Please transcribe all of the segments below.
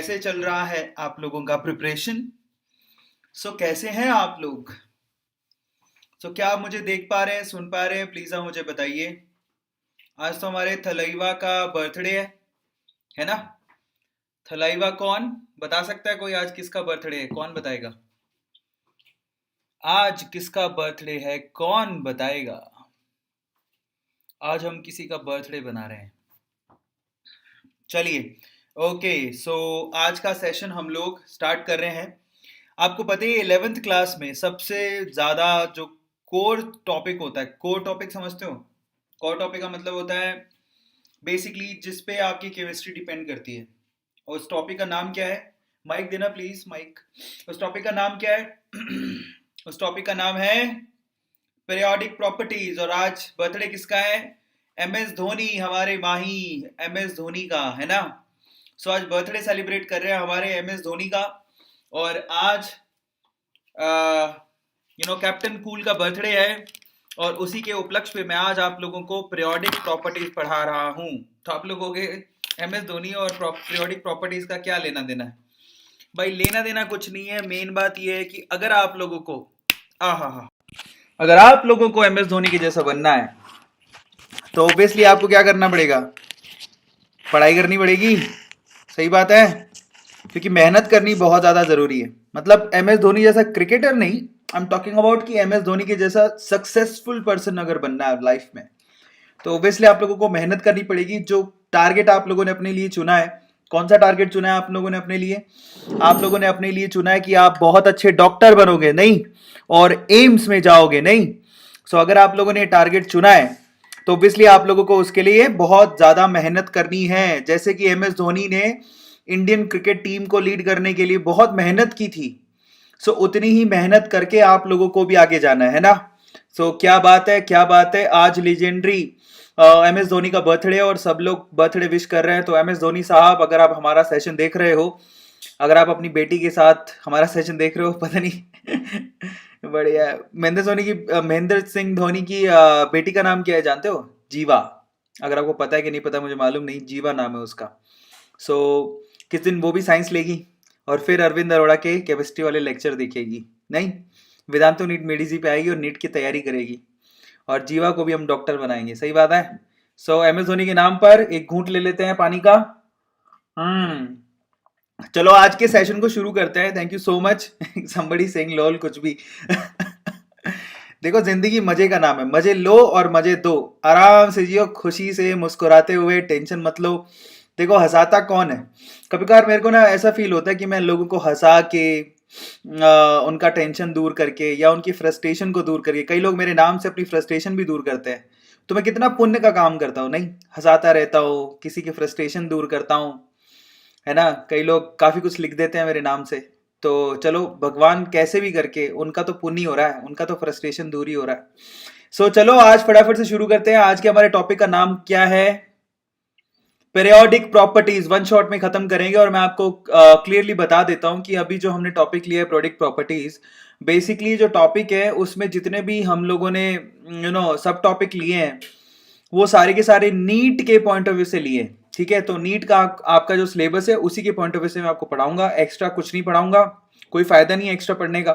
कैसे चल रहा है आप लोगों का प्रिपरेशन? कैसे हैं आप लोग? क्या आप मुझे देख पा रहे हैं, सुन पा रहे हैं? प्लीज आप मुझे बताइए। आज तो हमारे थलईवा का बर्थडे है ना? थलईवा कौन बता सकता है? कोई आज किसका बर्थडे है, कौन बताएगा? आज किसका बर्थडे है, कौन बताएगा? आज हम किसी का बर्थडे बना रहे हैं। चलिए, ओके। आज का सेशन हम लोग स्टार्ट कर रहे हैं। आपको पता है 11th क्लास में सबसे ज़्यादा जो कोर टॉपिक होता है, कोर टॉपिक समझते हो? कोर टॉपिक का मतलब होता है बेसिकली जिस पे आपकी केमिस्ट्री डिपेंड करती है। और उस टॉपिक का नाम क्या है? माइक देना प्लीज, माइक। उस टॉपिक का नाम क्या है? उस टॉपिक का नाम है पीरियोडिक प्रॉपर्टीज। और आज बर्थडे किसका है? MS धोनी, हमारे माही MS धोनी का, है ना? आज बर्थडे सेलिब्रेट कर रहे हैं हमारे MS धोनी का। और आज कैप्टन कूल का बर्थडे है। और उसी के उपलक्ष्य पे मैं आज आप लोगों को पीरियोडिक प्रॉपर्टीज पढ़ा रहा हूँ। तो आप लोगों के MS धोनी और पीरियोडिक प्रॉपर्टीज का क्या लेना देना है? भाई लेना देना कुछ नहीं है। मेन बात यह है कि अगर आप लोगों को अगर आप लोगों को MS धोनी के जैसा बनना है तो ऑब्वियसली आपको क्या करना पड़ेगा? पढ़ाई करनी पड़ेगी। सही बात है, क्योंकि मेहनत करनी बहुत ज्यादा जरूरी है। मतलब MS धोनी जैसा क्रिकेटर नहीं, आई एम टॉकिंग अबाउट कि MS धोनी के जैसा सक्सेसफुल पर्सन अगर बनना है लाइफ में तो ऑब्वियसली आप लोगों को मेहनत करनी पड़ेगी। जो टारगेट आप लोगों ने अपने लिए चुना है, कौन सा टारगेट चुना है आप लोगों ने अपने लिए? आप लोगों ने अपने लिए चुना है कि आप बहुत अच्छे डॉक्टर बनोगे, नहीं, और एम्स में जाओगे, नहीं। अगर आप लोगों ने टारगेट चुना है तो ऑब्वियसली आप लोगों को उसके लिए बहुत ज्यादा मेहनत करनी है। जैसे कि MS धोनी ने इंडियन क्रिकेट टीम को लीड करने के लिए बहुत मेहनत की थी, उतनी ही मेहनत करके आप लोगों को भी आगे जाना है ना। क्या बात है, क्या बात है। आज लेजेंडरी MS धोनी का बर्थडे है और सब लोग बर्थडे विश कर रहे हैं। तो MS धोनी साहब, अगर आप हमारा सेशन देख रहे हो, अगर आप अपनी बेटी के साथ हमारा सेशन देख रहे हो, पता नहीं बढ़िया। महेंद्र सिंह धोनी की बेटी का नाम क्या है जानते हो? जीवा। अगर आपको पता है कि नहीं पता मुझे मालूम नहीं, जीवा नाम है उसका। किस दिन वो भी साइंस लेगी और फिर अरविंद अरोड़ा के केमिस्ट्री वाले लेक्चर देखेगी, नहीं, वेदांतो नीट मेडिसी पे आएगी और नीट की तैयारी करेगी। और जीवा को भी हम डॉक्टर बनाएंगे। सही बात है। MS धोनी के नाम पर एक घूंट ले लेते हैं पानी का। चलो आज के सेशन को शुरू करते हैं। Thank you so much. Somebody saying lol कुछ भी। देखो, जिंदगी मजे का नाम है। मजे लो और मजे दो, आराम से जियो, खुशी से मुस्कुराते हुए, टेंशन मत लो। देखो, हंसाता कौन है? कभी कभार मेरे को ना ऐसा फील होता है कि मैं लोगों को हंसा के उनका टेंशन दूर करके या उनकी फ्रस्ट्रेशन को दूर करके, कई लोग मेरे नाम से अपनी फ्रस्ट्रेशन भी दूर करते हैं, तो मैं कितना पुण्य का काम करता हूँ, नहीं? हंसाता रहता हूँ, किसी की फ्रस्ट्रेशन दूर करता हूँ, है ना। कई लोग काफी कुछ लिख देते हैं मेरे नाम से। तो चलो, भगवान कैसे भी करके, उनका तो पुण्य हो रहा है, उनका तो फ्रस्ट्रेशन दूर ही हो रहा है। चलो आज फटाफट से शुरू करते हैं। आज के हमारे टॉपिक का नाम क्या है? Periodic properties. वन शॉट में खत्म करेंगे। और मैं आपको क्लियरली बता देता हूं कि अभी जो हमने टॉपिक लिया है पीरियोडिक प्रॉपर्टीज, बेसिकली जो टॉपिक है उसमें जितने भी हम लोगों ने सब टॉपिक लिए हैं वो सारे के सारे नीट के पॉइंट ऑफ व्यू से लिए। ठीक है, तो नीट का आपका जो सिलेबस है उसी के पॉइंट ऑफ व्यू से मैं आपको पढ़ाऊंगा। एक्स्ट्रा कुछ नहीं पढ़ाऊंगा, कोई फायदा नहीं है एक्स्ट्रा पढ़ने का,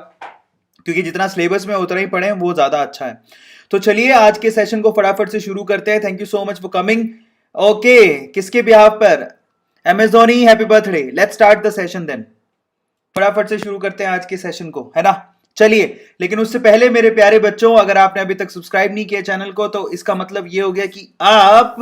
क्योंकि जितना सिलेबस में उतना ही पढ़े वो ज्यादा अच्छा है। तो चलिए आज के सेशन को फटाफट से शुरू करते हैं। Thank you so much for coming. Okay, किसके बिहाफ पर? MS Dhoni, happy birthday. Let's start the session then. फटाफट से शुरू करते हैं आज के सेशन को, है ना। चलिए, लेकिन उससे पहले मेरे प्यारे बच्चों, अगर आपने अभी तक सब्सक्राइब नहीं किया चैनल को तो इसका मतलब ये हो गया कि आप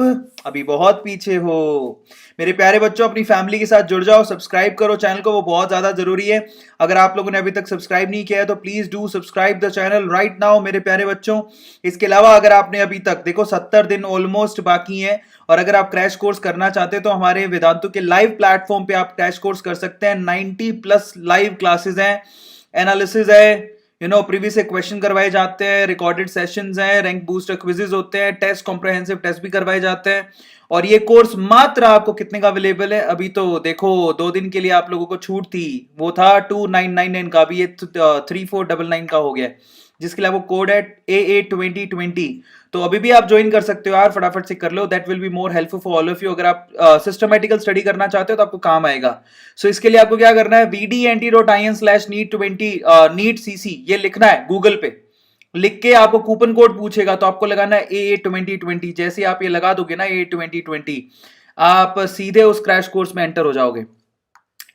अभी बहुत पीछे हो। मेरे प्यारे बच्चों, अपनी फैमिली के साथ जुड़ जाओ, सब्सक्राइब करो चैनल को, वो बहुत ज्यादा जरूरी है। अगर आप लोगों ने अभी तक सब्सक्राइब नहीं किया है तो please do subscribe the channel right now मेरे प्यारे बच्चों। इसके अलावा अगर आपने अभी तक, देखो 70 दिन ऑलमोस्ट बाकी है, और अगर आप क्रैश कोर्स करना चाहते हैं तो हमारे वेदांतु के लाइव प्लेटफॉर्म पे आप क्रैश कोर्स कर सकते हैं। 90+ लाइव क्लासेस हैं, एनालिसिस है, प्रीवियस से क्वेश्चन करवाए जाते हैं, रिकॉर्डेड सेशंस हैं, रैंक बूस्टर क्विजेस होते हैं, टेस्ट कॉम्प्रहेंसिव टेस्ट भी करवाए जाते हैं। और ये कोर्स मात्र आपको कितने का अवेलेबल है? अभी तो देखो 2 दिन के लिए आप लोगों को छूट थी, वो था 2999 का, अभी ये 3499 का हो गया, जिसके लिए वो कोड है AA2020। तो अभी भी आप ज्वाइन कर सकते हो यार, फटाफट से कर लो, that will be more helpful for all of you. अगर आप सिस्टमेटिकल स्टडी करना चाहते हो तो आपको काम आएगा। सो इसके लिए आपको क्या करना है, vdnt.in/NEET20 नीट सीसी ये लिखना है गूगल पे, लिख के आपको कूपन कोड पूछेगा तो आपको लगाना है AA2020। जैसे आप ये लगा दोगे ना AA2020, आप सीधे उस क्रैश कोर्स में एंटर हो जाओगे।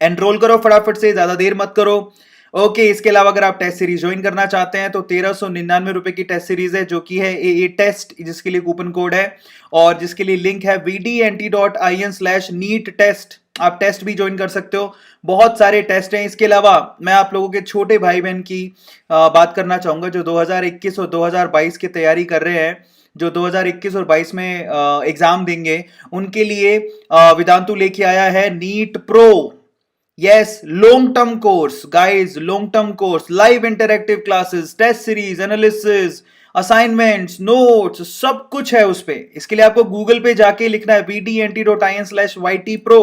एनरोल करो फटाफट से, ज्यादा देर मत करो। ओके इसके अलावा अगर आप टेस्ट सीरीज ज्वाइन करना चाहते हैं तो 1399 की टेस्ट सीरीज है, जो कि है AA टेस्ट, जिसके लिए कूपन कोड है और जिसके लिए लिंक है vdnt.in/NEET टेस्ट। आप टेस्ट भी ज्वाइन कर सकते हो, बहुत सारे टेस्ट हैं। इसके अलावा मैं आप लोगों के छोटे भाई बहन की बात करना चाहूंगा जो 2021 और 2022 की तैयारी कर रहे हैं, जो 2021 और 22 में एग्जाम देंगे, उनके लिए वेदांतु लेके आया है NEET pro. Yes, long term course guys, long term course, live interactive classes, test series, analysis, assignments, notes, सब कुछ है उस पे। इसके लिए आपको गूगल पे जाके लिखना है vdnt.in/YT Pro,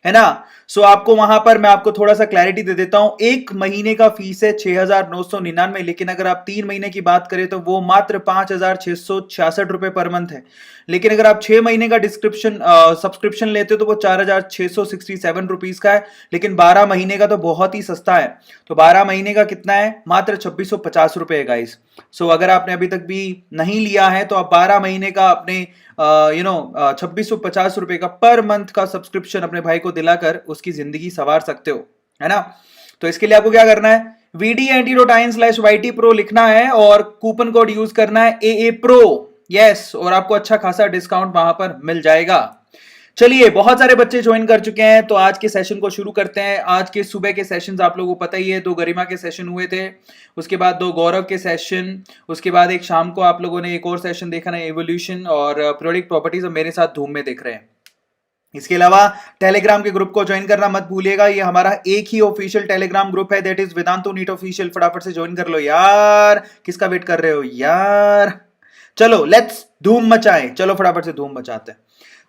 है ना। सो आपको वहां पर मैं आपको थोड़ा सा क्लैरिटी दे देता हूं। एक महीने का फीस है 6,999, लेकिन अगर आप 3 महीने की बात करें तो वो मात्र 5,666 रुपए पर मंथ है। लेकिन अगर आप 6 महीने का डिस्क्रिप्शन सब्सक्रिप्शन लेते हो तो वो 4,667 रुपीज का है। लेकिन 12 महीने का तो बहुत ही सस्ता है। तो 12 महीने का कितना है, मात्र 2,650 रुपए है गाइस। सो अगर आपने अभी तक भी नहीं लिया है तो आप 12 महीने का अपने 2,650 रुपए का पर मंथ का सब्सक्रिप्शन अपने भाई को दिलाकर उसकी जिंदगी संवार सकते हो, है ना। तो इसके लिए आपको क्या करना है, vdnt.in/YT Pro लिखना है और कूपन कोड यूज करना है AA Pro। यस, और आपको अच्छा खासा डिस्काउंट वहां पर मिल जाएगा। चलिए, बहुत सारे बच्चे ज्वाइन कर चुके हैं तो आज के सेशन को शुरू करते हैं। आज के सुबह के सेशंस आप लोगों को पता ही है, 2 गरिमा के सेशन हुए थे, उसके बाद 2 गौरव के सेशन, उसके बाद एक शाम को आप लोगों ने एक और सेशन देखा ना, एवोल्यूशन और पीरियोडिक प्रॉपर्टीज, मेरे साथ धूम में देख रहे हैं। इसके अलावा टेलीग्राम के ग्रुप को ज्वाइन करना मत भूलिएगा, ये हमारा एक ही ऑफिशियल टेलीग्राम ग्रुप है, that is Vedantu NEET official. फटाफट से ज्वाइन कर लो यार, किसका वेट कर रहे हो यार। चलो लेट्स धूम मचाएं, चलो फटाफट से धूम मचाते हैं।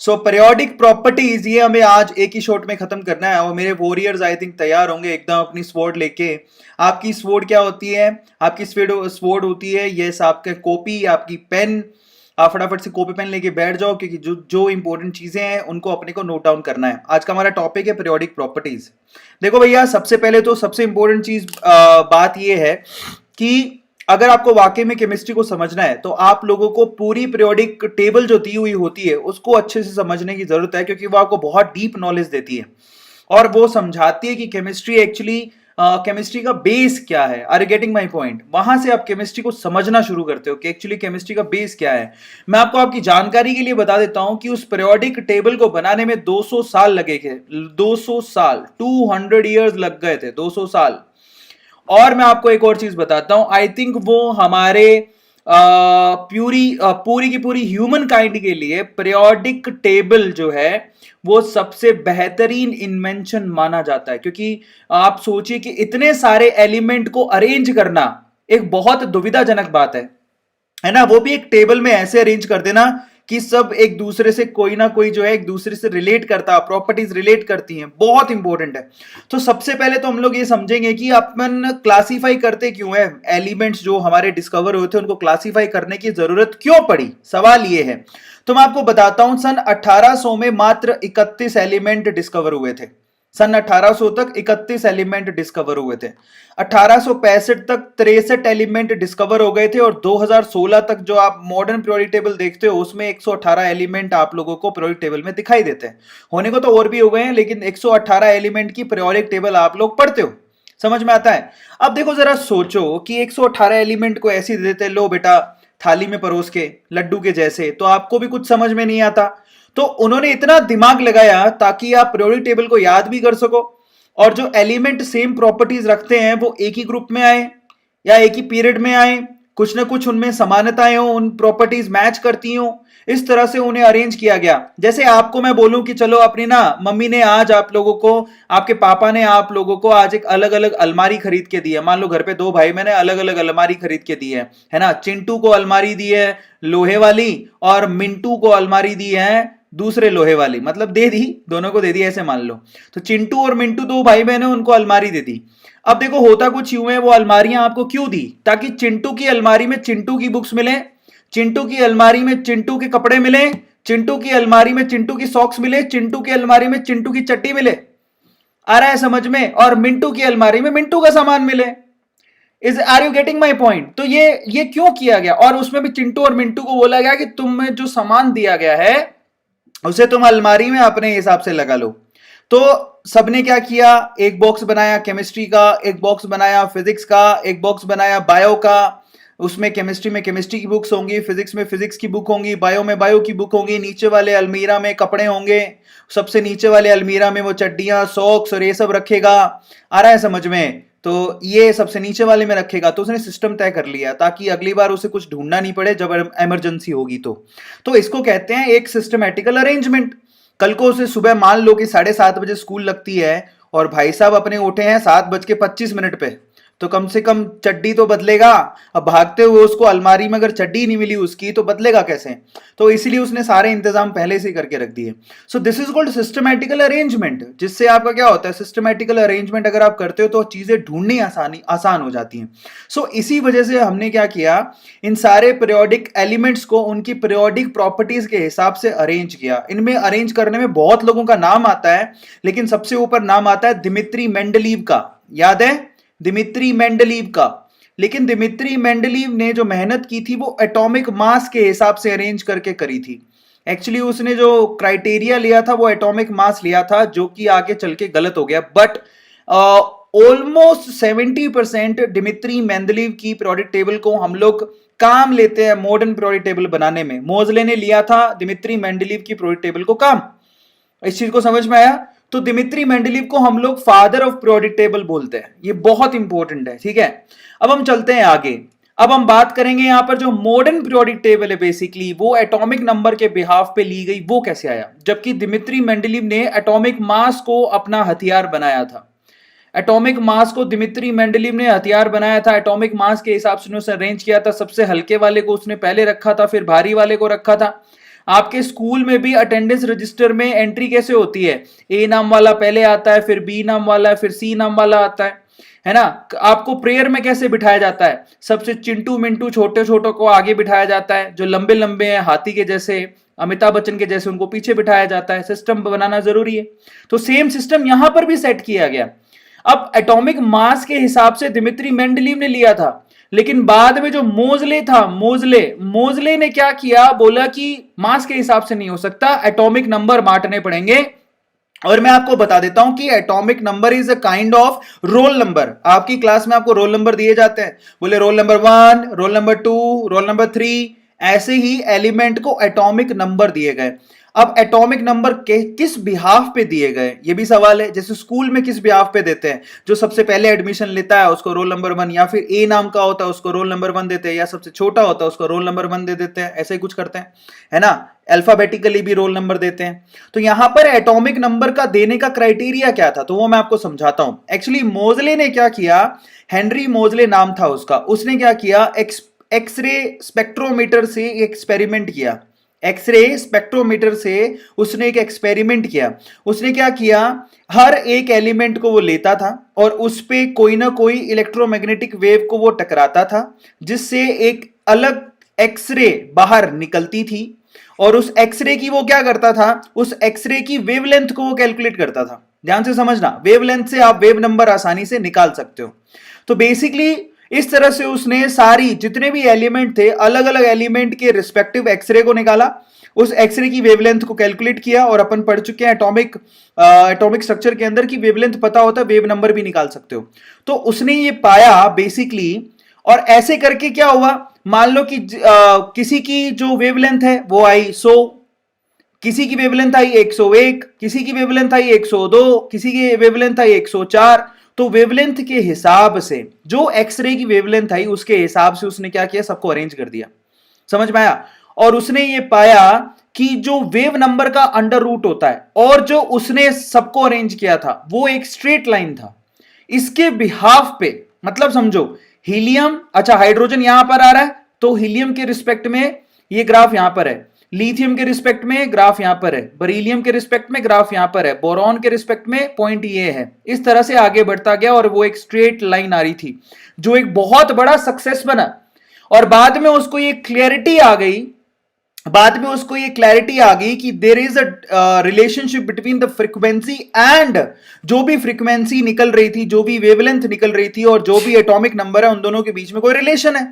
सो पीरियोडिक प्रॉपर्टीज ये हमें आज एक ही शॉट में खत्म करना है और मेरे वॉरियर्स आई थिंक तैयार होंगे एकदम अपनी स्वॉर्ड लेके। आपकी स्वॉर्ड क्या होती है, आपकी स्वॉर्ड होती है यस आपके कॉपी, आपकी पेन। आप फटाफट से कॉपी पेन लेके बैठ जाओ क्योंकि जो जो इंपॉर्टेंट चीजें हैं उनको अपने को नोट डाउन करना है। आज का हमारा टॉपिक है पीरियोडिक प्रॉपर्टीज। देखो भैया, सबसे पहले तो सबसे इंपॉर्टेंट चीज बात ये है कि अगर आपको वाकई में केमिस्ट्री को समझना है तो आप लोगों को पूरी पीरियोडिक टेबल जो दी हुई होती है उसको अच्छे से समझने की जरूरत है, क्योंकि वो आपको बहुत डीप नॉलेज देती है और वो समझाती है कि केमिस्ट्री एक्चुअली केमिस्ट्री का बेस क्या है। Are you getting my point? वहां से आप केमिस्ट्री को समझना शुरू करते हो कि एक्चुअली केमिस्ट्री का बेस क्या है। मैं आपको आपकी जानकारी के लिए बता देता हूं कि उस पीरियोडिक टेबल को बनाने में 200 साल लगे थे। 200 साल, 200 ईयर्स लग गए थे, 200 साल। और मैं आपको एक और चीज बताता हूं, आई थिंक वो हमारे पूरी की पूरी ह्यूमन काइंड के लिए पीरियोडिक टेबल जो है वो सबसे बेहतरीन इन्वेंशन माना जाता है। क्योंकि आप सोचिए कि इतने सारे एलिमेंट को अरेंज करना एक बहुत दुविधाजनक बात है ना। वो भी एक टेबल में ऐसे अरेंज कर देना कि सब एक दूसरे से कोई ना कोई जो है एक दूसरे से रिलेट करता, प्रॉपर्टीज रिलेट करती हैं, बहुत इंपॉर्टेंट है। तो सबसे पहले तो हम लोग ये समझेंगे कि अपन क्लासिफाई करते क्यों है, एलिमेंट्स जो हमारे डिस्कवर हुए थे उनको क्लासिफाई करने की जरूरत क्यों पड़ी, सवाल ये है। तो मैं आपको बताता हूं, सन 1800 में मात्र 31 एलिमेंट डिस्कवर हुए थे। सन 1800 तक 31 एलिमेंट डिस्कवर हुए थे। 1865 तक 63 एलिमेंट डिस्कवर हो गए थे और 2016 तक जो आप मॉडर्न पीरियोडिक टेबल देखते हो उसमें 118 एलिमेंट आप लोगों को पीरियोडिक टेबल में दिखाई देते हैं। होने को तो और भी हो गए हैं, लेकिन 118 एलिमेंट की पीरियोडिक टेबल आप लोग पढ़ते हो, समझ में आता है। अब देखो जरा सोचो कि 118 एलिमेंट को ऐसे दे देते, लो बेटा थाली में परोस के लड्डू के जैसे, तो आपको भी कुछ समझ में नहीं आता। तो उन्होंने इतना दिमाग लगाया ताकि आप पीरियोडिक टेबल को याद भी कर सको और जो एलिमेंट सेम प्रॉपर्टीज रखते हैं वो एक ही ग्रुप में आए या एक ही पीरियड में आए, कुछ ना कुछ उनमें समानताएं हो, उन प्रॉपर्टीज मैच करती हो, इस तरह से उन्हें अरेंज किया गया। जैसे आपको मैं बोलूं कि चलो अपनी ना मम्मी ने आज आप लोगों को, आपके पापा ने आप लोगों को आज एक अलग अलग अलमारी खरीद के दी है। मान लो घर पे 2 भाई मैंने अलग अलग अलमारी खरीद के दी है ना। चिंटू को अलमारी दी है लोहे वाली और मिंटू को अलमारी दी है दूसरे लोहे वाली, मतलब दे दी, दोनों को दे दी ऐसे मान लो। तो चिंटू और मिंटू 2 भाई बहन है, उनको अलमारी दे दी। अब देखो होता कुछ यूं है, वो अलमारियां आपको क्यों दी, ताकि चिंटू की अलमारी में चिंटू की बुक्स मिले, चिंटू की अलमारी में चिंटू के कपड़े मिले, चिंटू की अलमारी में चिंटू की सॉक्स मिले, चिंटू की अलमारी में चिंटू की चट्टी मिले, आ रहा है समझ में? और मिंटू की अलमारी में मिंटू का सामान मिले। Are you getting my point? तो ये क्यों किया गया? और उसमें भी चिंटू और मिंटू को बोला गया कि तुम्हें जो सामान दिया गया है उसे तुम अलमारी में अपने हिसाब से लगा लो। तो सबने क्या किया, एक बॉक्स बनाया केमिस्ट्री का, एक बॉक्स बनाया फिजिक्स का, एक बॉक्स बनाया बायो का। उसमें केमिस्ट्री में केमिस्ट्री की बुक्स होंगी, फिजिक्स में फिजिक्स की बुक होंगी, बायो में बायो की बुक होंगी, नीचे वाले अलमीरा में कपड़े होंगे, सबसे नीचे वाले अलमीरा में वो चड्डियां सॉक्स और ये सब रखेगा। आ रहा है समझ में? तो ये सबसे नीचे वाले में रखेगा। तो उसने सिस्टम तय कर लिया ताकि अगली बार उसे कुछ ढूंढना नहीं पड़े जब इमरजेंसी होगी। तो इसको कहते हैं एक सिस्टमैटिकल अरेंजमेंट। कल को उसे सुबह मान लो कि 7:30 स्कूल लगती है और भाई साहब अपने उठे हैं 7:25 पे, तो कम से कम चड्डी तो बदलेगा। अब भागते हुए उसको अलमारी में अगर चड्डी नहीं मिली उसकी तो बदलेगा कैसे? तो इसीलिए उसने सारे इंतजाम पहले से करके रख दिए। So this is called systematical arrangement, जिससे आपका क्या होता है, सिस्टमैटिकल अरेंजमेंट अगर आप करते हो तो चीजें ढूंढनी आसान हो जाती हैं। सो इसी वजह से हमने क्या किया, इन सारे पीरियोडिक एलिमेंट्स को उनकी पीरियोडिक प्रॉपर्टीज के हिसाब से अरेंज किया। इनमें अरेंज करने में बहुत लोगों का नाम आता है, लेकिन सबसे ऊपर नाम आता है दिमित्री मेंडलीव का। याद है दिमित्री मेंडलीव का? लेकिन दिमित्री मेंडलीव ने जो मेहनत की थी वो एटॉमिक मास के हिसाब से अरेंज करके करी थी। एक्चुअली उसने जो क्राइटेरिया लिया था वो एटॉमिक मास लिया था, जो कि आगे चल के गलत हो गया। बट ऑलमोस्ट 70% दिमित्री मेंडलीव की पीरियोडिक टेबल को हम लोग काम लेते हैं मॉडर्न पीरियोडिक टेबल बनाने में। मोजले ने लिया था दिमित्री मेंडलीव की पीरियोडिक टेबल को काम। इस चीज को समझ में आया? तो दिमित्री मेंडलीव को हम लोग फादर ऑफ पीरियोडिक टेबल बोलते हैं। ये बहुत इंपॉर्टेंट है, ठीक है। अब हम चलते हैं आगे। अब हम बात करेंगे यहां पर जो मॉडर्न पीरियोडिक टेबल है बेसिकली वो एटॉमिक नंबर के बिहाफ पे ली गई, वो कैसे आया? जबकि दिमित्री मेंडलीव ने एटॉमिक मास को अपना हथियार बनाया था। एटॉमिक मास को दिमित्री मेंडलीव ने हथियार बनाया था। एटॉमिक मास के हिसाब से उसने अरेंज किया था। सबसे हल्के वाले को उसने पहले रखा था, फिर भारी वाले को रखा था। आपके स्कूल में भी अटेंडेंस रजिस्टर में एंट्री कैसे होती है? ए नाम वाला पहले आता है, फिर बी नाम वाला है, फिर सी नाम वाला आता है ना? आपको प्रेयर में कैसे बिठाया जाता है? सबसे चिंटू मिंटू छोटे छोटों को आगे बिठाया जाता है, जो लंबे लंबे हैं हाथी के जैसे, अमिताभ बच्चन के जैसे, उनको पीछे बिठाया जाता है। सिस्टम बनाना जरूरी है। तो सेम सिस्टम यहां पर भी सेट किया गया। अब एटॉमिक मास के हिसाब से दिमित्री मेंडलीव ने लिया था, लेकिन बाद में जो मोजले था, मोजले ने क्या किया, बोला कि मास के हिसाब से नहीं हो सकता, एटॉमिक नंबर बांटने पड़ेंगे। और मैं आपको बता देता हूं कि atomic number is a kind of roll number. आपकी क्लास में आपको रोल नंबर दिए जाते हैं, बोले roll number 1, roll number 2, roll number 3, ऐसे ही एलिमेंट को एटॉमिक नंबर दिए गए। अब एटॉमिक नंबर किस बिहाफ पे दिए गए, ये भी सवाल है। जैसे स्कूल में किस बिहाफ पे देते हैं, जो सबसे पहले एडमिशन लेता है उसको रोल नंबर 1, या फिर ए नाम का होता है उसको रोल नंबर 1 देते हैं, या सबसे छोटा होता है उसको रोल नंबर 1 दे देते हैं। ऐसे ही कुछ करते हैं, है ना? अल्फाबेटिकली भी रोल नंबर देते हैं। तो यहां पर एटॉमिक नंबर का देने का क्राइटेरिया क्या था, तो वो मैं आपको समझाता हूं। एक्चुअली मोजले ने क्या किया, हेनरी मोजले नाम था उसका, उसने क्या किया, एक्सरे स्पेक्ट्रोमीटर से एक्सपेरिमेंट किया। एक्सरे स्पेक्ट्रोमीटर से उसने एक एक्सपेरिमेंट किया। उसने क्या किया, हर एक एलिमेंट को वो लेता था और उस पे कोई ना कोई इलेक्ट्रोमैग्नेटिक वेव को वो टकराता था, जिससे एक अलग एक्सरे बाहर निकलती थी। और उस एक्सरे की वो क्या करता था, उस एक्सरे की वेवलेंथ को वो कैलकुलेट करता था। ध्यान से समझना, वेवलेंथ से आप वेव नंबर आसानी से निकाल सकते हो। तो बेसिकली इस तरह से उसने सारी जितने भी एलिमेंट थे, अलग अलग एलिमेंट के रिस्पेक्टिव एक्सरे को निकाला, उस एक्सरे की वेवलेंथ को कैलकुलेट किया। और अपन पढ़ चुके हैं एटॉमिक स्ट्रक्चर के अंदर की वेवलेंथ पता होता है, वेव नंबर भी निकाल सकते हो। तो उसने ये पाया बेसिकली, और ऐसे करके क्या हुआ, मान लो कि किसी की जो वेवलेंथ है वो आई 100, किसी की वेवलेंथ आई 101, किसी की वेवलेंथ आई 102, किसी की वेवलेंथ आई 104। तो वेवलेंथ के हिसाब से जो एक्सरे की वेवलेंथ आई उसके हिसाब से उसने क्या किया, सबको अरेंज कर दिया। समझ में आया? और उसने ये पाया कि जो वेव नंबर का अंडर रूट होता है, और जो उसने सबको अरेंज किया था वो एक स्ट्रेट लाइन था। इसके बिहाफ पे, मतलब समझो हीलियम, अच्छा हाइड्रोजन यहां पर आ रहा है तो हीलियम के रिस्पेक्ट में ये ग्राफ यहां पर है, लिथियम के रिस्पेक्ट में ग्राफ यहां पर है, बरीलियम के रिस्पेक्ट में ग्राफ यहां पर है, बोरॉन के रिस्पेक्ट में पॉइंट ये है। इस तरह से आगे बढ़ता गया और वो एक स्ट्रेट लाइन आ रही थी, जो एक बहुत बड़ा सक्सेस बना। और बाद में उसको ये क्लैरिटी आ गई, बाद में उसको ये क्लैरिटी आ गई कि there is a relationship between the frequency and जो भी फ्रीक्वेंसी निकल रही थी, जो भी वेवलेंथ निकल रही थी और जो भी एटॉमिक नंबर है, उन दोनों के बीच में कोई रिलेशन है।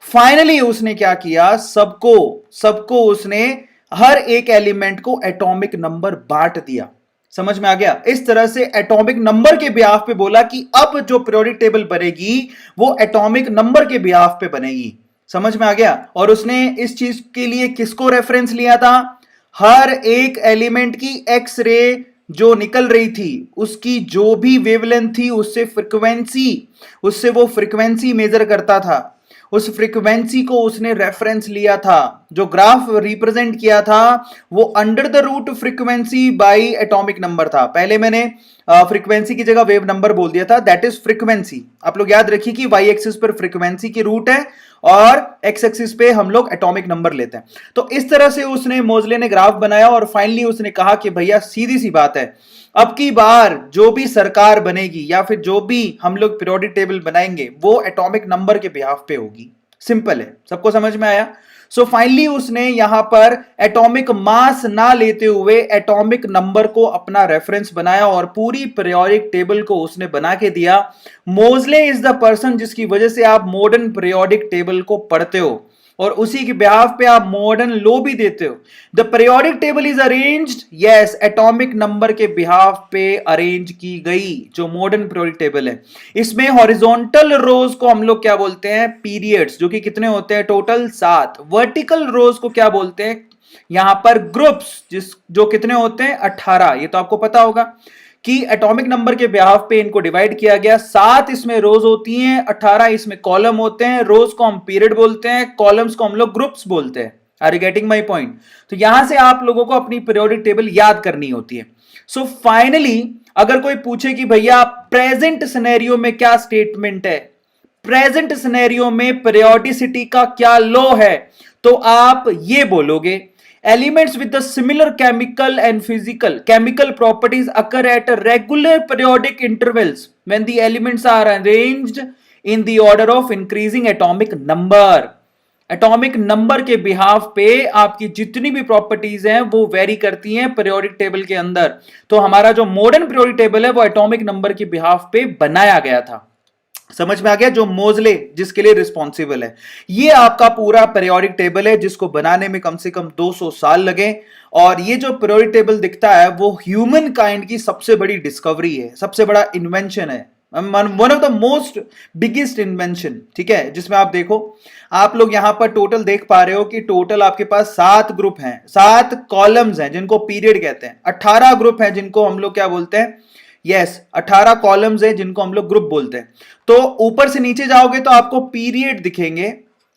फाइनली उसने क्या किया, सबको सबको उसने हर एक एलिमेंट को एटॉमिक नंबर बांट दिया। समझ में आ गया? इस तरह से एटॉमिक नंबर के बिहाफ पे बोला कि अब जो पीरियोडिक टेबल बनेगी वो एटॉमिक नंबर के बिहाफ पे बनेगी। समझ में आ गया? और उसने इस चीज के लिए किसको रेफरेंस लिया था? हर एक एलिमेंट की एक्स रे जो निकल रही थी उसकी जो भी वेवलेंथ थी उससे वो फ्रीक्वेंसी मेजर करता था। उस फ्रीक्वेंसी को उसने रेफरेंस लिया था। जो ग्राफ रिप्रेजेंट किया था वो under the root frequency by atomic number था। पहले मैंने फ्रीक्वेंसी की जगह वेव नंबर बोल दिया था, दैट इज फ्रीक्वेंसी। आप लोग याद रखिए कि वाई एक्सिस पर फ्रीक्वेंसी की रूट है और एक्स एक्सिस पे हम लोग एटॉमिक नंबर लेते हैं। तो इस तरह से उसने मोजले ने ग्राफ बनाया और फाइनली उसने कहा कि भैया सीधी सी बात है, अब की बार जो भी सरकार बनेगी या फिर जो भी हम लोग पीरियोडिक टेबल बनाएंगे वो एटॉमिक नंबर के बिहाफ पे होगी। सिंपल है, सबको समझ में आया? सो फाइनली उसने यहां पर एटॉमिक मास ना लेते हुए एटॉमिक नंबर को अपना रेफरेंस बनाया और पूरी पीरियोडिक टेबल को उसने बना के दिया। मोजले इज द पर्सन जिसकी वजह से आप मॉडर्न पीरियोडिक टेबल को पढ़ते हो और उसी के बिहाफ पे आप मॉडर्न लॉ भी देते हो। The periodic table is arranged, yes, atomic number के बिहाफ पे अरेंज की गई जो मॉडर्न पीरियोडिक टेबल है। इसमें हॉरिजॉन्टल रोज को हम लोग क्या बोलते हैं? पीरियड्स, जो कि कितने होते हैं? टोटल 7। वर्टिकल रोज को क्या बोलते हैं? यहां पर ग्रुप्स, जो कितने होते हैं? 18। ये तो आपको पता होगा कि एटॉमिक नंबर के बिहाफ पे इनको डिवाइड किया गया। 7 इसमें रोज होती हैं, 18 इसमें कॉलम होते हैं। रोज को हम पीरियड बोलते हैं, कॉलम्स को हम लोग ग्रुप्स बोलते हैं। Are you getting my point? तो यहां से आप लोगों को अपनी पीरियोडिक टेबल याद करनी होती है। सो फाइनली अगर कोई पूछे कि भैया प्रेजेंट सिनेरियो में क्या स्टेटमेंट है, प्रेजेंट सिनेरियो में पीरियोडिसिटी का क्या लॉ है, तो आप ये बोलोगे, elements with the similar chemical and physical chemical properties occur at regular periodic intervals when the elements are arranged in the order of increasing atomic number। Atomic number के behalf पे आपकी जितनी भी प्रॉपर्टीज हैं वो वेरी करती हैं periodic table के अंदर। तो हमारा जो मॉडर्न पीरियोडिक टेबल है वो एटॉमिक नंबर के बिहाफ पे बनाया गया था। समझ में आ गया? जो मोजले जिसके लिए रिस्पॉन्सिबल है, ये आपका पूरा पीरियोडिक टेबल है जिसको बनाने में कम से कम 200 साल लगे। और ये जो पीरियोडिक टेबल दिखता है वो ह्यूमन काइंड की सबसे बड़ी डिस्कवरी है, सबसे बड़ा इन्वेंशन है, one of the most biggest invention. ठीक है, जिसमें आप देखो, आप लोग यहां पर टोटल देख पा रहे हो कि टोटल आपके पास 7 ग्रुप हैं, 7 कॉलम्स हैं जिनको पीरियड कहते हैं, 18 ग्रुप हैं जिनको हम लोग क्या बोलते हैं? यस, 18 कॉलम्स है जिनको हम लोग ग्रुप बोलते हैं। तो ऊपर से नीचे जाओगे तो आपको पीरियड दिखेंगे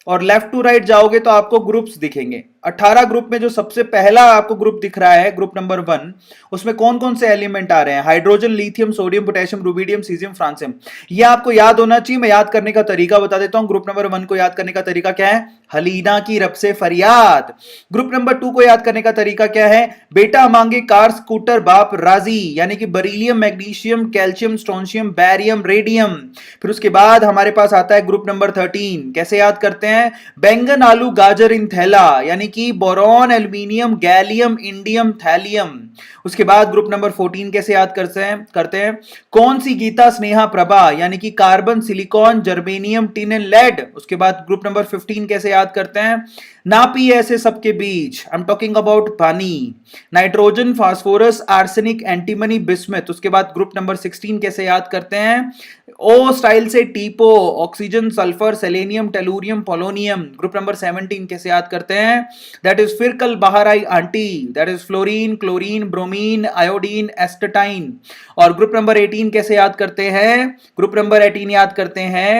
और लेफ्ट टू राइट जाओगे तो आपको ग्रुप्स दिखेंगे। 18 ग्रुप में जो सबसे पहला आपको ग्रुप दिख रहा है, ग्रुप नंबर 1, उसमें कौन कौन से एलिमेंट आ रहे हैं? Hydrogen, lithium, sodium, potassium, rubidium, caesium, francium. ये आपको याद होना चाहिए। मैं याद करने का तरीका बता देता हूं। ग्रुप नंबर 1 को याद करने का तरीका क्या है? हलीना की रब से फरियाद। ग्रुप नंबर 2 को याद करने का तरीका क्या है? बेटा मांगे कार स्कूटर बाप राजी, यानी कि beryllium, magnesium, calcium, strontium, barium, radium. फिर उसके बाद हमारे पास आता है ग्रुप नंबर 13। कैसे याद करते हैं? बैंगन, आलू, गाजर इन थैला, यानी कि boron, aluminium, gallium, indium, thallium. उसके बाद ग्रुप नंबर 14 कैसे याद करते हैं? कौन सी? गीता, स्नेहा, प्रभा, यानी कि carbon, silicon, germanium, tin and lead. उसके बाद ग्रुप नंबर 15 कैसे याद करते हैं? नापी ऐसे सबके बीच, आई एम टॉकिंग अबाउट पानी, nitrogen, phosphorus, arsenic, antimony, bismuth. उसके बाद ग्रुप नंबर 16 कैसे याद करते हैं? ओ स्टाइल से टीपो, oxygen, sulphur, selenium, tellurium, polonium. Group number 17 कैसे याद करते हैं? दैट इज फिरकल, बहाराई, aunty, that is fluorine, chlorine, bromine, iodine, astatine. और ग्रुप नंबर 18 कैसे याद करते हैं? ग्रुप नंबर 18 याद करते हैं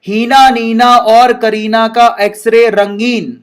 हीना, नीना और करीना का एक्सरे रंगीन।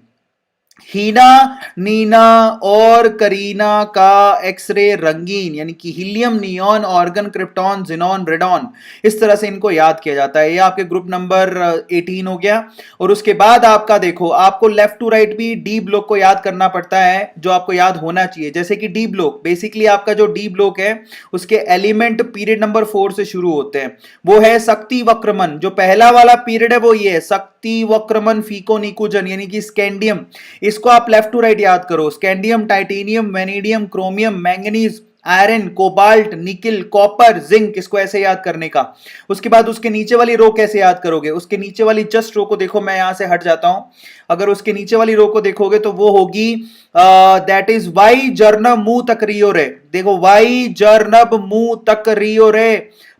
हीना, नीना और करीना का एक्सरे रंगीन, यानी कि helium, neon, organ, krypton, xenon, radon, इस तरह से इनको याद किया जाता है। ये आपके ग्रुप नंबर 18 हो गया। और उसके बाद आपका देखो, आपको लेफ्ट टू राइट भी डी ब्लॉक को याद करना पड़ता है, जो आपको याद होना चाहिए। जैसे कि डी ब्लॉक, बेसिकली आपका जो डी ब्लॉक है उसके एलिमेंट पीरियड नंबर 4 से शुरू होते हैं। वो है शक्ति वक्रमन, जो पहला वाला पीरियड है वो ये है, शक्ति वक्रमन, फीको निकुजन, यानी कि स्कैंडियम। इसको आप लेफ्ट टू राइट याद करो, scandium, titanium, vanadium, chromium, manganese, iron, cobalt, nickel, copper, zinc, इसको ऐसे याद करने का। उसके बाद उसके नीचे वाली रो कैसे याद करोगे, उसके नीचे वाली जस्ट रो को देखो, मैं यहां से हट जाता हूं। अगर उसके नीचे वाली रो को देखोगे तो वो होगी दैट इज वाई जर्नब मुंह तक रियो रे। देखो, वाई जर्नब मुंह तक रियो रे,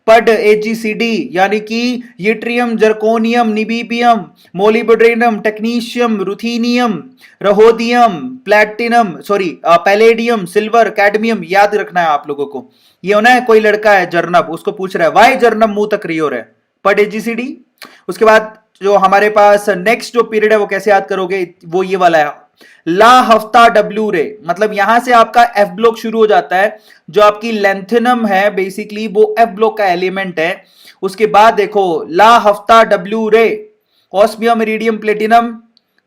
पड एजीसीडी, यानी कि yttrium, zirconium, niobium, molybdenum, technetium, ruthenium, rhodium, platinum, sorry palladium, silver, cadmium, याद रखना है आप लोगों को। ये होना है, कोई लड़का है जर्नब, उसको पूछ रहा है वाई जर्नब मुंह तक रियो रे, पड एजीसीडी। उसके बाद जो हमारे पास नेक्स्ट जो पीरियड है वो कैसे याद करोगे, वो ये वाला है, ला हफ्ता डब्ल्यू रे, मतलब यहां से आपका एफ ब्लॉक शुरू हो जाता है। जो आपकी लेंथेनम है बेसिकली वो एफ ब्लॉक का एलिमेंट है। उसके बाद देखो, ला हफ्ता डब्ल्यू रे, osmium, iridium, platinum,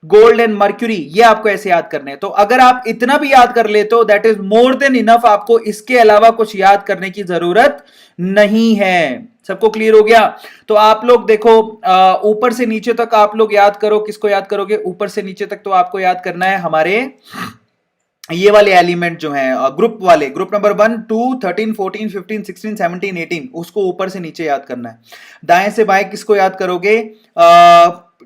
gold and mercury, ये आपको ऐसे याद करने हैं। तो अगर आप इतना भी याद कर लेते हो that is more than enough, आपको इसके अलावा कुछ याद करने की जरूरत नहीं है। सबको क्लियर हो गया? तो आप लोग देखो, ऊपर से नीचे तक आप लोग याद करो, किसको याद करोगे ऊपर से नीचे तक? तो आपको याद करना है हमारे ये वाले एलिमेंट जो हैं ग्रुप वाले, ग्रुप नंबर 1, 2, 13, 14, 15, 16, 17, 18, उसको ऊपर से नीचे याद करना है। दाएं से बाएं किसको याद करोगे?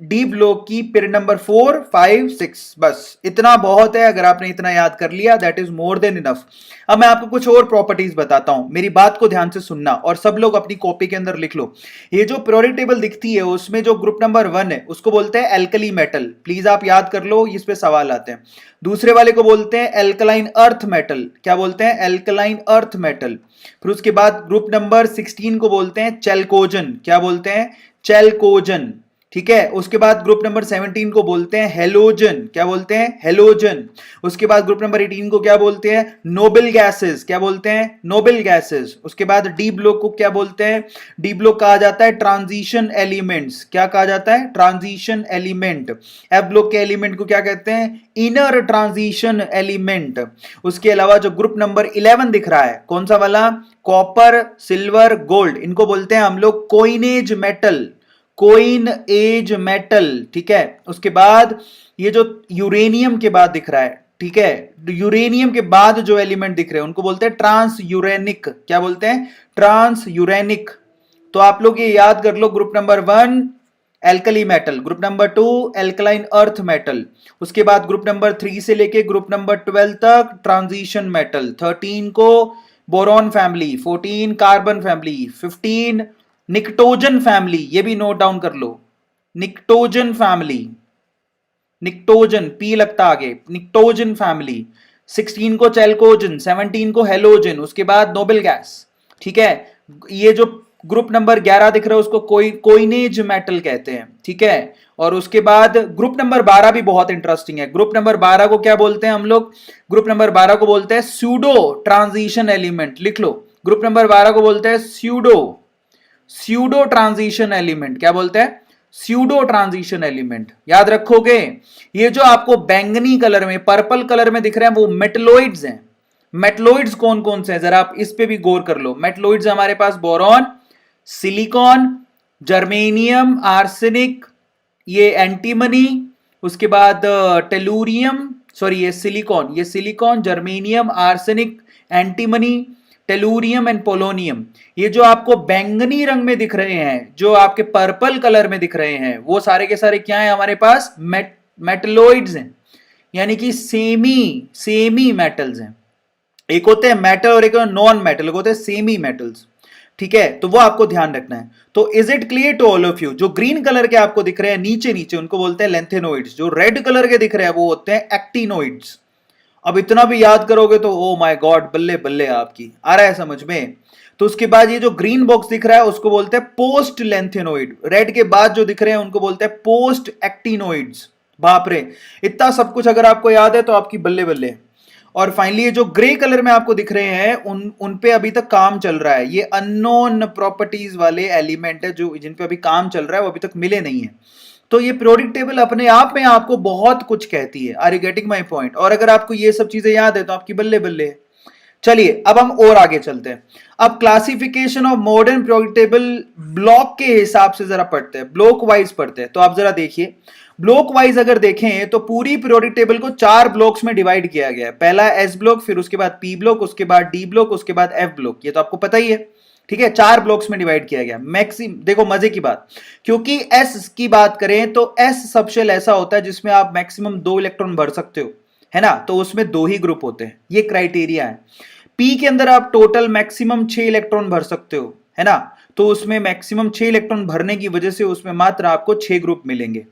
डी ब्लॉक की पीरियड नंबर 4, 5, 6, बस इतना बहुत है। अगर आपने इतना याद कर लिया that is more than enough. अब मैं आपको कुछ और प्रॉपर्टीज बताता हूं, मेरी बात को ध्यान से सुनना और सब लोग अपनी कॉपी के अंदर लिख लो। ये जो पीरियोडिक टेबल दिखती है उसमें जो ग्रुप नंबर 1 है उसको बोलते हैं एल्कली मेटल, प्लीज आप याद कर लो, इस पे सवाल आते हैं। दूसरे वाले को बोलते हैं एल्कलाइन अर्थ मेटल, क्या बोलते हैं? Alkaline earth metal. फिर उसके बाद ग्रुप नंबर 16 को बोलते हैं चेल्कोजन, क्या बोलते हैं? चेल्कोजन, ठीक है। उसके बाद ग्रुप नंबर 17 को बोलते हैं हेलोजन, क्या बोलते हैं? हेलोजन। उसके बाद ग्रुप नंबर 18 को क्या बोलते हैं? नोबल गैसेस, क्या बोलते हैं? Noble gases. उसके बाद डी ब्लॉक को क्या बोलते हैं? डी ब्लॉक कहा जाता है ट्रांजिशन एलिमेंट्स, क्या कहा जाता है? Transition element. एफ ब्लॉक के एलिमेंट को क्या कहते हैं? Inner transition element. उसके अलावा जो ग्रुप नंबर 11 दिख रहा है, कौन सा वाला? कॉपर, सिल्वर, गोल्ड, इनको बोलते हैं हम लोग coinage metal, coin as metal, ठीक है। उसके बाद ये जो यूरेनियम के बाद दिख रहा है, ठीक है, यूरेनियम के बाद जो एलिमेंट दिख रहे हैं उनको बोलते हैं ट्रांस यूरेनिक, क्या बोलते हैं? Transuranic. तो आप लोग ये याद कर लो, group number 1 alkali metal, group number 2 alkaline earth metal, उसके बाद ग्रुप नंबर 3 से लेके ग्रुप नंबर 12 तक ट्रांजिशन मेटल, 13 को boron family, 14 carbon family, 15 pnictogen family, ये भी नोट डाउन कर लो, निकटोजन फैमिली, निकटोजन पी लगता आगे, निकटोजन फैमिली। 16 को चेल्कोजन, 17 को हेलोजन, उसके बाद नोबल गैस, ठीक है। ये जो ग्रुप नंबर 11 दिख रहा है उसको कोइनेज मेटल कहते हैं, ठीक है। और उसके बाद ग्रुप नंबर 12 भी बहुत इंटरेस्टिंग है। ग्रुप नंबर 12 को क्या बोलते हैं हम लोग? ग्रुप नंबर 12 को बोलते हैं स्यूडो ट्रांजिशन एलिमेंट, लिख लो। ग्रुप नंबर 12 को बोलते हैं स्यूडो ट्रांजिशन एलिमेंट, क्या बोलते हैं? स्यूडो ट्रांजिशन एलिमेंट, याद रखोगे। ये जो आपको बैंगनी कलर में, पर्पल कलर में दिख रहे हैं वो मेटलोइड्स हैं। मेटलोइड्स कौन कौन से हैं जरा आप इस पे भी गौर कर लो। मेटलोइड्स हमारे पास बोरॉन, सिलिकॉन, जर्मेनियम, आर्सेनिक, ये एंटीमनी, उसके बाद टेलूरियम, सॉरी ये silicon, germanium, arsenic, antimony, tellurium and polonium. ये जो आपको बैंगनी रंग में दिख रहे हैं, जो आपके पर्पल कलर में दिख रहे हैं, वो सारे के सारे क्या है हमारे पास? मेटलोइड्स हैं, यानी कि सेमी मेटल्स हैं। एक होते हैं मेटल और एक नॉन मेटल, होते हैं सेमी मेटल्स, ठीक है। तो वो आपको ध्यान रखना है। तो is it clear to all of you? जो ग्रीन कलर के आपको दिख रहे हैं नीचे नीचे उनको बोलते हैं लेंथेनोइड्स, जो रेड कलर के दिख रहे हैं वो होते हैं एक्टिनोइड्स। अब इतना भी याद करोगे तो ओ माय गॉड, बल्ले बल्ले आपकी, आ रहा है समझ में? तो उसके बाद ये जो ग्रीन बॉक्स दिख रहा है उसको बोलते हैं पोस्ट लेंथेनोइड, रेड के बाद जो दिख रहे हैं उनको बोलते हैं पोस्ट एक्टिनोइड्स, बाप रे, इतना सब कुछ अगर आपको याद है तो आपकी बल्ले बल्ले। और फाइनली ये जो ग्रे कलर में आपको दिख रहे हैं उन पे अभी तक काम चल रहा है। ये अननोन प्रॉपर्टीज वाले एलिमेंट है जो जिन पे अभी काम चल रहा है, वो अभी तक मिले नहीं है। तो ये पीरियोडिक टेबल अपने आप में आपको बहुत कुछ कहती है। Are you getting my point? और अगर आपको ये सब चीजें याद है तो आपकी बल्ले बल्ले है। चलिए अब हम और आगे चलते हैं। अब classification of modern periodic table block के हिसाब से जरा पढ़ते हैं, ब्लॉक वाइज पढ़ते हैं। तो आप जरा देखिए, ब्लॉक वाइज अगर देखें तो पूरी पीरियोडिक टेबल को 4 ब्लॉक्स में डिवाइड किया गया है। पहला एस ब्लॉक, फिर उसके बाद पी ब्लॉक, उसके बाद डी ब्लॉक, उसके बाद एफ ब्लॉक। ये तो आपको पता ही है, ठीक है। 4 ब्लॉक्स में डिवाइड किया गया। मैक्सिम देखो मजे की बात, क्योंकि एस की बात करें तो एस सबशेल ऐसा होता है जिसमें आप मैक्सिमम 2 इलेक्ट्रॉन भर सकते हो, है ना। तो उसमें 2 ही ग्रुप होते हैं, ये क्राइटेरिया है। पी के अंदर आप टोटल मैक्सिमम 6 इलेक्ट्रॉन भर सकते हो, है ना। तो उसमें मैक्सिमम 6 इलेक्ट्रॉन भरने की वजह से उसमें मात्र आपको 6 ग्रुप मिलेंगे।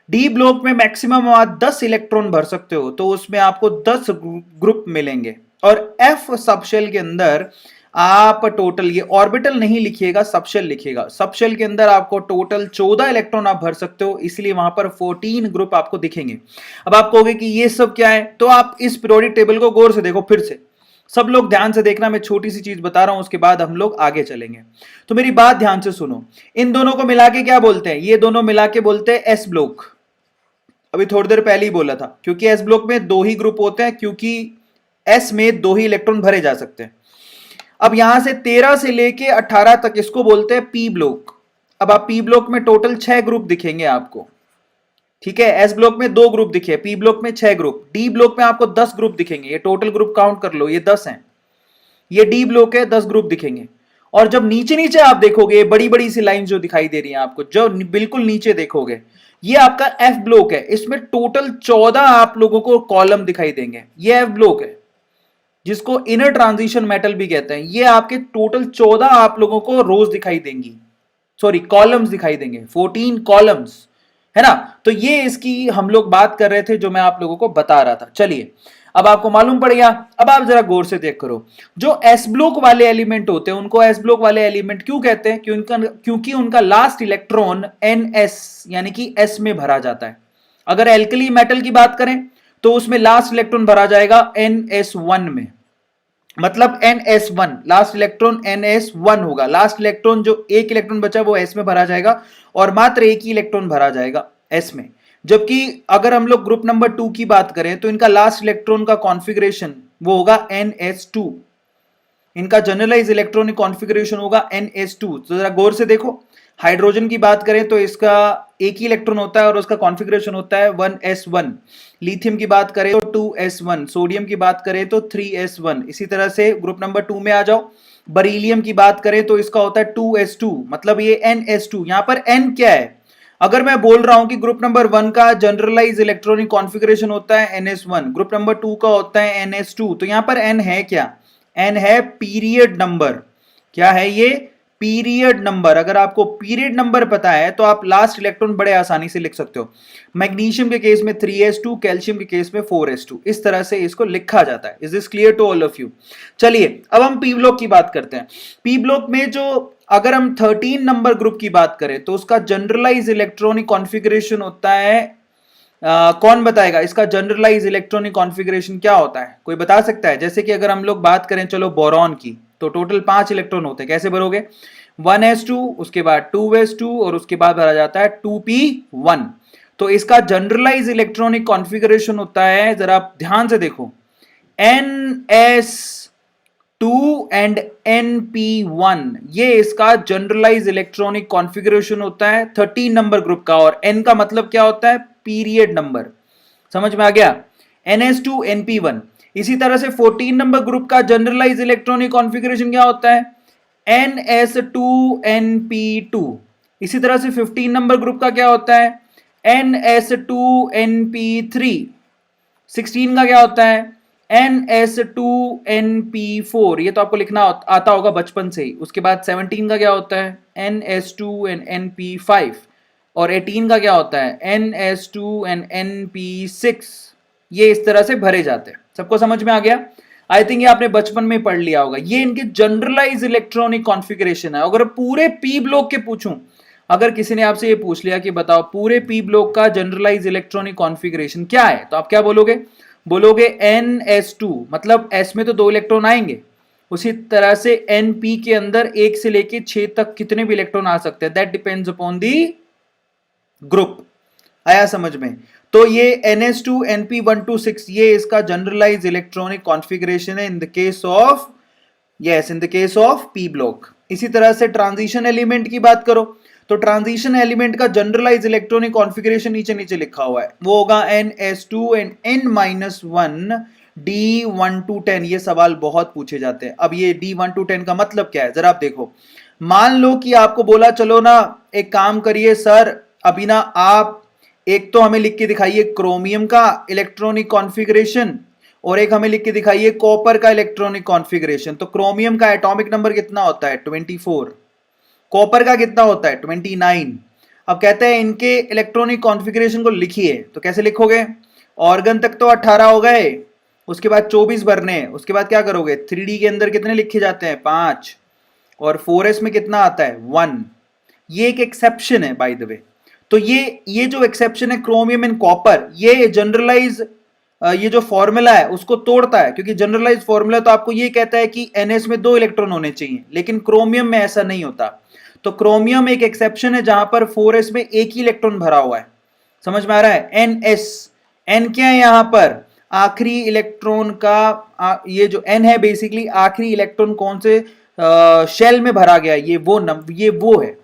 डी ब्लॉक में मैक्सिमम आप 10 इलेक्ट्रॉन भर सकते हो, तो उसमें आपको 10 ग्रुप मिलेंगे। और एफ सबशेल के अंदर आप टोटल, ये ऑर्बिटल नहीं लिखिएगा, सबशेल लिखिएगा। सबशेल के अंदर आपको टोटल 14 इलेक्ट्रॉन आप भर सकते हो, इसलिए वहां पर 14 ग्रुप आपको दिखेंगे। अब आप कहोगे कि ये सब क्या है, तो आप इस पीरियोडिक टेबल को गौर से देखो। फिर से सब लोग ध्यान से देखना, मैं छोटी सी चीज बता रहा हूं, उसके बाद हम लोग आगे चलेंगे। तो मेरी बात ध्यान से सुनो। इन दोनों को मिला के क्या बोलते हैं? ये दोनों मिला के बोलते हैं एस ब्लॉक। अभी थोड़ी देर पहले ही बोला था, क्योंकि एस ब्लॉक में 2 ही ग्रुप होते हैं, क्योंकि एस में 2 ही इलेक्ट्रॉन भरे जा सकते हैं। अब यहां से 13 से लेके 18 तक इसको बोलते हैं पी ब्लॉक। अब आप पी ब्लॉक में टोटल 6 ग्रुप दिखेंगे आपको, ठीक है। एस ब्लॉक में 2 ग्रुप दिखे, पी ब्लॉक में 6 ग्रुप, डी ब्लॉक में आपको 10 ग्रुप दिखेंगे। ये टोटल ग्रुप काउंट कर लो, ये 10 हैं। ये डी ब्लॉक है, 10 ग्रुप दिखेंगे। और जब नीचे नीचे आप देखोगे, बड़ी बड़ी सी लाइन जो दिखाई दे रही है आपको, जो बिल्कुल नीचे देखोगे, ये आपका एफ ब्लॉक है। इसमें टोटल 14 आप लोगों को कॉलम दिखाई देंगे। ये एफ ब्लॉक है, जिसको इनर ट्रांजिशन मेटल भी कहते हैं। ये आपके टोटल 14 आप लोगों को रोज दिखाई देंगी, सॉरी कॉलम्स दिखाई देंगे, 14 कॉलम्स, है ना। तो ये इसकी हम लोग बात कर रहे थे, जो मैं आप लोगों को बता रहा था। चलिए अब आपको मालूम पड़ गया। अब आप जरा गौर से देख करो, जो एस ब्लॉक वाले एलिमेंट होते हैं उनको एस ब्लॉक वाले एलिमेंट क्यों कहते हैं? क्योंकि उनका लास्ट इलेक्ट्रॉन एनएस यानी कि एस में भरा जाता है। अगर एल्कली मेटल की बात करें तो उसमें लास्ट इलेक्ट्रॉन भरा जाएगा NS1 में, मतलब NS1 लास्ट इलेक्ट्रॉन NS1 होगा। लास्ट इलेक्ट्रॉन जो एक इलेक्ट्रॉन बचा वो S में भरा जाएगा, और मात्र एक ही इलेक्ट्रॉन भरा जाएगा S में। जबकि अगर हम लोग ग्रुप नंबर 2 की बात करें तो इनका लास्ट इलेक्ट्रॉन का कॉन्फ़िगरेशन वो होगा NS2। इनका जनरलाइज इलेक्ट्रॉनिक कॉन्फ़िगरेशन होगा NS2। तो जरा गौर से देखो, हाइड्रोजन की बात करें तो इसका एक ही इलेक्ट्रॉन होता है और उसका कॉन्फ़िगरेशन होता है 1s1। लिथियम की बात करें तो 2s1, सोडियम की बात करें तो 3s1। इसी तरह से ग्रुप नंबर 2 में आ जाओ, बरीलियम की बात करें तो इसका होता है 2s2, मतलब ये NS2। यहां पर n क्या है? अगर मैं बोल रहा हूं कि ग्रुप नंबर 1 का जनरलाइज इलेक्ट्रॉनिक कॉन्फ़िगरेशन होता है NS1, ग्रुप नंबर 2 का होता है NS2, तो यहां पर n है क्या? n है पीरियड नंबर। क्या है ये? Period number. अगर आपको पीरियड नंबर पता है तो आप लास्ट इलेक्ट्रॉन बड़े आसानी से लिख सकते हो। मैग्नीशियम के केस में 3s2, कैल्शियम के केस में 4s2, इस तरह से इसको लिखा जाता है। Is this clear to all of you? चलिए अब हम पी ब्लॉक की बात करते हैं। पी ब्लॉक में जो अगर हम 13 नंबर ग्रुप की बात करें तो उसका जनरलाइज इलेक्ट्रॉनिक कॉन्फ़िगरेशन होता है, कौन बताएगा इसका जनरलाइज इलेक्ट्रॉनिक कॉन्फ़िगरेशन क्या होता है? कोई बता सकता है? जैसे कि अगर हम लोग बात करें चलो बोरॉन की, तो टोटल 5 इलेक्ट्रॉन होते हैं। कैसे भरोगे? 1s2, उसके बाद 2s2 और उसके बाद भरा जाता है 2p1। तो इसका जनरलाइज इलेक्ट्रॉनिक कॉन्फ़िगरेशन होता है, जरा आप ध्यान से देखो, NS2 एंड NP1। ये इसका जनरलाइज इलेक्ट्रॉनिक कॉन्फ़िगरेशन होता है 13 नंबर ग्रुप का। और N का मतलब क्या होता है? Period number. समझ में आ गया? NS2 NP1। इसी तरह से 14 नंबर ग्रुप का जनरलाइज इलेक्ट्रॉनिक कॉन्फ़िगरेशन क्या होता है? NS2 NP2। इसी तरह से 15 नंबर ग्रुप का क्या होता है? NS2 NP3। 16 का क्या होता है? NS2 NP4। ये तो आपको लिखना आता होगा बचपन से ही। उसके बाद 17 का क्या होता है? NS2 NP5। और 18 का क्या होता है? NS2 NP6। ये इस तरह से भरे जाते हैं। सबको समझ में आ गया? आई थिंक ये आपने बचपन में पढ़ लिया होगा। ये इनके जनरलाइज इलेक्ट्रॉनिक कॉन्फ़िगरेशन है। अगर पूरे पी ब्लॉक के पूछूं, अगर किसी ने आपसे ये पूछ लिया कि बताओ पूरे पी ब्लॉक का जनरलाइज इलेक्ट्रॉनिक कॉन्फ़िगरेशन क्या है, तो आप क्या बोलोगे? बोलोगे NS2, मतलब S में तो 2 इलेक्ट्रॉन आएंगे, उसी तरह से NP के अंदर 1 से लेके 6 तक कितने भी इलेक्ट्रॉन आ सकते हैं, that depends upon the group. आया समझ में? तो ये NS2 NP126 ये इसका जनरलाइज इलेक्ट्रॉनिक कॉन्फ़िगरेशन है in the case of, yes, in the case of P block. इसी तरह से ट्रांजिशन एलिमेंट की बात करो तो ट्रांजिशन एलिमेंट का जनरलाइज इलेक्ट्रॉनिक कॉन्फ़िगरेशन नीचे नीचे लिखा हुआ है, वो होगा NS2 and N-1 D1 to 10। ये सवाल बहुत पूछे जाते हैं। अब ये D1 to 10 का मतलब क्या है, जरा आप देखो। मान लो कि आपको बोला चलो ना एक काम करिए सर, अभी ना आप एक तो हमें लिख के दिखाइए क्रोमियम का इलेक्ट्रॉनिक कॉन्फ़िगरेशन और एक हमें लिख के दिखाइए कॉपर का इलेक्ट्रॉनिक कॉन्फ़िगरेशन। तो क्रोमियम का एटॉमिक नंबर कितना होता है? 24। कॉपर का कितना होता है? 29। अब कहते हैं इनके इलेक्ट्रॉनिक कॉन्फ़िगरेशन को लिखिए, तो कैसे लिखोगे? ऑर्गन तक तो 18 हो गए, उसके बाद 24 भरने हैं, उसके बाद क्या करोगे? 3D के अंदर कितने लिखे जाते हैं? 5। और 4s में कितना आता है? 1। ये एक एक्सेप्शन है बाय द वे। तो ये जो एक्सेप्शन है क्रोमियम एंड कॉपर, ये जनरलाइज ये जो फॉर्मूला है उसको तोड़ता है, क्योंकि जनरलाइज फॉर्मूला तो आपको ये कहता है कि NS में 2 इलेक्ट्रॉन होने चाहिए, लेकिन क्रोमियम में ऐसा नहीं होता। तो क्रोमियम एक एक्सेप्शन है जहां पर 4s में एक ही इलेक्ट्रॉन भरा हुआ है। समझ में आ रहा है? NS, N क्या है यहां पर? आखिरी इलेक्ट्रॉन का ये जो N है बेसिकली आखिरी इलेक्ट्रॉन कौन से शेल में भरा गया, ये वो है।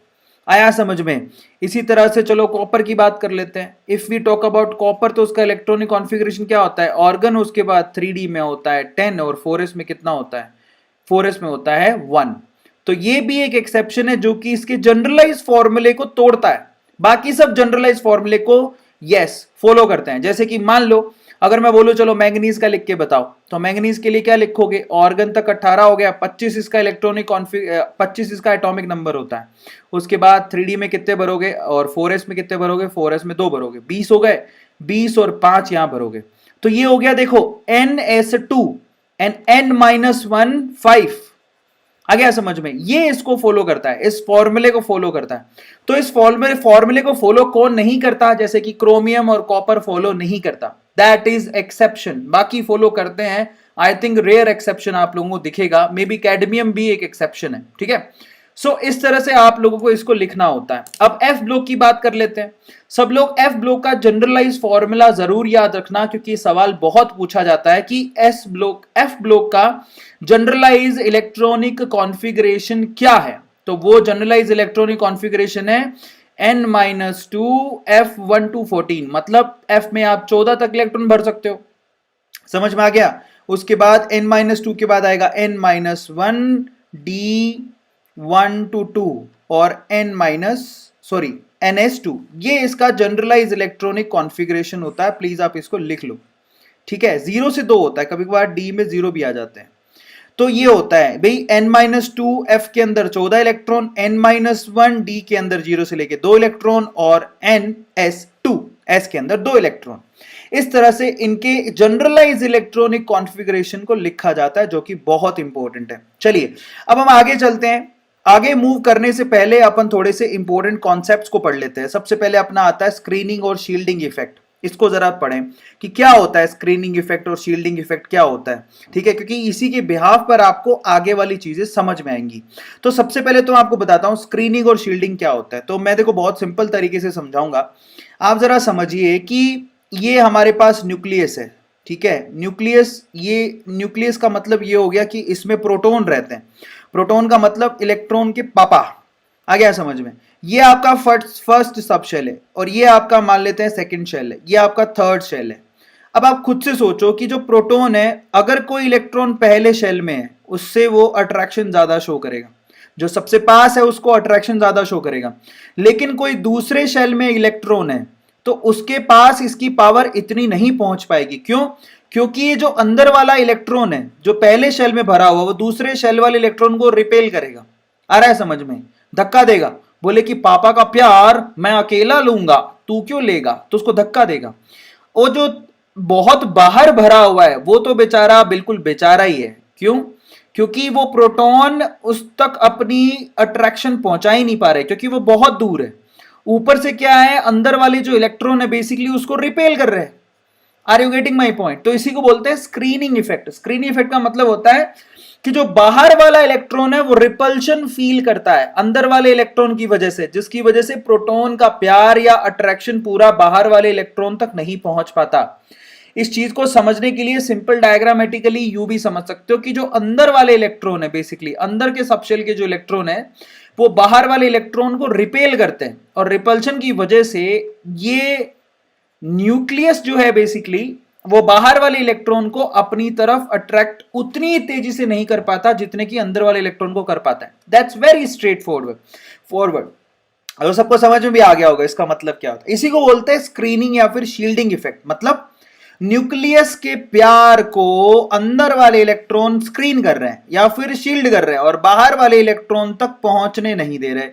आया समझ में? इसी तरह से चलो कॉपर की बात कर लेते हैं। If we talk about copper, तो उसका इलेक्ट्रॉनिक कॉन्फ़िगरेशन क्या होता है? ऑर्गन, उसके बाद 3D में होता है 10 और 4s में कितना होता है? 4s में होता है 1। तो ये भी एक एक्सेप्शन है जो कि इसके जनरलाइज फॉर्मूले को तोड़ता है। बाकी सब जनरलाइज फॉर्मूले को यस फॉलो करते हैं। जैसे कि मान लो अगर मैं बोलूं चलो मैंगनीज का लिख के बताओ, तो मैंगनीज के लिए क्या लिखोगे? ऑर्गन तक 18 हो गया, 25 इसका इलेक्ट्रॉनिक 25 इसका एटॉमिक नंबर होता है। उसके बाद 3D में कितने भरोगे और 4s में कितने भरोगे? 4s में 2 भरोगे, 20 हो गए। 20 और 5 यहां भरोगे, तो ये हो गया देखो NS2 एंड N-1 5। आ गया समझ में? ये इसको फॉलो करता है, इस फॉर्मूले को फॉलो करता है। तो इस फॉर्मूले को फॉलो कौन नहीं करता? जैसे कि क्रोमियम और कॉपर फॉलो नहीं करता, दैट इज एक्सेप्शन। बाकी फॉलो करते हैं, आई थिंक रेयर एक्सेप्शन आप लोगों को दिखेगा, मे बी कैडमियम भी एक एक्सेप्शन है, ठीक है। सो इस तरह से आप लोगों को इसको लिखना होता है। अब एफ ब्लॉक की बात कर लेते हैं। सब लोग एफ ब्लॉक का जनरलाइज फॉर्मूला जरूर याद रखना, क्योंकि सवाल बहुत पूछा जाता है कि एफ ब्लॉक का जनरलाइज इलेक्ट्रॉनिक कॉन्फ़िगरेशन क्या है। तो वो जनरलाइज इलेक्ट्रॉनिक कॉन्फ़िगरेशन है N-2 F1 to 14, मतलब F में आप 14 तक इलेक्ट्रॉन भर सकते हो। समझ में आ गया? उसके बाद N-2 के बाद आएगा N-1 D1 to 2 और NS2। ये इसका जनरलाइज इलेक्ट्रॉनिक कॉन्फ़िगरेशन होता है, प्लीज आप इसको लिख लो, ठीक है। 0 से 2 होता है, कभी कभार D में 0 भी आ जाते हैं। तो ये होता है भाई N-2 F के अंदर 14 इलेक्ट्रॉन, N-1 D के अंदर 0 से लेके 2 इलेक्ट्रॉन और NS2 S के अंदर 2 इलेक्ट्रॉन। इस तरह से इनके जनरलाइज इलेक्ट्रॉनिक कॉन्फ़िगरेशन को लिखा जाता है, जो कि बहुत इंपॉर्टेंट है। चलिए अब हम आगे चलते हैं। आगे मूव करने से पहले अपन थोड़े से इंपॉर्टेंट कॉन्सेप्ट्स को पढ़ लेते हैं। सबसे पहले अपना आता है स्क्रीनिंग और शील्डिंग इफेक्ट। इसको जरा पढ़ें कि क्या होता है स्क्रीनिंग इफेक्ट और शील्डिंग इफेक्ट क्या होता है, ठीक है, क्योंकि इसी के बिहाफ पर आपको आगे वाली चीजें समझ में आएंगी। तो सबसे पहले तो मैं आपको बताता हूं स्क्रीनिंग और शील्डिंग क्या होता है। तो मैं देखो बहुत सिंपल तरीके से समझाऊंगा, आप जरा समझिए कि ये हमारे पास न्यूक्लियस है, ठीक है। न्यूक्लियस का मतलब ये हो गया कि इसमें प्रोटॉन रहते हैं। प्रोटॉन का मतलब इलेक्ट्रॉन के पापा। आ गया समझ में? ये आपका फर्स्ट सब शेल है और ये आपका मान लेते हैं सेकंड शेल है, ये आपका थर्ड शेल है। अब आप खुद से सोचो कि जो प्रोटॉन है, अगर कोई इलेक्ट्रॉन पहले शेल में है उससे वो अट्रैक्शन ज्यादा शो करेगा, जो सबसे पास है उसको अट्रैक्शन ज्यादा शो करेगा। लेकिन कोई दूसरे शेल में इलेक्ट्रॉन है तो उसके पास इसकी पावर इतनी नहीं पहुंच पाएगी। क्यों? क्योंकि ये जो अंदर वाला इलेक्ट्रॉन है जो पहले शेल में भरा हुआ, वो दूसरे शेल वाले इलेक्ट्रॉन को रिपेल करेगा। आ रहा है समझ में? धक्का देगा, बोले कि पापा का प्यार मैं अकेला लूंगा, तू क्यों लेगा, तो उसको धक्का देगा। वो जो बहुत बाहर भरा हुआ है वो तो बेचारा बिल्कुल बेचारा ही है। क्यों? क्योंकि वो प्रोटॉन उस तक अपनी अट्रैक्शन पहुंचा ही नहीं पा रहे, क्योंकि वो बहुत दूर है। ऊपर से क्या है, अंदर वाले जो इलेक्ट्रॉन है बेसिकली उसको रिपेल कर रहे हैं। Are you getting my point? तो इसी को बोलते हैं स्क्रीनिंग इफेक्ट। स्क्रीनिंग इफेक्ट का मतलब होता है कि जो बाहर वाला इलेक्ट्रॉन है वो रिपल्शन फील करता है अंदर वाले इलेक्ट्रॉन की वजह से, जिसकी वजह से प्रोटॉन का प्यार या अट्रैक्शन पूरा बाहर वाले इलेक्ट्रॉन तक नहीं पहुंच पाता। इस चीज को समझने के लिए सिंपल डायग्रामेटिकली यू भी समझ सकते हो कि जो अंदर वाले इलेक्ट्रॉन है, बेसिकली अंदर के सबशेल के जो इलेक्ट्रॉन है वो बाहर वाले इलेक्ट्रॉन को रिपेल करते हैं, और रिपल्शन की वजह से ये न्यूक्लियस जो है बेसिकली वो बाहर वाले इलेक्ट्रॉन को अपनी तरफ अट्रैक्ट उतनी तेजी से नहीं कर पाता जितने कि अंदर वाले इलेक्ट्रॉन को कर पाता है। That's very straight forward. अगर सबको समझ में भी आ गया होगा इसका मतलब क्या होता है। इसी को बोलते हैं स्क्रीनिंग या फिर शील्डिंग इफेक्ट। मतलब न्यूक्लियस के प्यार को अंदर वाले इलेक्ट्रॉन स्क्रीन कर रहे हैं या फिर शील्ड कर रहे हैं और बाहर वाले इलेक्ट्रॉन तक पहुंचने नहीं दे रहे।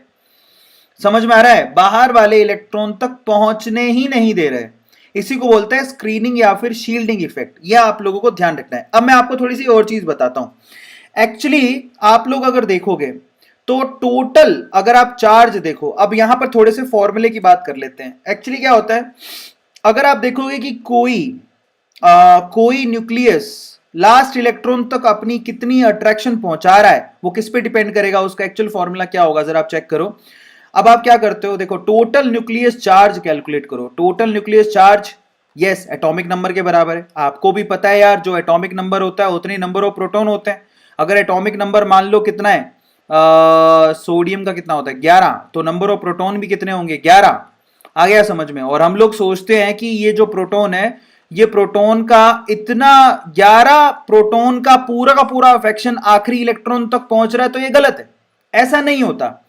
समझ में आ रहा है? बाहर वाले इलेक्ट्रॉन तक पहुंचने ही नहीं दे रहे। इसी को बोलते हैं स्क्रीनिंग या फिर शील्डिंग इफेक्ट। यह आप लोगों को ध्यान रखना है। अब मैं आपको थोड़ी सी और चीज बताता हूं। एक्चुअली आप लोग अगर देखोगे तो टोटल अगर आप चार्ज देखो, अब यहां पर थोड़े से फॉर्मूले की बात कर लेते हैं। एक्चुअली क्या होता है, अगर आप देखोगे कि कोई न्यूक्लियस लास्ट इलेक्ट्रॉन तक अपनी कितनी अट्रैक्शन पहुंचा रहा है वो किस पे डिपेंड करेगा, उसका एक्चुअल फॉर्मूला क्या होगा जरा आप चेक करो। अब आप क्या करते हो, देखो टोटल न्यूक्लियस चार्ज कैलकुलेट करो। Total nucleus charge yes atomic number के बराबर है। आपको भी पता है यार, जो एटॉमिक नंबर होता है उतने नंबर ऑफ प्रोटॉन होते हैं। अगर एटॉमिक नंबर मान लो कितना है, सोडियम का कितना होता है 11, तो नंबर ऑफ प्रोटॉन भी कितने होंगे 11। आ गया समझ में? और हम लोग सोचते हैं कि ये जो प्रोटॉन है, ये प्रोटॉन का इतना 11 प्रोटॉन का पूरा अफेक्शन आखिरी इलेक्ट्रॉन तक पहुंच रहा है, तो ये गलत है, ऐसा नहीं होता।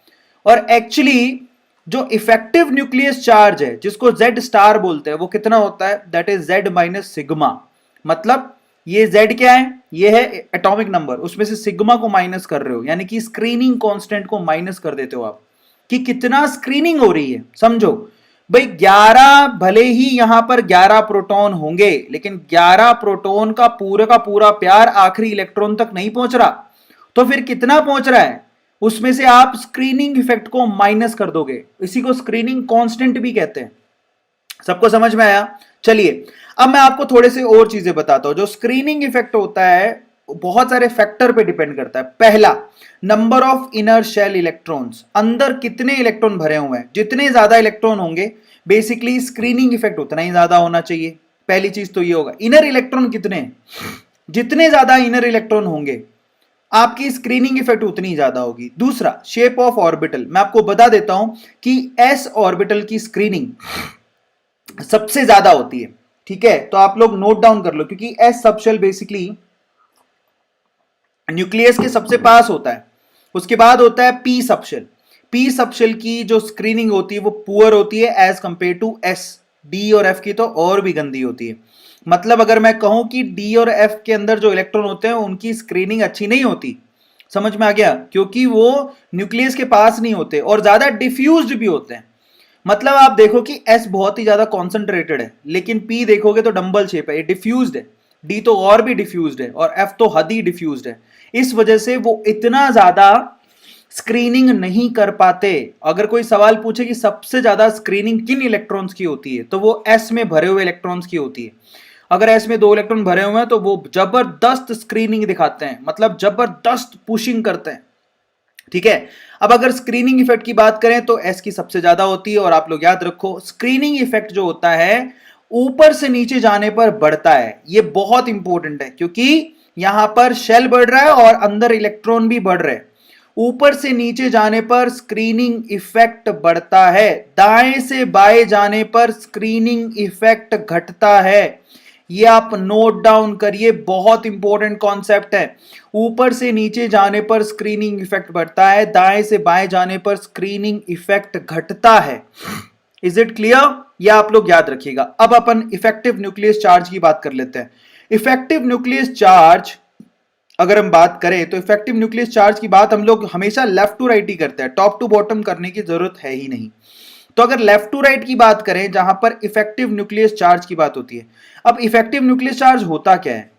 और एक्चुअली जो इफेक्टिव न्यूक्लियस चार्ज है जिसको Z स्टार बोलते हैं वो कितना होता है, that is Z minus sigma. मतलब ये Z क्या है, ये है एटॉमिक नंबर, उसमें से सिग्मा को माइनस कर रहे हो, यानी कि स्क्रीनिंग कांस्टेंट को माइनस कर देते हो आप कि कितना स्क्रीनिंग हो रही है। समझो भाई 11, भले ही यहां पर 11 प्रोटॉन होंगे लेकिन 11 प्रोटॉन का पूरा प्यार आखिरी इलेक्ट्रॉन तक नहीं पहुंच रहा, तो फिर कितना पहुंच रहा है, उसमें से आप स्क्रीनिंग इफेक्ट को माइनस कर दोगे। इसी को स्क्रीनिंग कांस्टेंट भी कहते हैं। सबको समझ में आया? चलिए अब मैं आपको थोड़े से और चीजें बताता हूं। जो स्क्रीनिंग इफेक्ट होता है बहुत सारे फैक्टर पे डिपेंड करता है। पहला, number of inner shell electrons, अंदर कितने इलेक्ट्रॉन भरे हुए हैं। जितने ज्यादा इलेक्ट्रॉन होंगे बेसिकली स्क्रीनिंग इफेक्ट उतना ही ज्यादा होना चाहिए। पहली चीज तो ये होगा। इनर इलेक्ट्रॉन कितने हैं, जितने ज्यादा इनर इलेक्ट्रॉन होंगे आपकी स्क्रीनिंग इफेक्ट उतनी ज्यादा होगी। दूसरा, शेप ऑफ ऑर्बिटल। मैं आपको बता देता हूं कि एस ऑर्बिटल की स्क्रीनिंग सबसे ज्यादा होती है। ठीक है, तो आप लोग नोट डाउन कर लो, क्योंकि एस सबशेल बेसिकली न्यूक्लियस के सबसे पास होता है। उसके बाद होता है पी सबशेल। पी सबशेल की जो स्क्रीनिंग होती है वो पुअर होती है as compared to s. D और एफ की तो और भी गंदी होती है। मतलब अगर मैं कहूं कि डी और एफ के अंदर जो इलेक्ट्रॉन होते हैं उनकी स्क्रीनिंग अच्छी नहीं होती। समझ में आ गया? क्योंकि वो न्यूक्लियस के पास नहीं होते और ज्यादा डिफ्यूज्ड भी होते हैं। मतलब आप देखो कि एस बहुत ही ज्यादा कॉन्सेंट्रेटेड है, लेकिन पी देखोगे तो डंबल शेप है, ये डिफ्यूज्ड है। डी तो और भी डिफ्यूज्ड है और एफ तो हद ही डिफ्यूज्ड है। इस वजह से वो इतना ज्यादा स्क्रीनिंग नहीं कर पाते। अगर कोई सवाल पूछे कि सबसे ज्यादा स्क्रीनिंग किन इलेक्ट्रॉन्स की होती है, तो वो एस में भरे हुए इलेक्ट्रॉन्स की होती है। अगर एस में 2 इलेक्ट्रॉन भरे हुए हैं तो वो जबरदस्त स्क्रीनिंग दिखाते हैं, मतलब जबरदस्त पुशिंग करते हैं। ठीक है, अब अगर स्क्रीनिंग इफेक्ट की बात करें तो एस की सबसे ज्यादा होती है। और आप लोग याद रखो, स्क्रीनिंग इफेक्ट जो होता है ऊपर से नीचे जाने पर बढ़ता है। ये बहुत इंपॉर्टेंट है, क्योंकि यहां पर शेल बढ़ रहा है और अंदर इलेक्ट्रॉन भी बढ़ रहे हैं। ऊपर से नीचे जाने पर स्क्रीनिंग इफेक्ट बढ़ता है, दाएं से बाएं जाने पर स्क्रीनिंग इफेक्ट घटता है। ये आप नोट डाउन करिए, बहुत इंपॉर्टेंट कॉन्सेप्ट है। ऊपर से नीचे जाने पर स्क्रीनिंग इफेक्ट बढ़ता है, दाएं से बाएं जाने पर स्क्रीनिंग इफेक्ट घटता है। Is it clear? ये आप लोग याद रखिएगा। अब अपन इफेक्टिव न्यूक्लियस चार्ज की बात कर लेते हैं। इफेक्टिव न्यूक्लियस चार्ज अगर हम बात करें तो इफेक्टिव न्यूक्लियस चार्ज की बात हम लोग हमेशा लेफ्ट टू राइट ही करते हैं, टॉप टू बॉटम करने की जरूरत है ही नहीं। तो अगर लेफ्ट टू राइट की बात करें जहां पर इफेक्टिव न्यूक्लियस चार्ज की बात होती है, अब इफेक्टिव न्यूक्लियस चार्ज होता क्या है?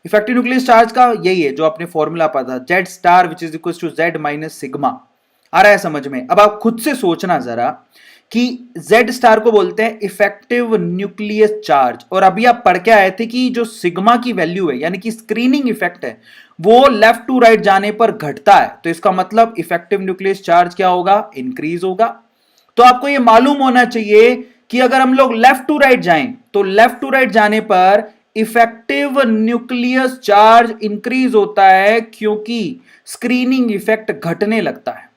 इफेक्टिव न्यूक्लियस चार्ज का यही है जो आपने फॉर्मूला पता, Z star which is equal to Z minus sigma. आ रहा है समझ में? अब आप खुद से सोचना जरा कि Z स्टार को बोलते हैं इफेक्टिव न्यूक्लियस चार्ज। और अभी आप पढ़ के आए थे कि जो सिग्मा की वैल्यू है यानी कि स्क्रीनिंग इफेक्ट है वो लेफ्ट टू राइट जाने पर घटता है, तो इसका मतलब इफेक्टिव न्यूक्लियस चार्ज क्या होगा, इंक्रीज होगा। तो आपको ये मालूम होना चाहिए कि अगर हम लोग लेफ्ट टू राइट जाएं तो लेफ्ट टू राइट जाने पर इफेक्टिव न्यूक्लियस चार्ज इंक्रीज होता है क्योंकि स्क्रीनिंग इफेक्ट घटने लगता है।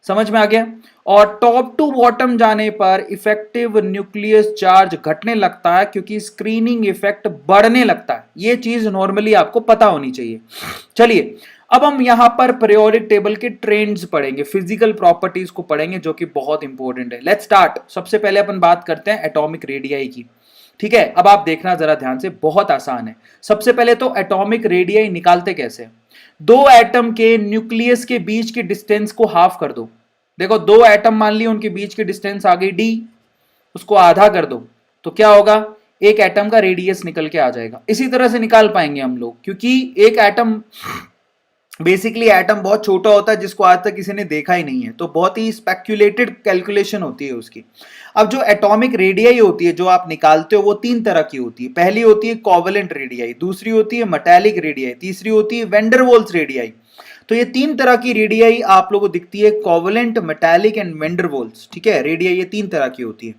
समझ में आ गया। और टॉप टू बॉटम जाने पर इफेक्टिव न्यूक्लियस चार्ज घटने लगता है क्योंकि स्क्रीनिंग इफेक्ट बढ़ने लगता है। यह चीज नॉर्मली आपको पता होनी चाहिए। चलिए अब हम यहां पर पीरियोडिक टेबल के ट्रेंड्स पढ़ेंगे, फिजिकल प्रॉपर्टीज को पढ़ेंगे जो कि बहुत इंपॉर्टेंट है। Let's start. सबसे पहले अपन बात करते हैं एटॉमिक रेडियाई की। ठीक है, अब आप देखना जरा ध्यान से, बहुत आसान है। सबसे पहले तो एटॉमिक रेडियाई निकालते कैसे, दो एटम के न्यूक्लियस के बीच की डिस्टेंस को हाफ कर दो। देखो दो एटम मान ली, उनके बीच की डिस्टेंस आ गई d, उसको आधा कर दो तो क्या होगा, एक एटम का रेडियस निकल के आ जाएगा। इसी तरह से निकाल पाएंगे हम लोग क्योंकि एक एटम बेसिकली एटम बहुत छोटा होता है जिसको आज तक किसी ने देखा ही नहीं है, तो बहुत ही स्पेक्यूलेटेड कैलकुलेशन होती है उसकी। अब जो एटॉमिक रेडियाई होती है जो आप निकालते हो वो तीन तरह की होती है। पहली होती है कोवेलेंट रेडियाई, दूसरी होती है मेटालिक रेडियाई, तीसरी होती है वेंडरवॉल्स रेडियाई। तो ये तीन तरह की रेडियाई आप लोगों को दिखती है, कोवेलेंट, मेटालिक एंड वेंडरवॉल्स। ठीक है, रेडियाई ये तीन तरह की होती है।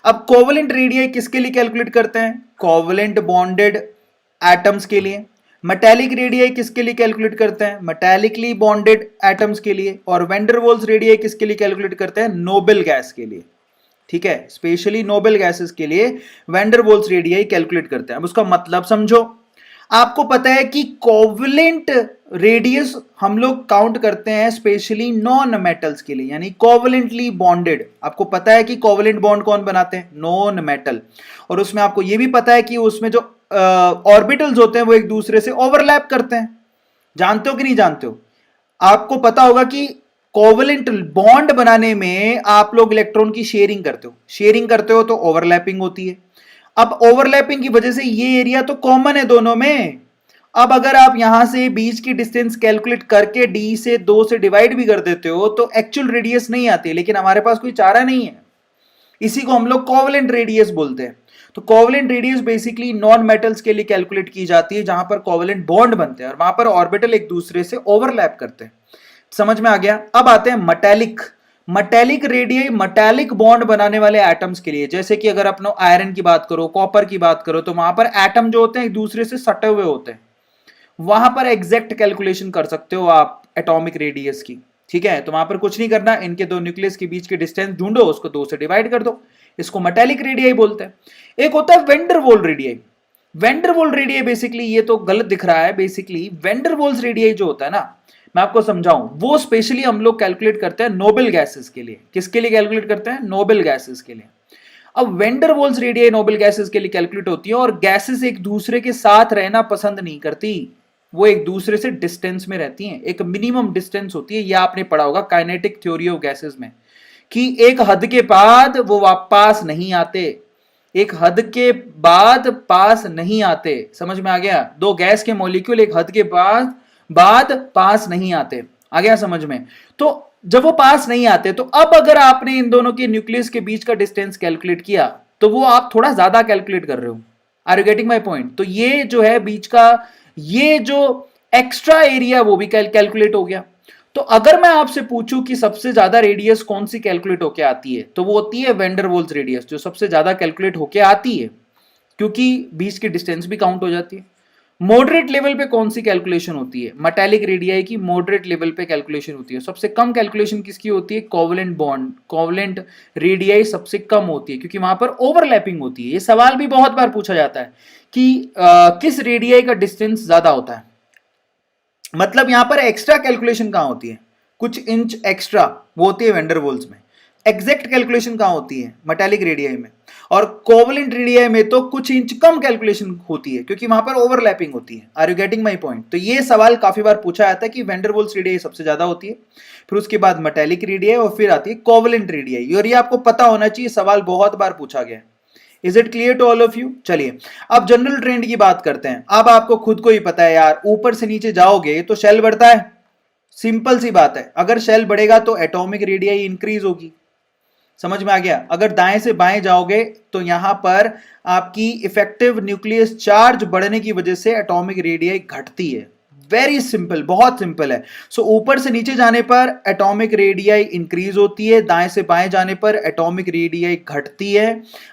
अब कोवेलेंट रेडियाई किसके लिए कैलकुलेट करते हैं, कोवेलेंट बॉन्डेड एटम्स के लिए। मेटालिक रेडियाई किसके लिए कैलकुलेट करते हैं, मेटालिकली बॉन्डेड एटम्स के लिए। और वेंडरवॉल्स रेडियाई किसके लिए कैलकुलेट करते हैं, नोबेल गैस के लिए। ठीक है, स्पेशली नोबेल गैसेस के लिए वेंडरवॉल्स रेडियाई कैलकुलेट करते हैं। अब उसका मतलब समझो। आपको पता है कि कोवेलेंट रेडियस हम लोग काउंट करते हैं स्पेशली नॉन मेटल्स के लिए, यानी कोवेलेंटली बॉन्डेड। आपको पता है कि कोवेलेंट बॉन्ड कौन बनाते हैं, नॉन मेटल। और उसमें आपको यह भी पता है कि उसमें जो ऑर्बिटल्स होते हैं वो एक दूसरे से ओवरलैप करते हैं। जानते हो कि नहीं जानते हो। आपको पता होगा कि कोवेलेंट बॉन्ड बनाने में आप लोग इलेक्ट्रॉन की शेयरिंग करते हो, शेयरिंग करते हो तो ओवरलैपिंग होती है। अब ओवरलैपिंग की वजह से ये एरिया तो कॉमन है दोनों में। अब अगर आप यहां से बीच की डिस्टेंस कैलकुलेट करके डी से 2 से डिवाइड भी कर देते हो तो एक्चुअल रेडियस नहीं आती, लेकिन हमारे पास कोई चारा नहीं है। इसी को हम लोग कोवेलेंट रेडियस बोलते हैं। तो covalent radius basically non metals के लिए कैलकुलेट की जाती है जहां पर कोवेलेंट बॉन्ड बनते हैं और वहां पर ऑर्बिटल एक दूसरे से ओवरलैप करते हैं। समझ में आ गया। अब आते हैं metallic. Metallic radii metallic bond बनाने वाले एटम्स के लिए, जैसे कि अगर अपनो आयरन की बात करो, कॉपर की बात करो, तो वहां पर एटम जो होते हैं एक दूसरे से सटे हुए होते हैं, वहां पर एग्जैक्ट कैलकुलेशन कर सकते हो आप एटॉमिक रेडियस की। ठीक है, तो वहां पर कुछ नहीं करना, इनके दो न्यूक्लियस के बीच के डिस्टेंस ढूंढो, उसको 2 से डिवाइड कर दो। इसको मेटालिक रेडियाई बोलते हैं। एक होता है Van der Waals radii. Van der Waals radii basically, ये तो गलत दिख रहा है, बेसिकली वेंडरवॉल्स रेडियाई जो होता है ना, मैं आपको समझाऊं, वो स्पेशली हम लोग कैलकुलेट करते हैं नोबेल गैसेस के लिए। किसके लिए कैलकुलेट करते हैं, नोबेल गैसेस के लिए। अब वेंडरवॉल्स रेडियाई नोबेल गैसेस के लिए कैलकुलेट होती है और गैसेस एक दूसरे के साथ रहना पसंद नहीं करती, वो एक दूसरे से डिस्टेंस में रहती हैं। एक मिनिमम डिस्टेंस होती है, यह आपने पढ़ा होगा काइनेटिक थ्योरी ऑफ गैसेस में, कि एक हद के बाद वो वापस नहीं आते, एक हद के बाद पास नहीं आते। समझ में आ गया, दो गैस के मॉलिक्यूल एक हद के बाद पास नहीं आते। आ गया समझ में। तो जब वो पास नहीं आते तो अब अगर आपने इन दोनों के न्यूक्लियस के बीच का डिस्टेंस कैलकुलेट किया तो वो आप थोड़ा ज्यादा कैलकुलेट कर रहे हो। Are you getting my point. तो ये जो है बीच का ये जो एक्स्ट्रा एरिया वो भी कैलकुलेट हो गया। तो अगर मैं आपसे पूछूं कि सबसे ज्यादा रेडियस कौन सी कैलकुलेट होके आती है, तो वो होती है वेंडरवॉल्स रेडियस, जो सबसे ज्यादा कैलकुलेट होके आती है क्योंकि बीच की डिस्टेंस भी काउंट हो जाती है। मॉडरेट लेवल पे कौन सी कैलकुलेशन होती है, मेटालिक रेडियाई की मॉडरेट लेवल पे कैलकुलेशन होती है। सबसे कम कैलकुलेशन किसकी होती है, कोवेलेंट बॉन्ड, कोवेलेंट रेडियाई सबसे कम होती है क्योंकि वहां पर ओवरलैपिंग होती है। ये सवाल भी बहुत बार पूछा जाता है कि किस रेडियाई का डिस्टेंस ज्यादा होता है। मतलब यहां पर एक्स्ट्रा कैलकुलेशन कहां होती है, कुछ इंच एक्स्ट्रा, वो होती है वेंडरवॉल्स में। एग्जैक्ट कैलकुलेशन कहां होती है, मेटालिक रेडियाई में। और कोवेलेंट रेडियाई में तो कुछ इंच कम कैलकुलेशन होती है क्योंकि वहां पर ओवरलैपिंग होती है। Are you getting my point. तो ये सवाल काफी बार पूछा जाता है कि वेंडरवॉल्स रेडियाई सबसे ज्यादा होती है, फिर उसके बाद मेटालिक रेडियाई और फिर आती है कोवेलेंट रेडियाई। और ये आपको पता होना चाहिए, सवाल बहुत बार पूछा गया। Is it clear to all of you. चलिए अब जनरल ट्रेंड की बात करते हैं। अब आपको खुद को ही पता है यार, ऊपर से नीचे जाओगे तो शेल बढ़ता है, सिंपल सी बात है। अगर शेल बढ़ेगा तो एटॉमिक रेडियाई इंक्रीज होगी। समझ में आ गया? अगर दाएं से बाएं जाओगे तो यहां पर आपकी इफेक्टिव न्यूक्लियस चार्ज बढ़ने की वजह से एटॉमिक रेडियाई घटती है। वेरी सिंपल, बहुत सिंपल है। सो ऊपर से नीचे जाने पर एटॉमिक रेडियाई इंक्रीज होती है, दाएं से बाएं जाने पर एटॉमिक रेडियाई घटती है।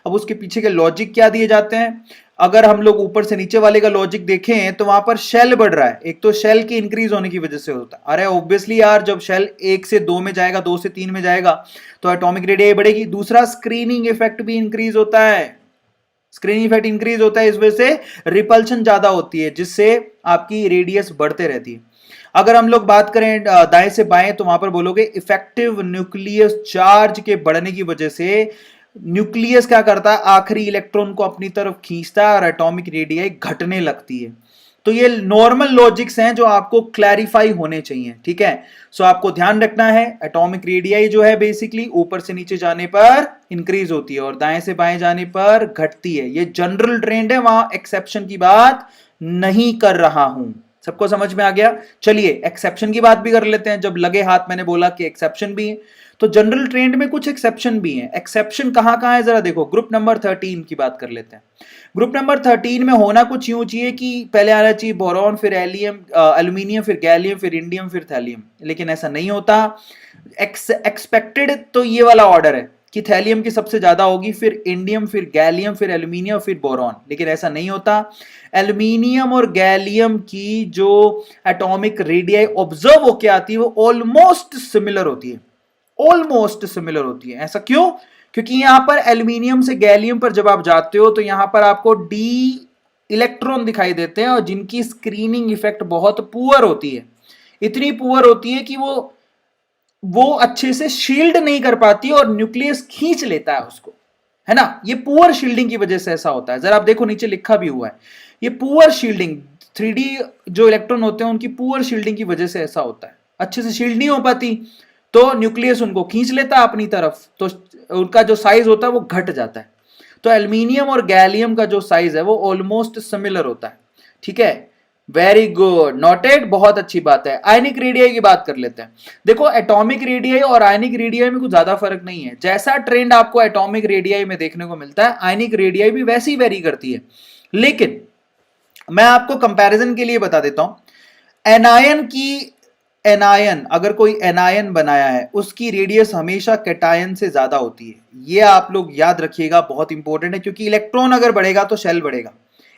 अब उसके पीछे के लॉजिक क्या दिए जाते हैं? अगर हम लोग ऊपर से नीचे वाले का लॉजिक देखें तो वहां पर शेल बढ़ रहा है। एक तो शेल के इंक्रीज होने की वजह से होता है। अरे ऑब्वियसली यार, जब शेल 1 से 2 में जाएगा, 2 से 3 में जाएगा तो एटॉमिक रेडियाई बढ़ेगी। दूसरा, स्क्रीनिंग इफेक्ट भी इंक्रीज होता है। स्क्रीनिंग इफेक्ट इंक्रीज होता है, इस वजह से रिपल्शन ज्यादा होती है, जिससे आपकी रेडियस बढ़ते रहती है। अगर हम लोग बात करें दाएं से बाएं तो वहां पर बोलोगे इफेक्टिव न्यूक्लियस चार्ज के बढ़ने की वजह से न्यूक्लियस क्या करता है? आखिरी इलेक्ट्रॉन को अपनी तरफ खींचता है और एटॉमिक रेडियाई घटने लगती है। तो ये नॉर्मल लॉजिक्स हैं जो आपको क्लैरिफाई होने चाहिए, ठीक है? सो आपको ध्यान रखना है, एटॉमिक रेडियाई जो है बेसिकली ऊपर से नीचे जाने पर इंक्रीज होती है और दाएं से बाएं जाने पर घटती है। ये जनरल ट्रेंड है, वहां एक्सेप्शन की बात नहीं कर रहा हूं। सबको समझ में आ गया? चलिए एक्सेप्शन की बात भी कर लेते हैं। जब लगे हाथ मैंने बोला कि एक्सेप्शन भी है, तो जनरल ट्रेंड में कुछ एक्सेप्शन भी हैं। एक्सेप्शन कहां कहां है जरा देखो, ग्रुप नंबर 13 की बात कर लेते हैं। ग्रुप नंबर 13 में होना कुछ यूं चाहिए कि पहले आना चाहिए बोरॉन, फिर एलियम, एल्यूमिनियम, फिर गैलियम, फिर इंडियम, फिर थैलियम, लेकिन ऐसा नहीं होता। एक्सपेक्टेड तो ये वाला ऑर्डर है कि थैलियम की सबसे ज्यादा होगी, फिर इंडियम, फिर गैलियम, फिर एल्यूमिनियम, फिर बोरॉन, लेकिन ऐसा नहीं होता। एल्यूमिनियम और गैलियम की जो एटॉमिक रेडियाई ऑब्जर्व होके आती है वो ऑलमोस्ट सिमिलर होती है, ऑलमोस्ट सिमिलर होती है। ऐसा क्यों? क्योंकि यहां पर एल्यूमिनियम से गैलियम पर जब आप जाते हो तो यहां पर आपको डी इलेक्ट्रॉन दिखाई देते हैं और जिनकी स्क्रीनिंग इफेक्ट बहुत पुअर होती है। इतनी पुअर होती है कि वो अच्छे से शील्ड नहीं कर पाती और न्यूक्लियस खींच लेता है उसको, है ना? ये पुअर शील्डिंग की वजह से ऐसा होता है। जरा आप देखो नीचे लिखा भी हुआ है, ये पुअर शील्डिंग, 3D जो इलेक्ट्रॉन होते हैं उनकी पुअर शील्डिंग की वजह से ऐसा होता है। अच्छे से शील्ड नहीं हो पाती तो न्यूक्लियस उनको खींच लेता है अपनी तरफ, तो उनका जो साइज होता है वो घट जाता है। तो एल्यूमिनियम और गैलियम का जो साइज है वो ऑलमोस्ट सिमिलर होता है, ठीक है? वेरी गुड, नोटेड, बहुत अच्छी बात है। आयनिक रेडियाई की बात कर लेते हैं। देखो एटॉमिक रेडियाई और आयनिक रेडियाई में कुछ ज्यादा फर्क नहीं है। जैसा ट्रेंड आपको एटॉमिक रेडियाई में देखने को मिलता है, आयनिक रेडियाई भी वैसी वेरी करती है। लेकिन मैं आपको कंपैरिजन के लिए बता देता हूं, एनायन अगर कोई एनायन बनाया है उसकी रेडियस हमेशा कैटायन से ज्यादा होती है। ये आप लोग याद रखिएगा, बहुत इंपॉर्टेंट है, क्योंकि इलेक्ट्रॉन अगर बढ़ेगा तो शेल बढ़ेगा।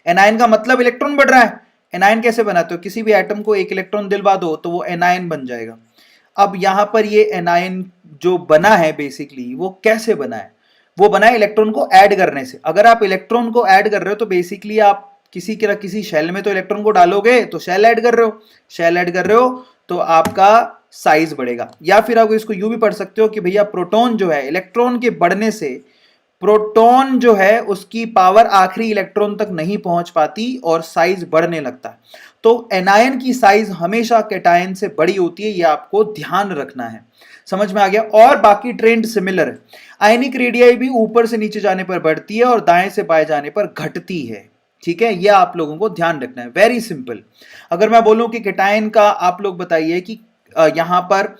एनायन का मतलब इलेक्ट्रॉन बढ़ रहा है। एनायन कैसे बनाते हो? किसी भी एटम को एक इलेक्ट्रॉन दिलवा दो तो वो एनायन बन जाएगा। अब यहां पर ये एनायन जो बना है बेसिकली वो कैसे बना है? वो बना है इलेक्ट्रॉन को ऐड करने से। अगर आप इलेक्ट्रॉन को ऐड कर रहे हो तो बेसिकली आप किसी शेल में तो इलेक्ट्रॉन को डालोगे, तो शेल ऐड कर रहे हो, शेल ऐड कर रहे हो तो आपका साइज बढ़ेगा। या फिर आप इसको यूं भी पढ़ सकते हो कि भैया प्रोटॉन जो है, इलेक्ट्रॉन के बढ़ने से प्रोटॉन जो है उसकी पावर आखिरी इलेक्ट्रॉन तक नहीं पहुंच पाती और साइज बढ़ने लगता है। तो एनायन की साइज हमेशा कैटायन से बड़ी होती है, यह आपको ध्यान रखना है। समझ में आ गया? और बाकी ट्रेंड सिमिलर है। आयनिक रेडियाई भी ऊपर से नीचे जाने पर बढ़ती है और दाएं से बाएं जाने पर घटती है, ठीक है? यह आप लोगों को ध्यान रखना है, वेरी सिंपल। अगर मैं बोलूं कि कैटायन का आप लोग बताइए कि यहां पर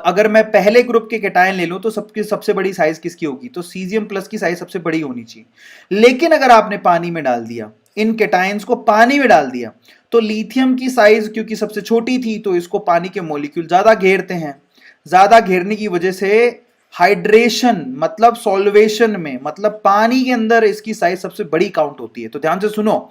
अगर मैं पहले ग्रुप के कैटायन ले लूं तो सबसे बड़ी साइज किसकी होगी? तो सीजियम प्लस की साइज सबसे बड़ी होनी चाहिए। लेकिन अगर आपने पानी में डाल दिया, इन कैटायंस को पानी में डाल दिया, तो लिथियम की साइज क्योंकि सबसे छोटी थी तो इसको पानी के मॉलिक्यूल ज्यादा घेरते हैं। ज्यादा घेरने की वजह से हाइड्रेशन मतलब सॉल्वेशन में, मतलब पानी के अंदर इसकी साइज सबसे बड़ी काउंट होती है। तो ध्यान से सुनो,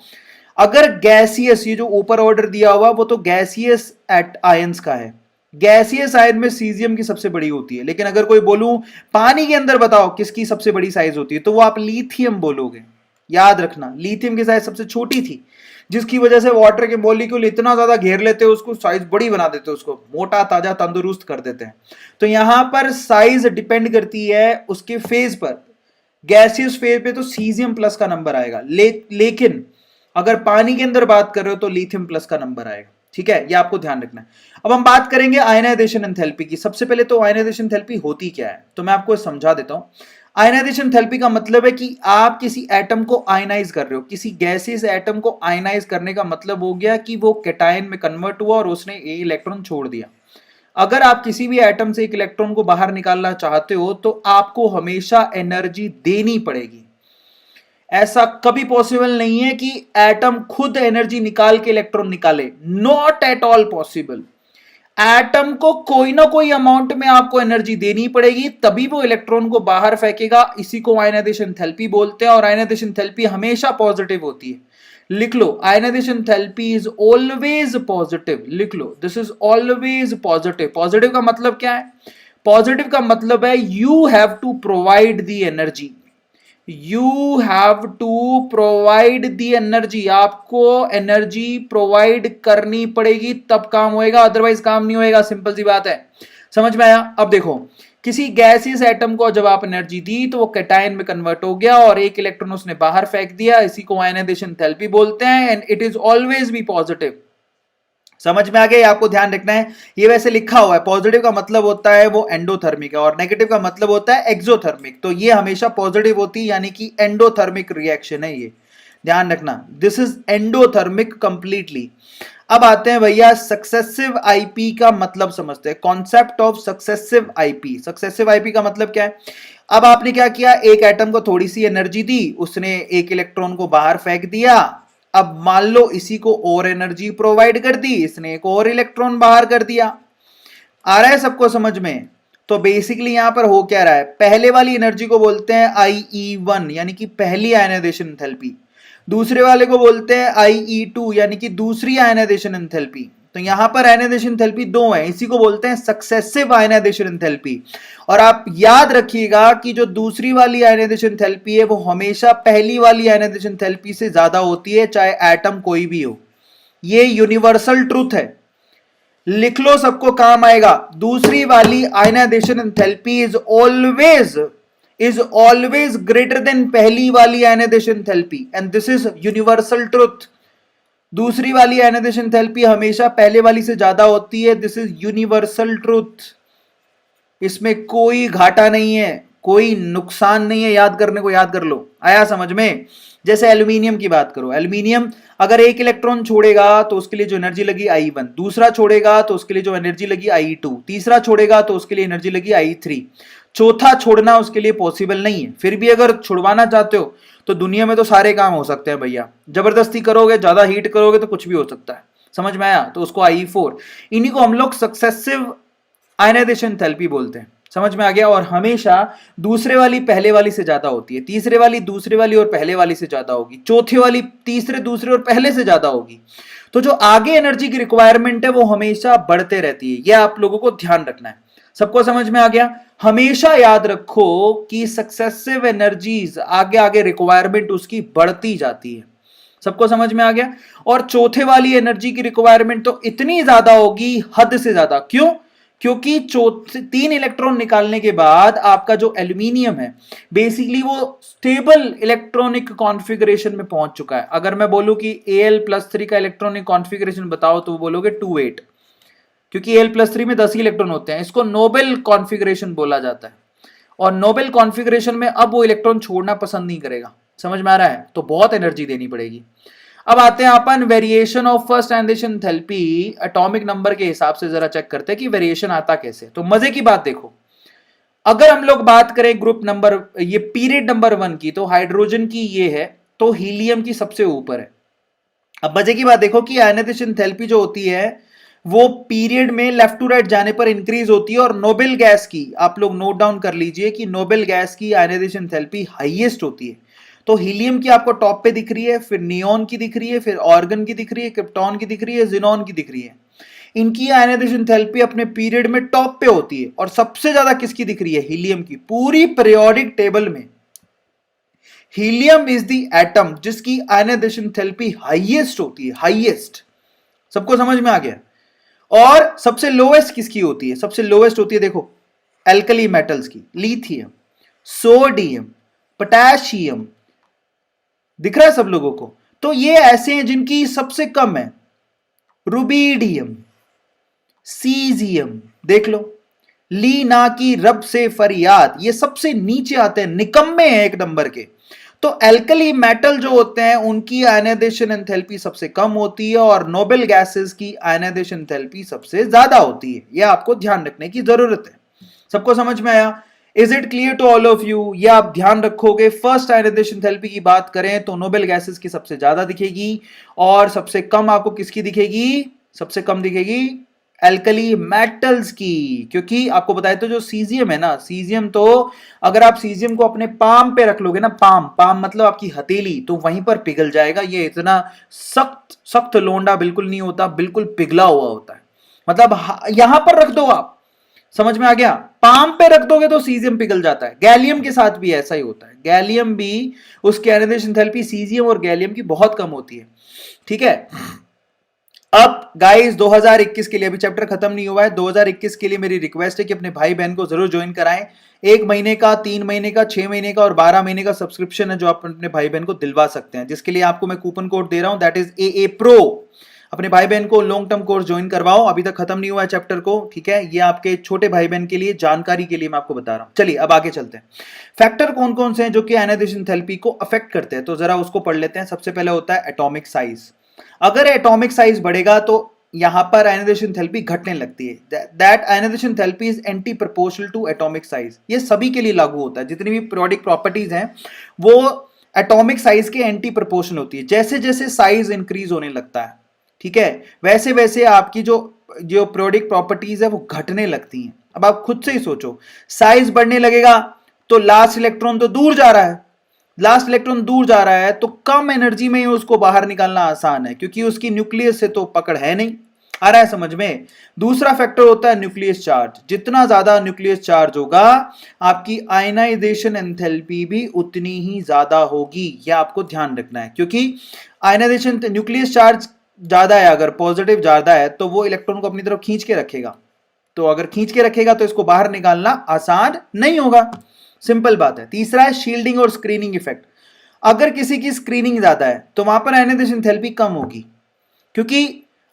अगर गैसियस, ये जो ऊपर ऑर्डर दिया हुआ वो तो गैसियस एट आयंस का है, गैसियस आयन में सीजियम की सबसे बड़ी होती है। लेकिन अगर कोई बोलूं पानी के अंदर बताओ किसकी सबसे बड़ी साइज होती है, तो वो आप लिथियम बोलोगे। याद रखना, लिथियम की साइज सबसे छोटी थी, जिसकी वजह से वाटर के मॉलिक्यूल इतना ज्यादा घेर लेते हैं उसको, साइज बड़ी बना देते हैं, उसको मोटा ताजा तंदुरुस्त कर देते हैं। तो यहां पर साइज डिपेंड करती है उसके फेज पर। गैसियस फेज पे तो सीजियम प्लस का नंबर आएगा, लेकिन अगर पानी के अंदर बात कर रहे हो तो लिथियम प्लस का नंबर आएगा, ठीक है? ये आपको ध्यान रखना है। अब हम बात करेंगे आयनाइजेशन एंथैल्पी की। सबसे पहले तो आयनाइजेशन एंथैल्पी होती क्या है, तो मैं आपको समझा देता हूं। आयनाइजेशन एंथैल्पी का मतलब है कि आप किसी एटम को आयनाइज कर रहे हो, किसी गैसियस एटम को आयनाइज करने का मतलब हो गया कि वो कैटायन में कन्वर्ट हुआ और उसने ए इलेक्ट्रॉन छोड़ दिया। अगर आप किसी भी एटम से एक इलेक्ट्रॉन को बाहर निकालना चाहते हो तो आपको हमेशा एनर्जी देनी पड़ेगी। ऐसा कभी पॉसिबल नहीं है कि एटम खुद एनर्जी निकाल के इलेक्ट्रॉन निकाले, not at all possible. Atom को कोई ना कोई अमाउंट में आपको एनर्जी देनी पड़ेगी, तभी वो इलेक्ट्रॉन को बाहर फेंकेगा। इसी को आयनाइजेशन थेरेपी बोलते हैं, और आयनाइजेशन थेरेपी हमेशा पॉजिटिव होती है। लिख लो, ionisation enthalpy is always positive. लिख लो, this is always positive. Positive का मतलब क्या है? पॉजिटिव का मतलब है you have to provide the energy, you have to provide the energy. आपको एनर्जी प्रोवाइड करनी पड़ेगी तब काम होएगा, अदरवाइज काम नहीं होएगा। सिंपल सी बात है, समझ में आया? अब देखो, किसी गैसियस एटम को जब आप एनर्जी दी तो वो कैटायन में कन्वर्ट हो गया और एक इलेक्ट्रॉन उसने बाहर फेंक दिया। इसी को आयनाइजेशन थेरेपी बोलते हैं, and it is always be positive. समझ में आ गया? आपको ध्यान रखना है, ये वैसे लिखा हुआ है। पॉजिटिव का मतलब होता है वो एंडोथर्मिक है, और नेगेटिव का मतलब होता है एक्सोथर्मिक। तो ये हमेशा पॉजिटिव होती है, यानी कि एंडोथर्मिक रिएक्शन है ये, ध्यान रखना। This is endothermic completely. अब आते हैं भैया सक्सेसिव आईपी का मतलब समझते हैं, concept of successive IP. Successive IP का मतलब क्या है? अब आपने क्या किया, एक एटम को थोड़ी सी एनर्जी दी, उसने एक इलेक्ट्रॉन को बाहर फेंक दिया। अब मान लो इसी को और एनर्जी प्रोवाइड कर दी, इसने एक और इलेक्ट्रॉन बाहर कर दिया। आ रहा है सबको समझ में? तो बेसिकली यहां पर हो क्या रहा है, पहले वाली एनर्जी को बोलते हैं IE1 यानी कि पहली आयनाइजेशन एंथैल्पी, दूसरे वाले को बोलते हैं IE2 यानी कि दूसरी आयनाइजेशन एंथैल्पी। तो यहां पर आयनाइजेशन एंथैल्पी दो है, इसी को बोलते हैं सक्सेसिव आयनाइजेशन एंथैल्पी। और आप याद रखिएगा कि जो दूसरी वाली आयनाइजेशन एंथैल्पी है वो हमेशा पहली वाली आयनाइजेशन एंथैल्पी से ज्यादा होती है, चाहे एटम कोई भी हो। ये यूनिवर्सल ट्रूथ है, लिख लो, सबको काम आएगा। दूसरी वाली ionization enthalpy is always greater than पहली वाली ionization enthalpy, and this is universal truth. दूसरी वाली आयनाइजेशन एंथैल्पी हमेशा पहले वाली से ज्यादा होती है, दिस इज यूनिवर्सल ट्रूथ। इसमें कोई घाटा नहीं है, कोई नुकसान नहीं है, याद करने को याद कर लो। आया समझ में? जैसे एल्यूमिनियम की बात करो, एल्यूमिनियम अगर एक इलेक्ट्रॉन छोड़ेगा तो उसके लिए जो एनर्जी लगी I1, दूसरा छोड़ेगा तो उसके लिए जो एनर्जी लगी IE2, तीसरा छोड़ेगा तो उसके लिए एनर्जी लगी IE3, चौथा छोड़ना उसके लिए पॉसिबल नहीं है। फिर भी अगर छुड़वाना चाहते हो तो दुनिया में तो सारे काम हो सकते हैं भैया, जबरदस्ती करोगे, ज्यादा हीट करोगे तो कुछ भी हो सकता है। समझ में आया? तो उसको IE4, इन्हीं को हम लोग सक्सेसिव आयनाइजेशन थेरेपी बोलते हैं। समझ में आ गया? और हमेशा दूसरे वाली पहले वाली से ज्यादा होती है, तीसरे वाली दूसरे वाली और पहले वाली से ज्यादा होगी, चौथे वाली तीसरे दूसरे और पहले से ज्यादा होगी। तो जो आगे एनर्जी की रिक्वायरमेंट है वो हमेशा बढ़ते रहती है, यह आप लोगों को ध्यान रखना है। सबको समझ में आ गया? हमेशा याद रखो कि सक्सेसिव एनर्जीज आगे आगे रिक्वायरमेंट उसकी बढ़ती जाती है। सबको समझ में आ गया? और चौथे वाली एनर्जी की रिक्वायरमेंट तो इतनी ज्यादा होगी, हद से ज्यादा। क्यों? क्योंकि तीन इलेक्ट्रॉन निकालने के बाद आपका जो एल्यूमिनियम है बेसिकली वो स्टेबल इलेक्ट्रॉनिक कॉन्फ़िगरेशन में पहुंच चुका है। अगर मैं बोलूं कि Al+3 का इलेक्ट्रॉनिक कॉन्फ़िगरेशन बताओ तो बोलोगे 2-8, क्योंकि Al+3 में 10 ही इलेक्ट्रॉन होते हैं। इसको नोबेल कॉन्फ़िगरेशन बोला जाता है, और नोबेल कॉन्फ़िगरेशन में अब वो इलेक्ट्रॉन छोड़ना पसंद नहीं करेगा। समझ में आ रहा है? तो बहुत एनर्जी देनी पड़ेगी। अब आते हैं अपन variation of first ionisation enthalpy atomic number के हिसाब से, जरा चेक करते हैं कि वेरिएशन आता कैसे। तो मजे की बात देखो, अगर हम लोग बात करें ग्रुप नंबर, ये पीरियड नंबर 1 की, तो हाइड्रोजन की ये है, तो हीलियम की सबसे ऊपर है। अब मजे की बात देखो कि आयनाइजेशन एंथैल्पी जो होती है वो पीरियड में लेफ्ट टू राइट जाने पर इंक्रीज होती है। और नोबेल गैस की, आप लोग नोट डाउन कर लीजिए कि नोबेल गैस की आयनाइजेशन एंथैल्पी हाईएस्ट होती है। तो हीलियम की आपको टॉप पे दिख रही है, फिर नियोन की दिख रही है, फिर ऑर्गन की दिख रही है, क्रिप्टॉन की दिख रही है, जिनॉन की दिख रही है। इनकी आयनाइजेशन एंथैल्पी अपने पीरियड में टॉप पे होती है। और सबसे ज्यादा किसकी दिख रही है? हीलियम की। पूरी पीरियोडिक टेबल में हीलियम इज द एटम जिसकी आयनाइजेशन एंथैल्पी हाईएस्ट होती है, हाईएस्ट। सबको समझ में आ गया? और सबसे लोएस्ट किसकी होती है? सबसे लोएस्ट होती है, देखो, एल्कली मेटल्स की, लिथियम, सोडियम, पोटेशियम। दिख रहा है सब लोगों को? तो ये ऐसे हैं जिनकी सबसे कम है, रुबीडियम, सीजियम, देख लो, ली ना की रब से फरियाद, ये सबसे नीचे आते हैं, निकम्मे हैं एक नंबर के। तो एल्कली मेटल जो होते हैं उनकी आयनाइजेशन एंथैल्पी सबसे कम होती है और नोबल गैसेस की आयनाइजेशन एंथैल्पी सबसे ज्यादा होती है। यह आपको ध्यान रखने की जरूरत है। सबको समझ में आया? Is it clear to all of you? ये आप ध्यान रखोगे। फर्स्ट आयनाइजेशन एंथैल्पी की बात करें तो नोबल गैसेस की सबसे ज्यादा दिखेगी और सबसे कम आपको किसकी दिखेगी? सबसे कम दिखेगी एल्कली मेटल्स की। क्योंकि आपको बताया तो जो सीजियम है ना, सीजियम तो अगर आप सीजियम को अपने पाम पे रख लोगे ना, पाम पाम मतलब आपकी हथेली, तो वहीं पर पिघल जाएगा। ये इतना सख्त सख्त लोंडा बिल्कुल नहीं होता, बिल्कुल पिघला हुआ होता है। मतलब यहां पर रख दो आप, समझ में आ गया? पाम पे रख दोगे तो सीजियम पिघल जाता है। गैलियम के साथ भी ऐसा ही होता है। गैलियम भी उसकी आयनाइजेशन एंथैल्पी सीजियम और गैलियम की बहुत कम होती है। ठीक है। अब गाइस 2021 के लिए अभी चैप्टर खत्म नहीं हुआ है। 2021 के लिए मेरी रिक्वेस्ट है कि अपने भाई बहन को जरूर ज्वाइन कराएं। 1 महीने का, 3 महीने का, 6 महीने का और 12 महीने का सब्सक्रिप्शन है जो आप अपने भाई बहन को दिलवा सकते हैं, जिसके लिए आपको मैं कूपन कोड दे रहा हूं, दैट इज AA Pro। अपने भाई बहन को लॉन्ग टर्म कोर्स ज्वाइन करवाओ, अभी तक खत्म नहीं हुआ है चैप्टर को। ठीक है, ये आपके छोटे भाई बहन के लिए जानकारी के लिए मैं आपको बता रहा हूं। चलिए अब आगे चलते हैं। फैक्टर कौन कौन से हैं जो कि आयनाइजेशन एंथैल्पी को अफेक्ट करते हैं, तो जरा उसको पढ़ लेते हैं। सबसे पहले होता है एटॉमिक साइज। अगर एटॉमिक साइज बढ़ेगा तो यहां पर आयनाइजेशन एंथैल्पी घटने लगती है। That ionization enthalpy is anti proportional to atomic size. ये सभी के लिए लागू होता है। जितनी भी पीरियोडिक प्रॉपर्टीज हैं वो एटॉमिक साइज के एंटी प्रोपोर्शनल होती है। जैसे जैसे साइज इंक्रीज होने लगता है, ठीक है, वैसे वैसे आपकी जो जो पीरियोडिक प्रॉपर्टीज है वो घटने लगती हैं। अब आप खुद से ही सोचो, साइज बढ़ने लगेगा तो लास्ट इलेक्ट्रॉन तो दूर जा रहा है, लास्ट इलेक्ट्रॉन दूर जा रहा है तो कम एनर्जी में ही उसको बाहर निकालना आसान है, क्योंकि उसकी न्यूक्लियस से तो पकड़ है नहीं। आ रहा है समझ में? दूसरा फैक्टर होता है न्यूक्लियस चार्ज। जितना ज्यादा न्यूक्लियस चार्ज होगा आपकी आयनाइजेशन एंथैल्पी भी उतनी ही ज्यादा होगी। यह आपको ध्यान रखना है, क्योंकि आयनाइजेशन न्यूक्लियस चार्ज ज्यादा है, अगर पॉजिटिव ज्यादा है तो वो इलेक्ट्रॉन को अपनी तरफ खींच के रखेगा। तो अगर खींच के रखेगा तो इसको बाहर निकालना आसान नहीं होगा। सिंपल बात है। तीसरा है शील्डिंग और स्क्रीनिंग इफेक्ट। अगर किसी की स्क्रीनिंग ज्यादा है तो वहां पर आयनाइजेशन एंथैल्पी कम होगी, क्योंकि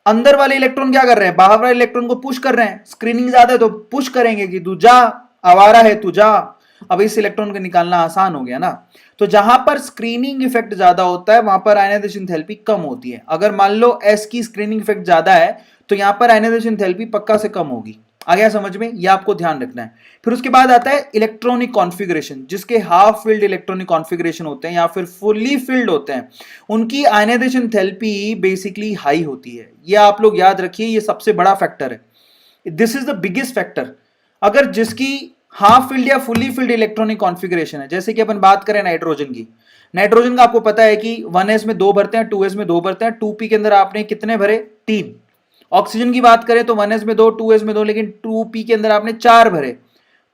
अंदर वाले इलेक्ट्रॉन क्या कर रहे हैं? बाहर वाले इलेक्ट्रॉन को पुश कर रहे हैं। स्क्रीनिंग ज्यादा है तो पुश करेंगे कि तू जा, आवारा है तू जा। अब इस इलेक्ट्रॉन को निकालना आसान हो गया ना। तो जहां पर स्क्रीनिंग इफेक्ट ज्यादा होता है वहां पर आयनाइजेशन एंथैल्पी कम होती है। अगर मान लो एस की स्क्रीनिंग इफेक्ट ज्यादा है तो यहां पर आयनाइजेशन एंथैल्पी पक्का से कम होगी। आ गया समझ में? यह आपको ध्यान रखना है। फिर उसके बाद आता है इलेक्ट्रॉनिक कॉन्फ़िगरेशन। जिसके हाफ फिल्ड इलेक्ट्रॉनिक कॉन्फ़िगरेशन होते हैं या फिर फुल्ली फिल्ड होते हैं, उनकी आयनाइजेशन एंथैल्पी बेसिकली हाई होती है। यह आप लोग याद रखिए, यह सबसे बड़ा फैक्टर है। This is the biggest factor. अगर जिसकी हाफ फिल्ड या फुल्ली फिल्ड इलेक्ट्रॉनिक कॉन्फ़िगरेशन है, जैसे कि अपन बात करें नाइट्रोजन की, नाइट्रोजन का आपको पता है कि 1s में 2 भरते हैं, 2s में 2 भरते हैं, 2p के अंदर आपने कितने भरे? 3। ऑक्सीजन की बात करें तो 1s में 2, 2s में 2, लेकिन 2p के अंदर आपने 4 भरे।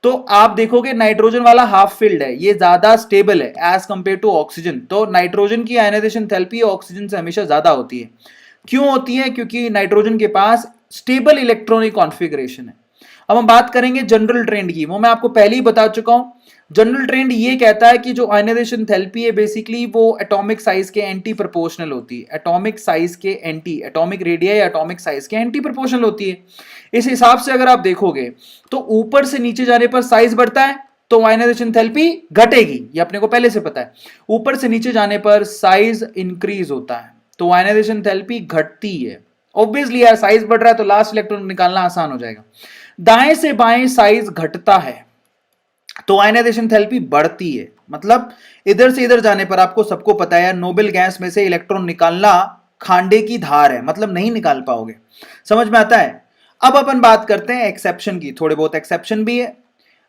तो आप देखोगे नाइट्रोजन वाला हाफ फिल्ड है, ये ज्यादा स्टेबल है एज कंपेयर टू ऑक्सीजन। तो नाइट्रोजन की आयनाइजेशन एंथैल्पी ऑक्सीजन से हमेशा ज्यादा होती है। क्यों होती है? क्योंकि नाइट्रोजन के पास स्टेबल इलेक्ट्रॉनिक कॉन्फ़िगरेशन है। अब हम बात करेंगे जनरल ट्रेंड की, वो मैं आपको पहले ही बता चुका हूं। जनरल ट्रेंड ये कहता है कि जो आयनाइजेशन एंथैल्पी है बेसिकली वो एटॉमिक साइज के एंटी प्रोपोर्शनल होती है। एटॉमिक साइज के एंटी, एटॉमिक रेडिया या एटॉमिक साइज के एंटी प्रोपोर्शनल होती है। इस हिसाब से अगर आप देखोगे तो ऊपर से नीचे जाने पर साइज बढ़ता है तो आयनाइजेशन एंथैल्पी घटेगी, ये अपने को पहले से पता है। ऊपर से नीचे जाने पर साइज इंक्रीज होता है तो आयनाइजेशन एंथैल्पी घटती है। ऑब्वियसली यार, साइज बढ़ रहा है तो लास्ट इलेक्ट्रॉन निकालना आसान हो जाएगा। दाएं से बाएं साइज घटता है तो आयनाइजेशन एंथैल्पी बढ़ती है। मतलब इधर से इधर जाने पर आपको सबको पता है नोबेल गैस में से इलेक्ट्रॉन निकालना खांडे की धार है, मतलब नहीं निकाल पाओगे। समझ में आता है? अब अपन बात करते हैं एक्सेप्शन की। थोड़े बहुत एक्सेप्शन भी है।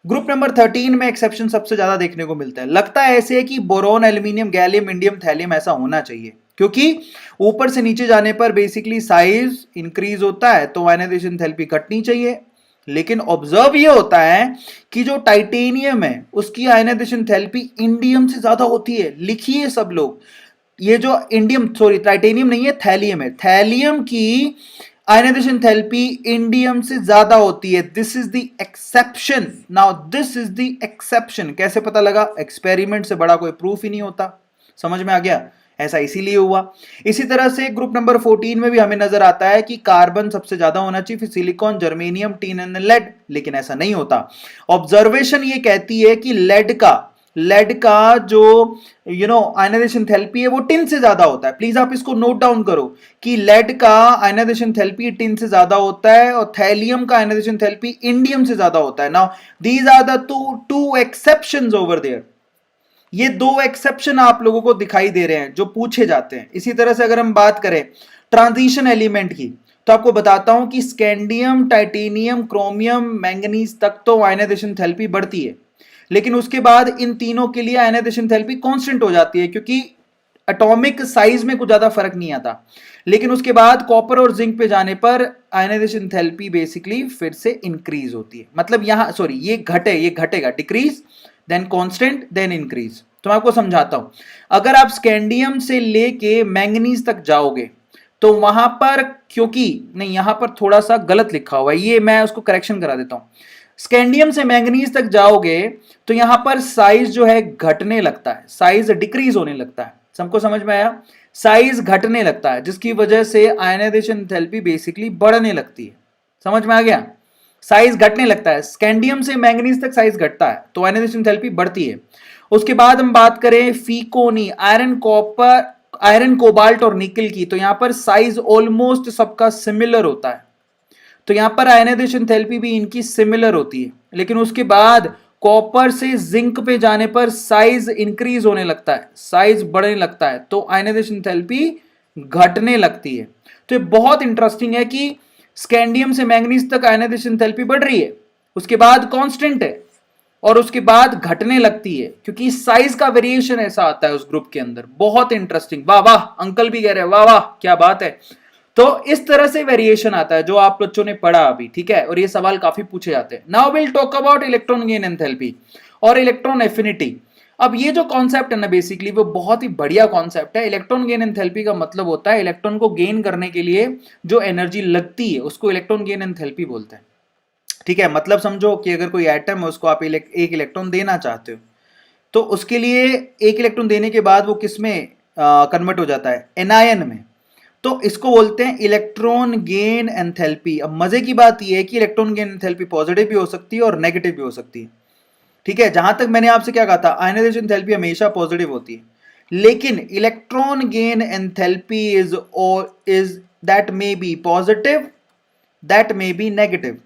ग्रुप नंबर 13 में एक्सेप्शन सबसे ज्यादा देखने को मिलता है। लगता है ऐसे है कि boron, aluminium, gallium, indium, thallium ऐसा होना चाहिए, क्योंकि ऊपर से नीचे जाने पर बेसिकली साइज इंक्रीज होता है तो आयनाइजेशन एंथैल्पी घटनी चाहिए। लेकिन ऑब्जर्व ये होता है कि जो टाइटेनियम है उसकी आयनाइजेशन एंथैल्पी इंडियम से ज्यादा होती है। लिखिए सब लोग, ये जो इंडियम, सॉरी टाइटेनियम नहीं है, थैलियम है। थैलियम की आयनाइजेशन एंथैल्पी इंडियम से ज्यादा होती है। This is the exception. Now this is the exception. कैसे पता लगा? एक्सपेरिमेंट से बड़ा कोई प्रूफ ही नहीं होता। समझ में आ गया? ऐसा इसीलिए हुआ। इसी तरह से ग्रुप नंबर 14 में भी हमें नजर आता है कि कार्बन सबसे ज्यादा होना चाहिए, फिर silicon, germanium, tin and lead, लेकिन ऐसा नहीं होता। ऑब्जर्वेशन ये कहती है कि लेड का जो आयनाइजेशन एंथैल्पी है वो टिन से ज्यादा होता है। प्लीज आप इसको नोट डाउन करो कि लेड का आयनाइजेशन एंथैल्पी टिन से ज्यादा होता है और थैलियम का आयनाइजेशन एंथैल्पी इंडियम से ज्यादा होता है। Now these are the two exceptions over there. ये दो एक्सेप्शन आप लोगों को दिखाई दे रहे हैं जो पूछे जाते हैं। इसी तरह से अगर हम बात करें ट्रांजिशन एलिमेंट की, तो आपको बताता हूं कि स्कैंडियम, टाइटेनियम, क्रोमियम, मैंगनीज तक तो आयनाइजेशन एंथैल्पी बढ़ती है, लेकिन उसके बाद इन तीनों के लिए आयनाइजेशन एंथैल्पी कांस्टेंट हो जाती है, क्योंकि एटॉमिक साइज में कुछ ज्यादा फर्क नहीं आता। लेकिन उसके बाद कॉपर और जिंक पे जाने पर आयनाइजेशन एंथैल्पी बेसिकली फिर से इंक्रीज होती है। मतलब यहां सॉरी ये घटेगा, decrease then constant then increase. तो मैं आपको समझाता हूं, अगर आप स्कैंडियम से लेके मैंगनीज तक जाओगे तो वहां पर, क्योंकि नहीं यहां पर थोड़ा सा गलत लिखा हुआ है, ये मैं उसको करेक्शन करा देता हूं। स्कैंडियम से मैंगनीज तक जाओगे तो यहां पर साइज जो है घटने लगता है, साइज डिक्रीज होने लगता है। सबको समझ में आया? साइज घटने लगता है, जिसकी वजह से आयनाइजेशन एंथैल्पी बेसिकली बढ़ने लगती है। समझ में आ गया? साइज घटने लगता है, स्कैंडियम से मैंगनीज तक साइज घटता है तो आयनाइजेशन एंथैल्पी बढ़ती है। उसके बाद हम बात करें फीकोनी, आयरन, कॉपर, आयरन, कोबाल्ट और निकल की, तो यहां पर साइज ऑलमोस्ट सबका सिमिलर होता है, तो यहां पर आयनाइजेशन एंथैल्पी भी इनकी सिमिलर होती है। लेकिन उसके बाद कॉपर से जिंक पे जाने पर साइज इंक्रीज होने लगता है, साइज बढ़ने लगता है, तो आयनाइजेशन एंथैल्पी घटने लगती है। तो ये बहुत इंटरेस्टिंग है कि स्कैंडियम से मैंगनीज तक आयनाइजेशन एंथैल्पी बढ़ रही है, उसके बाद कांस्टेंट है और उसके बाद घटने लगती है, क्योंकि साइज का वेरिएशन ऐसा आता है उस ग्रुप के अंदर। बहुत इंटरेस्टिंग, वाह वाह, अंकल भी कह रहे हैं वाह वाह क्या बात है। तो इस तरह से वेरिएशन आता है जो आप बच्चों ने पढ़ा अभी, ठीक है, और ये सवाल काफी पूछे जाते हैं। Now will talk about electron gain enthalpy और इलेक्ट्रॉन एफिनिटी। अब ये जो कॉन्सेप्ट है ना बेसिकली वो बहुत ही बढ़िया कॉन्सेप्ट है। इलेक्ट्रॉन गेन एंथैल्पी का मतलब होता है इलेक्ट्रॉन को गेन करने के लिए जो एनर्जी लगती है उसको इलेक्ट्रॉन गेन एंथैल्पी बोलते हैं। ठीक है, मतलब समझो कि अगर कोई एटम है उसको आप एक इलेक्ट्रॉन देना चाहते हो, तो उसके लिए एक इलेक्ट्रॉन देने के बाद वो किस में कन्वर्ट हो जाता है? एनायन में। तो इसको बोलते हैं इलेक्ट्रॉन गेन एंथैल्पी। अब मजे की बात यह है कि इलेक्ट्रॉन गेन एंथैल्पी पॉजिटिव भी हो सकती है और नेगेटिव भी हो सकती है। ठीक है, जहां तक मैंने आपसे क्या कहा था, आयनाइजेशन एंथैल्पी हमेशा पॉजिटिव होती है, लेकिन electron gain enthalpy is that may be positive, that may be negative.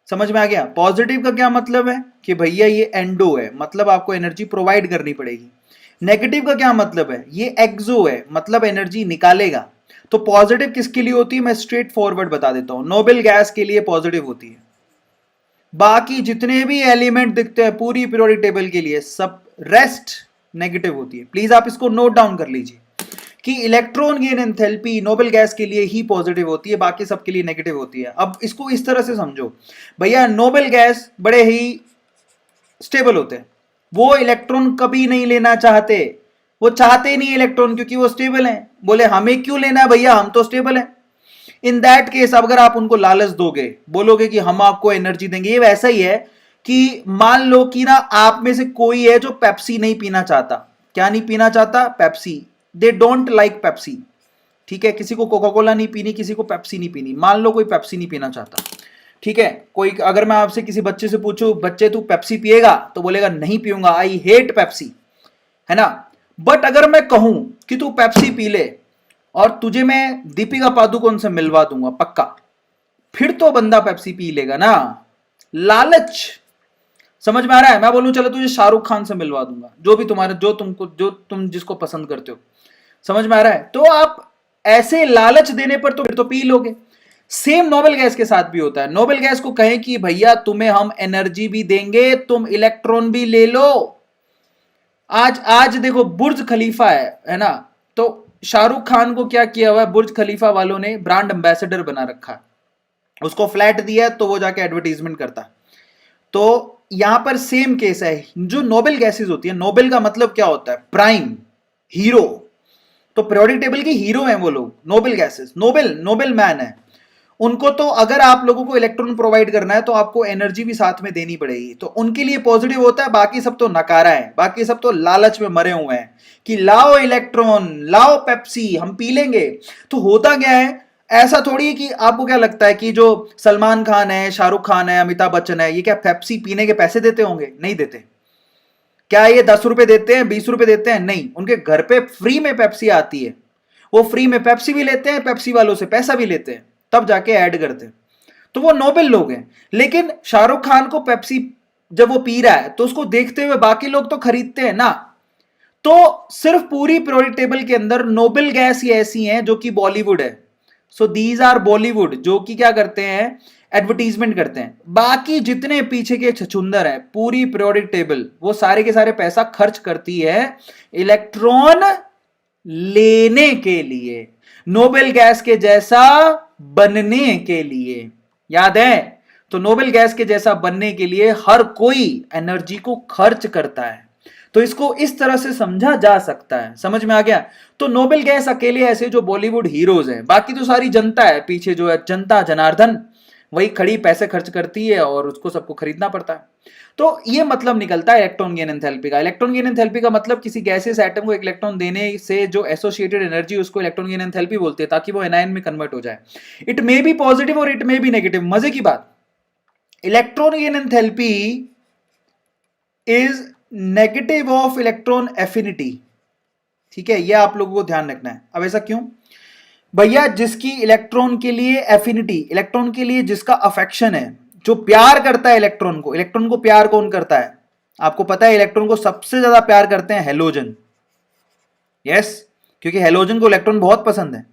समझ में आ गया? पॉजिटिव का क्या मतलब है कि भैया ये एंडो है, मतलब आपको एनर्जी प्रोवाइड करनी पड़ेगी। नेगेटिव का क्या मतलब है? ये एक्सो है, मतलब एनर्जी निकालेगा। तो पॉजिटिव किसके लिए होती है मैं स्ट्रेट फॉरवर्ड बता देता हूं, नोबेल गैस के लिए पॉजिटिव होती है। बाकी जितने भी एलिमेंट दिखते हैं पूरी पीरियोडिक टेबल के लिए सब रेस्ट नेगेटिव होती है। प्लीज आप इसको नोट डाउन कर लीजिए कि electron gain enthalpy noble gas के लिए ही पॉजिटिव होती है, बाकी सबके लिए नेगेटिव होती है। अब इसको इस तरह से समझो, भैया नोबेल गैस बड़े ही स्टेबल होते हैं, वो इलेक्ट्रॉन कभी नहीं लेना चाहते, वो चाहते नहीं इलेक्ट्रॉन क्योंकि वो स्टेबल हैं। बोले हमें क्यों लेना है भैया, हम तो स्टेबल हैं। इन दैट केस अगर आप उनको लालच दोगे, बोलोगे कि हम आपको एनर्जी देंगे, ये वैसा ही है कि मान लो कि ना आप में से कोई है जो पेप्सी नहीं पीना चाहता। क्या नहीं पीना चाहता? Pepsi. They don't like Pepsi. ठीक है, किसी को कोका कोला नहीं पीनी, किसी को पेप्सी नहीं पीनी। मान लो कोई पेप्सी नहीं पीना चाहता, ठीक है, कोई अगर मैं आपसे किसी बच्चे से पूछूं बच्चे तू पेप्सी पिएगा, तो बोलेगा नहीं पीऊंगा, आई हेट पेप्सी, है ना। बट अगर मैं कहूं कि तू पेप्सी पी ले और तुझे मैं दीपिका पादुकोण से मिलवा दूंगा पक्का, फिर तो बंदा पेप्सी पी लेगा ना। लालच, समझ में आ रहा है? मैं बोलूं चलो तुझे शाहरुख खान से मिलवा दूंगा, जो भी तुम्हारे जो तुम जिसको पसंद करते हो, समझ में आ रहा है? तो आप ऐसे लालच देने पर तो फिर तो पी लोगे। सेम नोबेल गैस के साथ भी होता है। नोबेल गैस को कहें कि भैया तुम्हें हम एनर्जी भी देंगे, तुम इलेक्ट्रॉन भी ले लो। आज आज देखो बुर्ज खलीफा है ना, तो शाहरुख खान को क्या किया हुआ है, बुर्ज खलीफा वालों ने ब्रांड एम्बेसडर बना रखा है, उसको फ्लैट दिया तो वो जाके एडवर्टीजमेंट करता है। तो यहां पर सेम केस है। जो नोबेल गैसेस होती है, नोबेल का मतलब क्या होता है? Prime, hero. तो पीरियोडिक टेबल के हीरो हैं वो लोग, noble gases, Nobel Nobel man है। उनको तो अगर आप लोगों को इलेक्ट्रॉन प्रोवाइड करना है तो आपको एनर्जी भी साथ में देनी पड़ेगी, तो उनके लिए पॉजिटिव होता है, बाकी सब तो नकारा है, बाकी सब तो लालच में मरे हुए हैं कि लाओ इलेक्ट्रॉन, लाओ पेप्सी, हम पी लेंगे। तो होता क्या है, ऐसा थोड़ी है कि आपको क्या लगता है कि जो सलमान खान है, शाहरुख खान है, अमिताभ बच्चन है, ये क्या पेप्सी पीने के पैसे देते होंगे? नहीं देते। क्या ये 10 रुपए देते हैं, 20 रुपए देते हैं? नहीं, उनके घर पे फ्री में पेप्सी आती है, वो फ्री में पेप्सी भी लेते हैं, पेप्सी वालों से पैसा भी लेते हैं, तब जाके ऐड करते हैं। तो वो नोबल लोग हैं। लेकिन शाहरुख खान को पेप्सी जब वो पी रहा है तो उसको देखते हुए बाकी लोग तो खरीदते हैं ना। तो सिर्फ पूरी पीरियोडिक टेबल के अंदर नोबल गैस ही ऐसी हैं जो कि बॉलीवुड है। सो दीज आर बॉलीवुड, जो कि क्या करते हैं, एडवर्टीजमेंट करते हैं। बाकी जितने पीछे के छछुंदर है, पूरी पीरियोडिक टेबल वो सारे के सारे पैसा खर्च करती है इलेक्ट्रॉन लेने के लिए, नोबेल गैस के जैसा बनने के लिए। याद है? तो नोबेल गैस के जैसा बनने के लिए हर कोई एनर्जी को खर्च करता है। तो इसको इस तरह से समझा जा सकता है। समझ में आ गया? तो नोबेल गैस अकेले ऐसे जो बॉलीवुड हीरोज हैं, बाकी तो सारी जनता है पीछे, जो है जनता जनार्दन, वही खड़ी पैसे खर्च करती है और उसको सबको खरीदना पड़ता है। तो ये मतलब निकलता है इलेक्ट्रॉन गेन एंथैल्पी का। इलेक्ट्रॉन गेन एंथैल्पी का मतलब किसी गैसियस एटम को एक इलेक्ट्रॉन देने से जो एसोसिएटेड एनर्जी, उसको इलेक्ट्रॉन गेन एंथैल्पी बोलते हैं, ताकि वो एनायन में कन्वर्ट हो जाए। इट मे बी पॉजिटिव और इट मे बी नेगेटिव। मजे की बात, electron gain enthalpy is negative of electron affinity. ठीक है, यह आप लोगों को ध्यान रखना है। अब ऐसा क्यों भैया? जिसकी इलेक्ट्रॉन के लिए एफिनिटी, इलेक्ट्रॉन के लिए जिसका अफेक्शन है, जो प्यार करता है इलेक्ट्रॉन को, इलेक्ट्रॉन को प्यार कौन करता है? आपको पता है इलेक्ट्रॉन को सबसे ज्यादा प्यार करते हैं हेलोजन। यस, क्योंकि हेलोजन को इलेक्ट्रॉन बहुत पसंद है।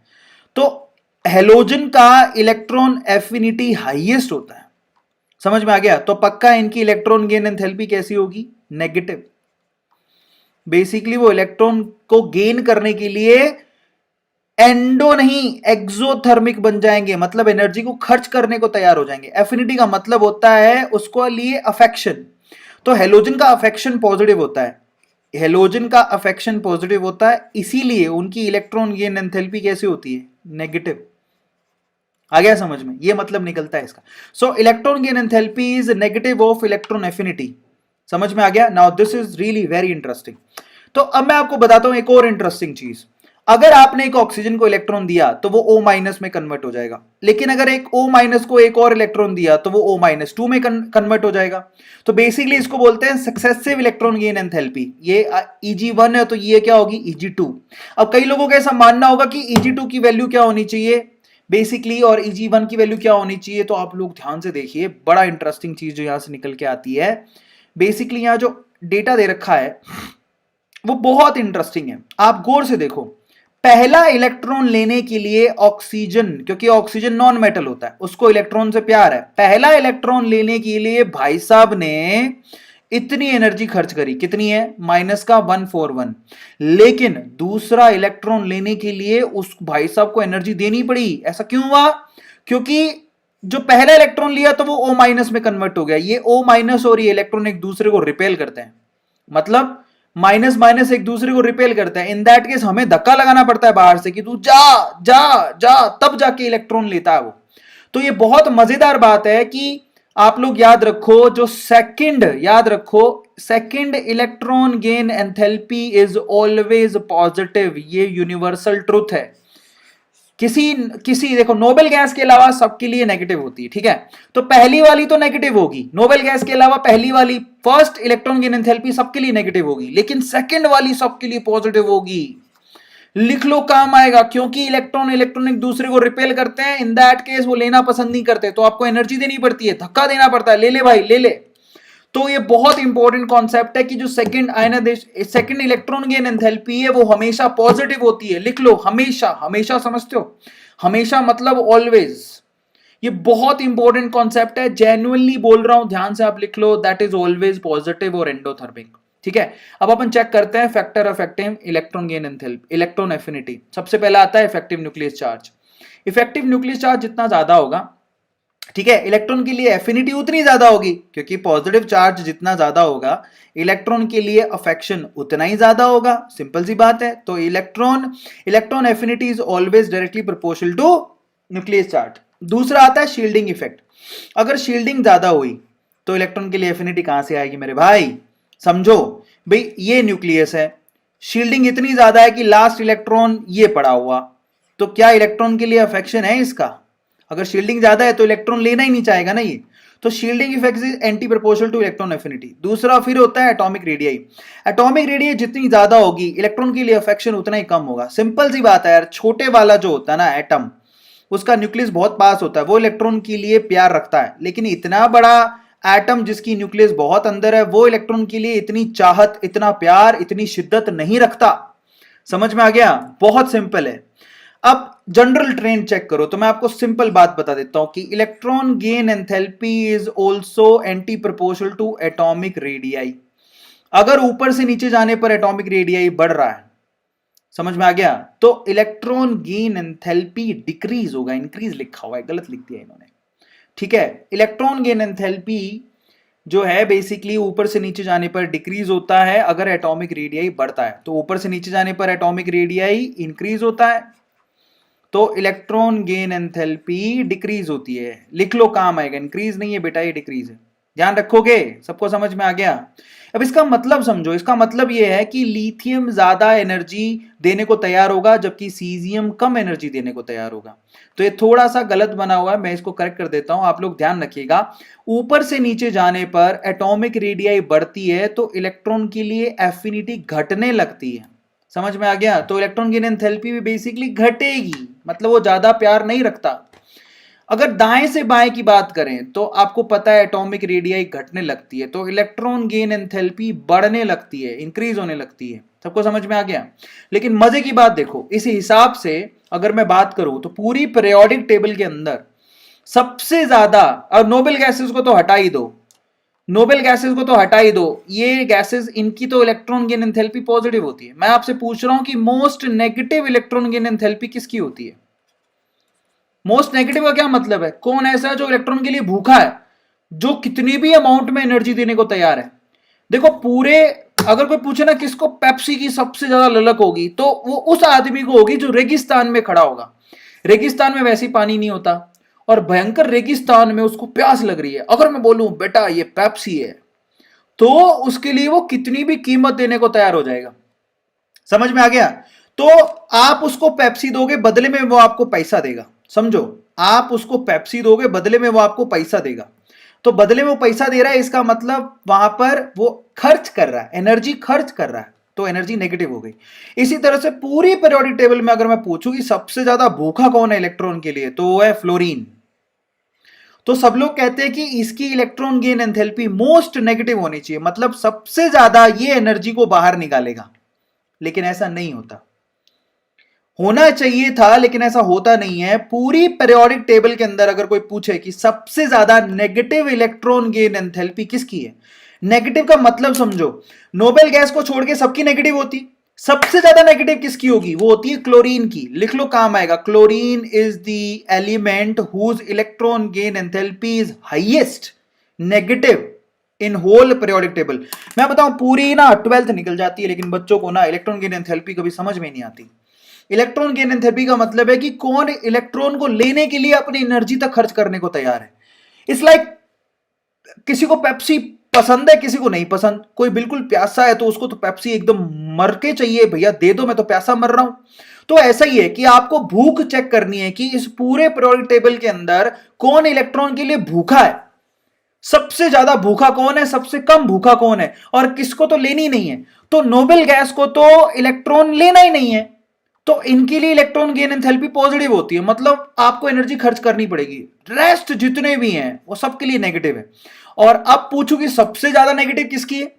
तो हेलोजन का इलेक्ट्रॉन एफिनिटी हाईएस्ट होता है। समझ में आ गया? तो पक्का इनकी इलेक्ट्रॉन गेन एंथैल्पी कैसी होगी? नेगेटिव। बेसिकली वो इलेक्ट्रॉन को गेन करने के लिए एंडो नहीं एक्सोथर्मिक बन जाएंगे, मतलब एनर्जी को खर्च करने को तैयार हो जाएंगे। एफिनिटी का मतलब होता है उसको लिए अफेक्शन। तो हेलोजन का अफेक्शन पॉजिटिव होता है, हेलोजन का अफेक्शन पॉजिटिव होता है, इसीलिए उनकी इलेक्ट्रॉन गेन एंथैल्पी कैसे होती है? नेगेटिव। आ गया समझ में? ये मतलब निकलता है इसका। सो electron gain enthalpy is negative of electron affinity. समझ में आ गया? Now this is really very interesting. तो अब मैं आपको बताता हूं एक और इंटरेस्टिंग चीज। अगर आपने एक ऑक्सीजन को इलेक्ट्रॉन दिया तो वो O- में कन्वर्ट हो जाएगा, लेकिन अगर एक O- को एक और इलेक्ट्रॉन दिया तो वो O-2 में कन्वर्ट हो जाएगा। तो बेसिकली इसको बोलते हैं सक्सेसिव इलेक्ट्रॉन गेन एंथैल्पी। ये Eg1 है तो ये क्या होगी? Eg2। अब कई लोगों को ऐसा मानना होगा कि Eg2 की वैल्यू क्या होनी चाहिए बेसिकली, और Eg1 की वैल्यू क्या होनी चाहिए। तो आप लोग ध्यान से देखिए, बड़ा इंटरेस्टिंग चीज जो यहां से निकल के आती है। बेसिकली यहां जो डेटा दे रखा है वो बहुत इंटरेस्टिंग है, आप गौर से देखो। पहला इलेक्ट्रॉन लेने के लिए ऑक्सीजन, क्योंकि ऑक्सीजन नॉन मेटल होता है, उसको इलेक्ट्रॉन से प्यार है, पहला इलेक्ट्रॉन लेने के लिए भाई साहब ने इतनी एनर्जी खर्च करी। कितनी है? -141। लेकिन दूसरा इलेक्ट्रॉन लेने के लिए उस भाई साहब को एनर्जी देनी पड़ी। ऐसा क्यों हुआ? क्योंकि जो पहला इलेक्ट्रॉन लिया तो वो O- में कन्वर्ट हो गया। ये O- और ये इलेक्ट्रॉन एक दूसरे को रिपेल करते हैं, मतलब माइनस माइनस एक दूसरे को रिपेल करते हैं। इन दैट केस हमें धक्का लगाना पड़ता है बाहर से कि तू जा जा जा, तब जाके इलेक्ट्रॉन लेता है वो। तो ये बहुत मजेदार बात है कि आप लोग याद रखो, जो सेकंड, याद रखो, second electron gain enthalpy is always positive. ये यूनिवर्सल ट्रुथ है। किसी किसी देखो, नोबेल गैस के अलावा सबके लिए नेगेटिव होती है, ठीक है? तो पहली वाली तो नेगेटिव होगी, नोबेल गैस के अलावा पहली वाली फर्स्ट इलेक्ट्रॉन गेन एंथैल्पी सबके लिए नेगेटिव होगी, लेकिन सेकंड वाली सबके लिए पॉजिटिव होगी। लिख लो, काम आएगा, क्योंकि इलेक्ट्रॉन इलेक्ट्रॉन एक दूसरे को रिपेल करते हैं। इन दैट केस वो लेना पसंद नहीं करते, तो आपको एनर्जी देनी पड़ती है, धक्का देना पड़ता है, ले ले भाई ले ले। तो ये बहुत इंपॉर्टेंट कॉन्सेप्ट है कि जो second ionization, second electron gain enthalpy है वो हमेशा पॉजिटिव होती है। लिख लो, हमेशा। हमेशा समझते हो? हमेशा मतलब ऑलवेज। ये बहुत इंपॉर्टेंट कॉन्सेप्ट है, जेन्युइनली बोल रहा हूं, ध्यान से आप लिख लो, दैट इज ऑलवेज पॉजिटिव और एंडोथर्मिक। ठीक है, अब अपन चेक करते हैं factor of effective electron gain enthalpy, electron affinity. सबसे पहला आता है effective nucleus charge. Effective nucleus charge जितना ज्यादा होगा, ठीक है, इलेक्ट्रॉन के लिए एफिनिटी उतनी ज्यादा होगी, क्योंकि पॉजिटिव चार्ज जितना ज्यादा होगा इलेक्ट्रॉन के लिए अफेक्शन उतना ही ज्यादा होगा। सिंपल सी बात है। तो electron affinity is always directly proportional to nucleus charge. दूसरा आता है शील्डिंग इफेक्ट। अगर शील्डिंग ज्यादा हुई तो इलेक्ट्रॉन के लिए एफिनिटी कहां से आएगी मेरे भाई? समझो भाई, ये न्यूक्लियस है, शील्डिंग इतनी ज्यादा है कि लास्ट इलेक्ट्रॉन ये पड़ा हुआ, तो क्या इलेक्ट्रॉन के लिए अफेक्शन है इसका? अगर शील्डिंग ज्यादा है तो इलेक्ट्रॉन लेना ही नहीं चाहेगा ना ये। तो shielding effect is anti proportional two electron affinity. दूसरा फिर होता है एटॉमिक रेडियाई। एटॉमिक रेडियाई जितनी ज्यादा होगी इलेक्ट्रॉन के लिए अफेक्शन उतना ही कम होगा। सिंपल सी बात है यार, छोटे वाला जो होता है ना एटम, उसका न्यूक्लियस बहुत पास होता है, वो इलेक्ट्रॉन के लिए प्यार रखता है, लेकिन इतना बड़ा एटम जिसकी न्यूक्लियस बहुत अंदर है वो इलेक्ट्रॉन के लिए इतनी चाहत, इतना प्यार, इतनी शिद्दत नहीं रखता। समझ में आ गया? बहुत सिंपल है। अब जनरल ट्रेंड चेक करो तो मैं आपको सिंपल बात बता देता हूं कि electron gain enthalpy is also anti proportional to atomic radii. अगर ऊपर से नीचे जाने पर एटॉमिक रेडियाई बढ़ रहा है, समझ में आ गया, तो इलेक्ट्रॉन गेन एंथैल्पी डिक्रीज होगा। इंक्रीज लिखा हुआ है, गलत लिख दिया इन्होंने, ठीक है। इलेक्ट्रॉन गेन एंथैल्पी जो है बेसिकली ऊपर से नीचे जाने पर डिक्रीज होता है अगर एटॉमिक रेडियाई बढ़ता है। तो ऊपर से नीचे जाने पर एटॉमिक रेडियाई इंक्रीज होता है, तो इलेक्ट्रॉन गेन एंथैल्पी डिक्रीज होती है। लिख लो, काम आएगा। इंक्रीज नहीं है बेटा, ये डिक्रीज है। ध्यान रखोगे? सबको समझ में आ गया? अब इसका मतलब समझो। इसका मतलब यह है कि लिथियम ज्यादा एनर्जी देने को तैयार होगा जबकि सीजियम कम एनर्जी देने को तैयार होगा। तो ये थोड़ा सा गलत बना हुआ है, मैं इसको करेक्ट कर देता हूं, आप लोग ध्यान रखिएगा। ऊपर से नीचे जाने पर एटॉमिक रेडियाई बढ़ती है तो इलेक्ट्रॉन के लिए एफिनिटी घटने लगती है। समझ में आ गया? तो इलेक्ट्रॉन गेन एंथैल्पी भी बेसिकली घटेगी, मतलब वो ज्यादा प्यार नहीं रखता। अगर दाएं से बाएं की बात करें तो आपको पता है एटॉमिक रेडियाई घटने लगती है तो इलेक्ट्रॉन गेन एंथैल्पी बढ़ने लगती है, इंक्रीज होने लगती है। सबको समझ में आ गया? लेकिन मजे की बात देखो, इस हिसाब से अगर मैं बात करूं तो पूरी पीरियोडिक टेबल के अंदर सबसे ज्यादा, और नोबेल गैसेस को तो हटा ही दो, नोबेल गैसेस को तो हटा ही दो, ये गैसेस इनकी तो इलेक्ट्रॉन गेन एंथैल्पी पॉजिटिव होती है। मैं आपसे पूछ रहा हूं कि most negative electron gain enthalpy किसकी होती है? मोस्ट नेगेटिव का क्या मतलब है? कौन ऐसा है जो इलेक्ट्रॉन के लिए भूखा है, जो कितनी भी अमाउंट में एनर्जी देने को तैयार है? देखो पूरे, अगर कोई पूछे ना किसको पेप्सी की सबसे ज्यादा ललक होगी, तो वो उस आदमी को होगी जो रेगिस्तान में खड़ा होगा। रेगिस्तान में वैसे ही पानी नहीं होता और भयंकर रेगिस्तान में उसको प्यास लग रही है। अगर मैं बोलूं बेटा ये पेप्सी है, तो उसके लिए वो कितनी भी कीमत देने को तैयार हो जाएगा। समझ में आ गया? तो आप उसको पेप्सी दोगे, बदले में वो आपको पैसा देगा। समझो, आप उसको पेप्सी दोगे, बदले में वो आपको पैसा देगा। तो बदले में वो पैसा दे रहा है, इसका मतलब वहां पर वो खर्च कर रहा है, एनर्जी खर्च कर रहा है, तो एनर्जी नेगेटिव हो गई। इसी तरह से पूरी पीरियोडिक टेबल में अगर मैं पूछूं कि सबसे ज्यादा भूखा कौन है इलेक्ट्रॉन के लिए, तो वो है फ्लोरीन। तो सब लोग कहते हैं कि इसकी electron gain enthalpy most negative होनी चाहिए, मतलब सबसे ज्यादा ये एनर्जी को बाहर निकालेगा। लेकिन ऐसा नहीं होता, होना चाहिए था लेकिन ऐसा होता नहीं है। पूरी पीरियोडिक टेबल के अंदर अगर कोई पूछे कि सबसे ज्यादा नेगेटिव इलेक्ट्रॉन गेन एंथैल्पी किसकी है, नेगेटिव का मतलब समझो, नोबेल गैस को छोड़ के सबकी नेगेटिव होती, सबसे ज्यादा नेगेटिव किसकी होगी? वो होती है क्लोरीन की। लिख लो, काम आएगा। Chlorine is the element whose electron gain enthalpy is highest negative in whole periodic table. मैं बताऊं, पूरी ना 12th निकल जाती है, लेकिन बच्चों को ना इलेक्ट्रॉन गेन एंथैल्पी कभी समझ में नहीं आती। इलेक्ट्रॉन गेन एंथैल्पी का मतलब है कि कौन इलेक्ट्रॉन को लेने के लिए अपनी एनर्जी तक खर्च करने को तैयार है। इट्स लाइक किसी को पेप्सी पसंद है, किसी को नहीं पसंद। कोई बिल्कुल प्यासा है तो उसको तो पेप्सी एकदम मर के चाहिए, भैया दे दो, मैं तो प्यासा मर रहा हूं। तो ऐसा ही है कि आपको भूख चेक करनी है कि इस पूरे पीरियोडिक टेबल के अंदर कौन इलेक्ट्रॉन के लिए भूखा है, सबसे ज्यादा भूखा कौन है, सबसे कम भूखा कौन है, और किसको तो लेनी नहीं है। तो नोबेल गैस को तो इलेक्ट्रॉन लेना ही नहीं है, तो इनके लिए इलेक्ट्रॉन गेन एंथैल्पी पॉजिटिव होती है, मतलब आपको एनर्जी खर्च करनी पड़ेगी। रेस्ट जितने भी हैं वो सबके लिए नेगेटिव है। और अब पूछू कि सबसे ज्यादा नेगेटिव किसकी है,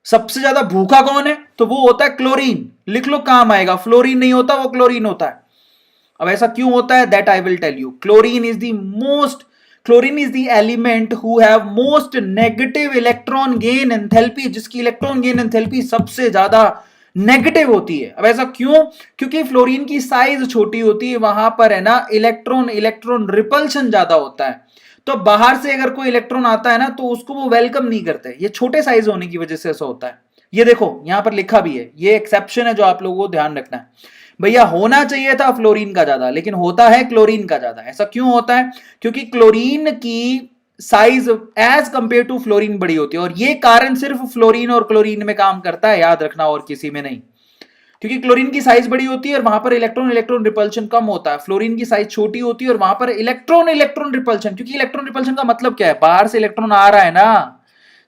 सबसे ज्यादा भूखा कौन है, तो वो होता है क्लोरीन। लिख लो, काम आएगा। फ्लोरीन नहीं होता, वो क्लोरीन होता है। अब ऐसा क्यों होता है, that I will tell you. Chlorine is the element who have most negative electron gain enthalpy, जिसकी इलेक्ट्रॉन गेन एंथैल्पी सबसे ज्यादा नेगेटिव होती है। अब ऐसा क्यों? क्योंकि फ्लोरीन की साइज छोटी होती है, वहां पर है ना इलेक्ट्रॉन रिपल्शन ज्यादा होता है। तो बाहर से अगर कोई इलेक्ट्रॉन आता है ना तो उसको वो वेलकम नहीं करते, ये छोटे साइज होने की वजह से ऐसा होता है। ये देखो यहां पर लिखा भी है, ये एक्सेप्शन है जो आप लोगों को ध्यान रखना है। भैया होना चाहिए था फ्लोरीन का ज्यादा, लेकिन होता है क्लोरीन का ज्यादा। ऐसा क्यों होता है? क्योंकि क्लोरीन की size as compared to fluorine बड़ी होती है, और ये कारण सिर्फ फ्लोरीन और क्लोरीन में काम करता है, याद रखना, और किसी में नहीं। क्योंकि क्लोरीन की साइज बड़ी होती है और वहां पर इलेक्ट्रॉन इलेक्ट्रॉन रिपल्शन कम होता है, फ्लोरीन की साइज छोटी होती है और वहां पर इलेक्ट्रॉन इलेक्ट्रॉन रिपल्शन, क्योंकि इलेक्ट्रॉन रिपल्शन का मतलब क्या है, बाहर से इलेक्ट्रॉन आ रहा है ना,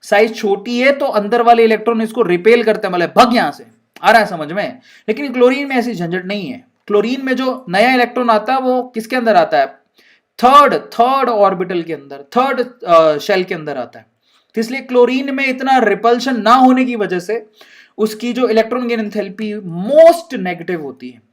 साइज छोटी है तो अंदर वाले इलेक्ट्रॉन इसको रिपेल करते हैं, मतलब भग यहां से, आ रहा है समझ में। लेकिन क्लोरीन में ऐसी झंझट नहीं है, क्लोरीन में जो नया इलेक्ट्रॉन आता है वो किसके अंदर आता है, थर्ड ऑर्बिटल के अंदर, थर्ड शेल के अंदर आता है। तो इसलिए क्लोरीन में इतना रिपल्शन ना होने की वजह से उसकी जो electron gain enthalpy most negative होती है।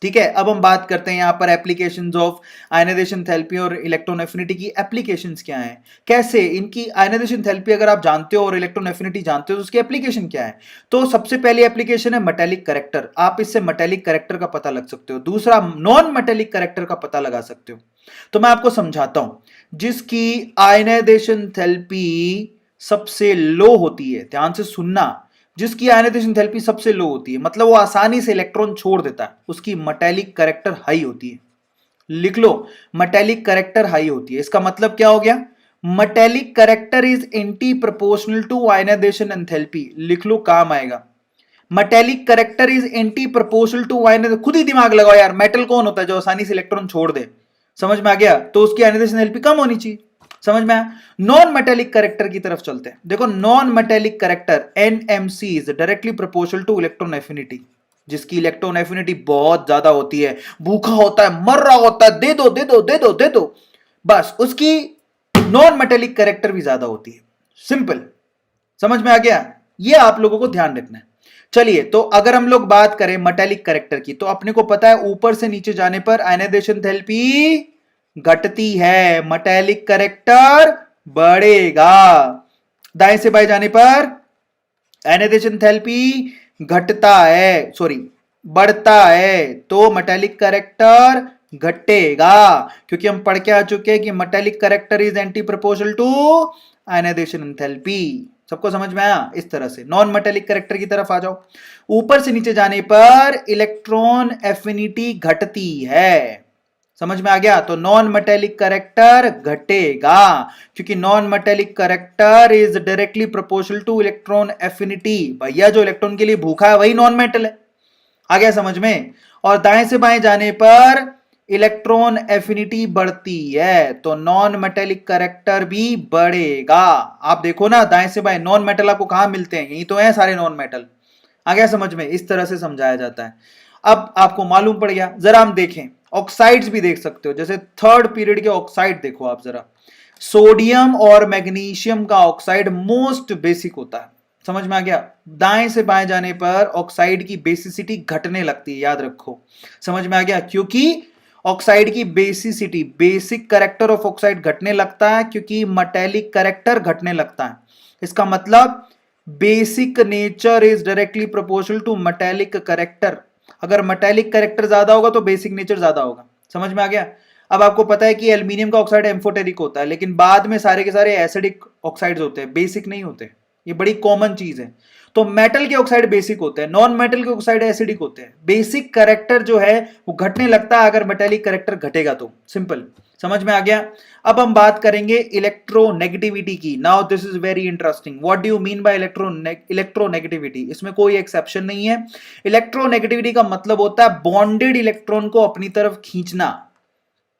ठीक है, अब हम बात करते हैं यहां पर एप्लीकेशंस ऑफ आयनाइजेशन थेरेपी और इलेक्ट्रॉन एफिनिटी की एप्लीकेशंस क्या हैं, कैसे इनकी आयनाइजेशन थेरेपी अगर आप जानते हो और इलेक्ट्रॉन एफिनिटी जानते हो तो उसकी एप्लीकेशन क्या है। तो सबसे पहली एप्लीकेशन है मेटेलिक कैरेक्टर, आप इससे मेटेलिक कैरेक्टर का पता लग सकते हो। दूसरा नॉन मेटेलिक कैरेक्टर का पता लगा सकते हो। तो मैं आपको समझाता हूं, जिसकी आयनाइजेशन थेरेपी सबसे लो होती है, ध्यान से सुनना, जिसकी आयनाइजेशन थेरेपी सबसे लो होती है, मतलब वो आसानी से इलेक्ट्रॉन छोड़ देता है, उसकी मेटेलिक कैरेक्टर हाई होती है। लिख लो, मेटेलिक कैरेक्टर हाई होती है। इसका मतलब क्या हो गया, metallic character is anti proportional to ionization enthalpy. लिख लो, काम आएगा। Metallic character is anti proportional to ionization. खुद ही दिमाग लगाओ यार, मेटल कौन होता है जो आसानी से इलेक्ट्रॉन छोड़ दे, समझ में आ गया, तो उसकी आयनाइजेशन एंथैल्पी कम होनी चाहिए। समझ में आया। नॉन मेटेलिक कैरेक्टर की तरफ चलते हैं। देखो, non metallic character NMC is directly proportional two electron affinity, जिसकी इलेक्ट्रॉन एफिनिटी बहुत ज्यादा होती है, भूखा होता है, मर रहा होता है, दे दो दे दो दे दो दे दो, बस उसकी नॉन मेटेलिक कैरेक्टर भी ज्यादा होती है। सिंपल, समझ में आ गया, ये आप लोगों को ध्यान रखना है। चलिए, तो अगर हम लोग बात करें मेटेलिक कैरेक्टर की, तो अपने को पता है ऊपर से नीचे जाने पर आयनाइजेशन थेरेपी घटती है, मेटेलिक कैरेक्टर बढ़ेगा। दाएं से बाएं जाने पर आयनाइजेशन थेरेपी घटता है, सॉरी बढ़ता है, तो मेटेलिक कैरेक्टर घटेगा, क्योंकि हम पढ़ के आ चुके हैं कि metallic character is anti proportional to ionization enthalpy. सबको समझ में आया। इस तरह से नॉन मेटेलिक कैरेक्टर की तरफ आ जाओ। ऊपर से नीचे जाने पर इलेक्ट्रॉन एफिनिटी घटती है, समझ में आ गया, तो नॉन मेटेलिक कैरेक्टर घटेगा, क्योंकि non metallic character is directly proportional two electron affinity. भैया जो इलेक्ट्रॉन के लिए भूखा है वही नॉन मेटल है, आ गया समझ में। और दाएं से बाएं जाने पर इलेक्ट्रॉन एफिनिटी बढ़ती है, तो नॉन मेटेलिक कैरेक्टर भी बढ़ेगा। आप देखो ना, दाएं से बाएं नॉन मेटल आपको कहां मिलते हैं, यही तो है सारे नॉन मेटल, आ गया समझ में। इस तरह से समझाया जाता है। अब आपको मालूम पड़ गया, जरा हम देखें, ऑक्साइड्स भी देख सकते हो, जैसे थर्ड पीरियड के ऑक्साइड देखो आप जरा, सोडियम और मैग्नीशियम का ऑक्साइड मोस्ट बेसिक होता है, समझ में आ गया। दाएं से बाएं जाने पर ऑक्साइड की बेसिसिटी घटने लगती है, याद रखो, समझ में आ गया, क्योंकि ऑक्साइड की basicity, basic character of oxide घटने लगता है, क्योंकि मेटेलिक कैरेक्टर घटने लगता है। इसका मतलब basic nature is directly proportional to metallic character. अगर मेटेलिक कैरेक्टर ज्यादा होगा तो बेसिक नेचर ज्यादा होगा, समझ में आ गया। अब आपको पता है कि एल्यूमिनियम का ऑक्साइड एम्फोटेरिक होता है, लेकिन बाद में सारे के सारे एसिडिक ऑक्साइड्स होते हैं, बेसिक नहीं होते, ये बड़ी कॉमन चीज है। तो मेटल के ऑक्साइड बेसिक होते हैं, नॉन मेटल के ऑक्साइड एसिडिक होते हैं। बेसिक कैरेक्टर जो है वो घटने लगता है अगर मेटेलिक कैरेक्टर घटेगा तो, सिंपल, समझ में आ गया। अब हम बात करेंगे इलेक्ट्रोनेगेटिविटी की। Now this is very interesting, what do you mean by electronegativity. इसमें कोई एक्सेप्शन नहीं है। इलेक्ट्रोनेगेटिविटी का मतलब होता है बॉन्डेड इलेक्ट्रॉन को अपनी तरफ खींचना,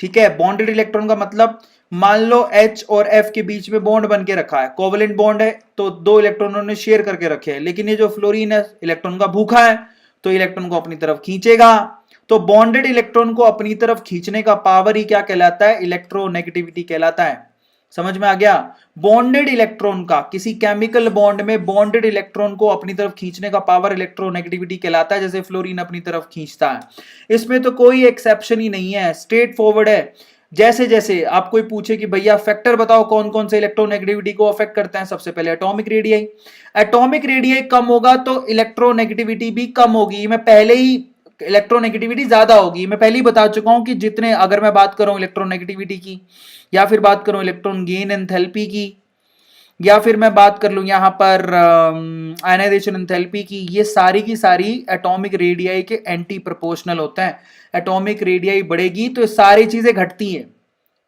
ठीक है। बॉन्डेड इलेक्ट्रॉन का मतलब, मान लो H और F के बीच में बॉन्ड बन के रखा है, कोवेलेंट बॉन्ड है, तो दो इलेक्ट्रॉनों ने शेयर करके रखे हैं, लेकिन ये जो फ्लोरीन है इलेक्ट्रॉन का भूखा है, तो इलेक्ट्रॉन को अपनी तरफ खींचेगा। तो बॉन्डेड इलेक्ट्रॉन को अपनी तरफ खींचने का पावर ही क्या कहलाता है, इलेक्ट्रोनेगेटिविटी कहलाता है, समझ में आ गया। बॉन्डेड इलेक्ट्रॉन का, किसी केमिकल बॉन्ड में बॉन्डेड इलेक्ट्रॉन को अपनी तरफ खींचने का पावर इलेक्ट्रोनेगेटिविटी कहलाता है, जैसे फ्लोरीन अपनी तरफ खींचता है। इसमें तो कोई एक्सेप्शन ही नहीं है, स्ट्रेट फॉरवर्ड है। जैसे जैसे आप कोई पूछे कि भैया फैक्टर बताओ कौन कौन से इलेक्ट्रोनेगेटिविटी को अफेक्ट करते हैं, सबसे पहले एटॉमिक रेडियाई। एटॉमिक रेडियाई कम होगा तो इलेक्ट्रोनेगेटिविटी भी कम होगी। मैं पहले ही, इलेक्ट्रोनेगेटिविटी ज्यादा होगी, मैं पहले ही बता चुका हूं कि जितने, अगर मैं बात करूं इलेक्ट्रोनेगेटिविटी की, या फिर बात करूं इलेक्ट्रॉन गेन एंथैल्पी की, या फिर मैं बात कर लूं यहां पर आयनाइजेशन एंथैल्पी की, ये सारी की सारी एटॉमिक रेडियाई के एंटी प्रोपोर्शनल होते हैं। एटॉमिक रेडियाई बढ़ेगी तो सारी चीजें घटती हैं,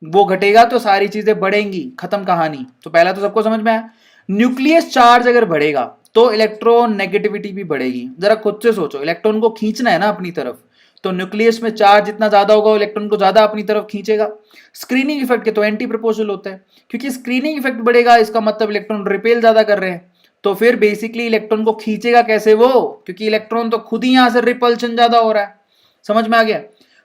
वो घटेगा तो सारी चीजें बढ़ेंगी, खत्म कहानी। तो पहला तो सबको समझ में आया। न्यूक्लियस चार्ज अगर बढ़ेगा तो इलेक्ट्रॉन नेगेटिविटी भी बढ़ेगी। जरा खुद से सोचो, इलेक्ट्रॉन को खींचना है ना अपनी तरफ, तो न्यूक्लियस में चार्ज जितना ज्यादा होगा इलेक्ट्रॉन को ज्यादा अपनी तरफ खींचेगा। स्क्रीनिंग इफेक्ट के तो एंटी प्रोपोर्शनल होता है, क्योंकि स्क्रीनिंग इफेक्ट बढ़ेगा इसका मतलब इलेक्ट्रॉन रिपेल ज्यादा कर रहे हैं, तो फिर बेसिकली इलेक्ट्रॉन को खींचेगा कैसे वो, क्योंकि इलेक्ट्रॉन तो खुद ही यहां से रिपल्शन ज्यादा हो रहा है। समझ में आ गया?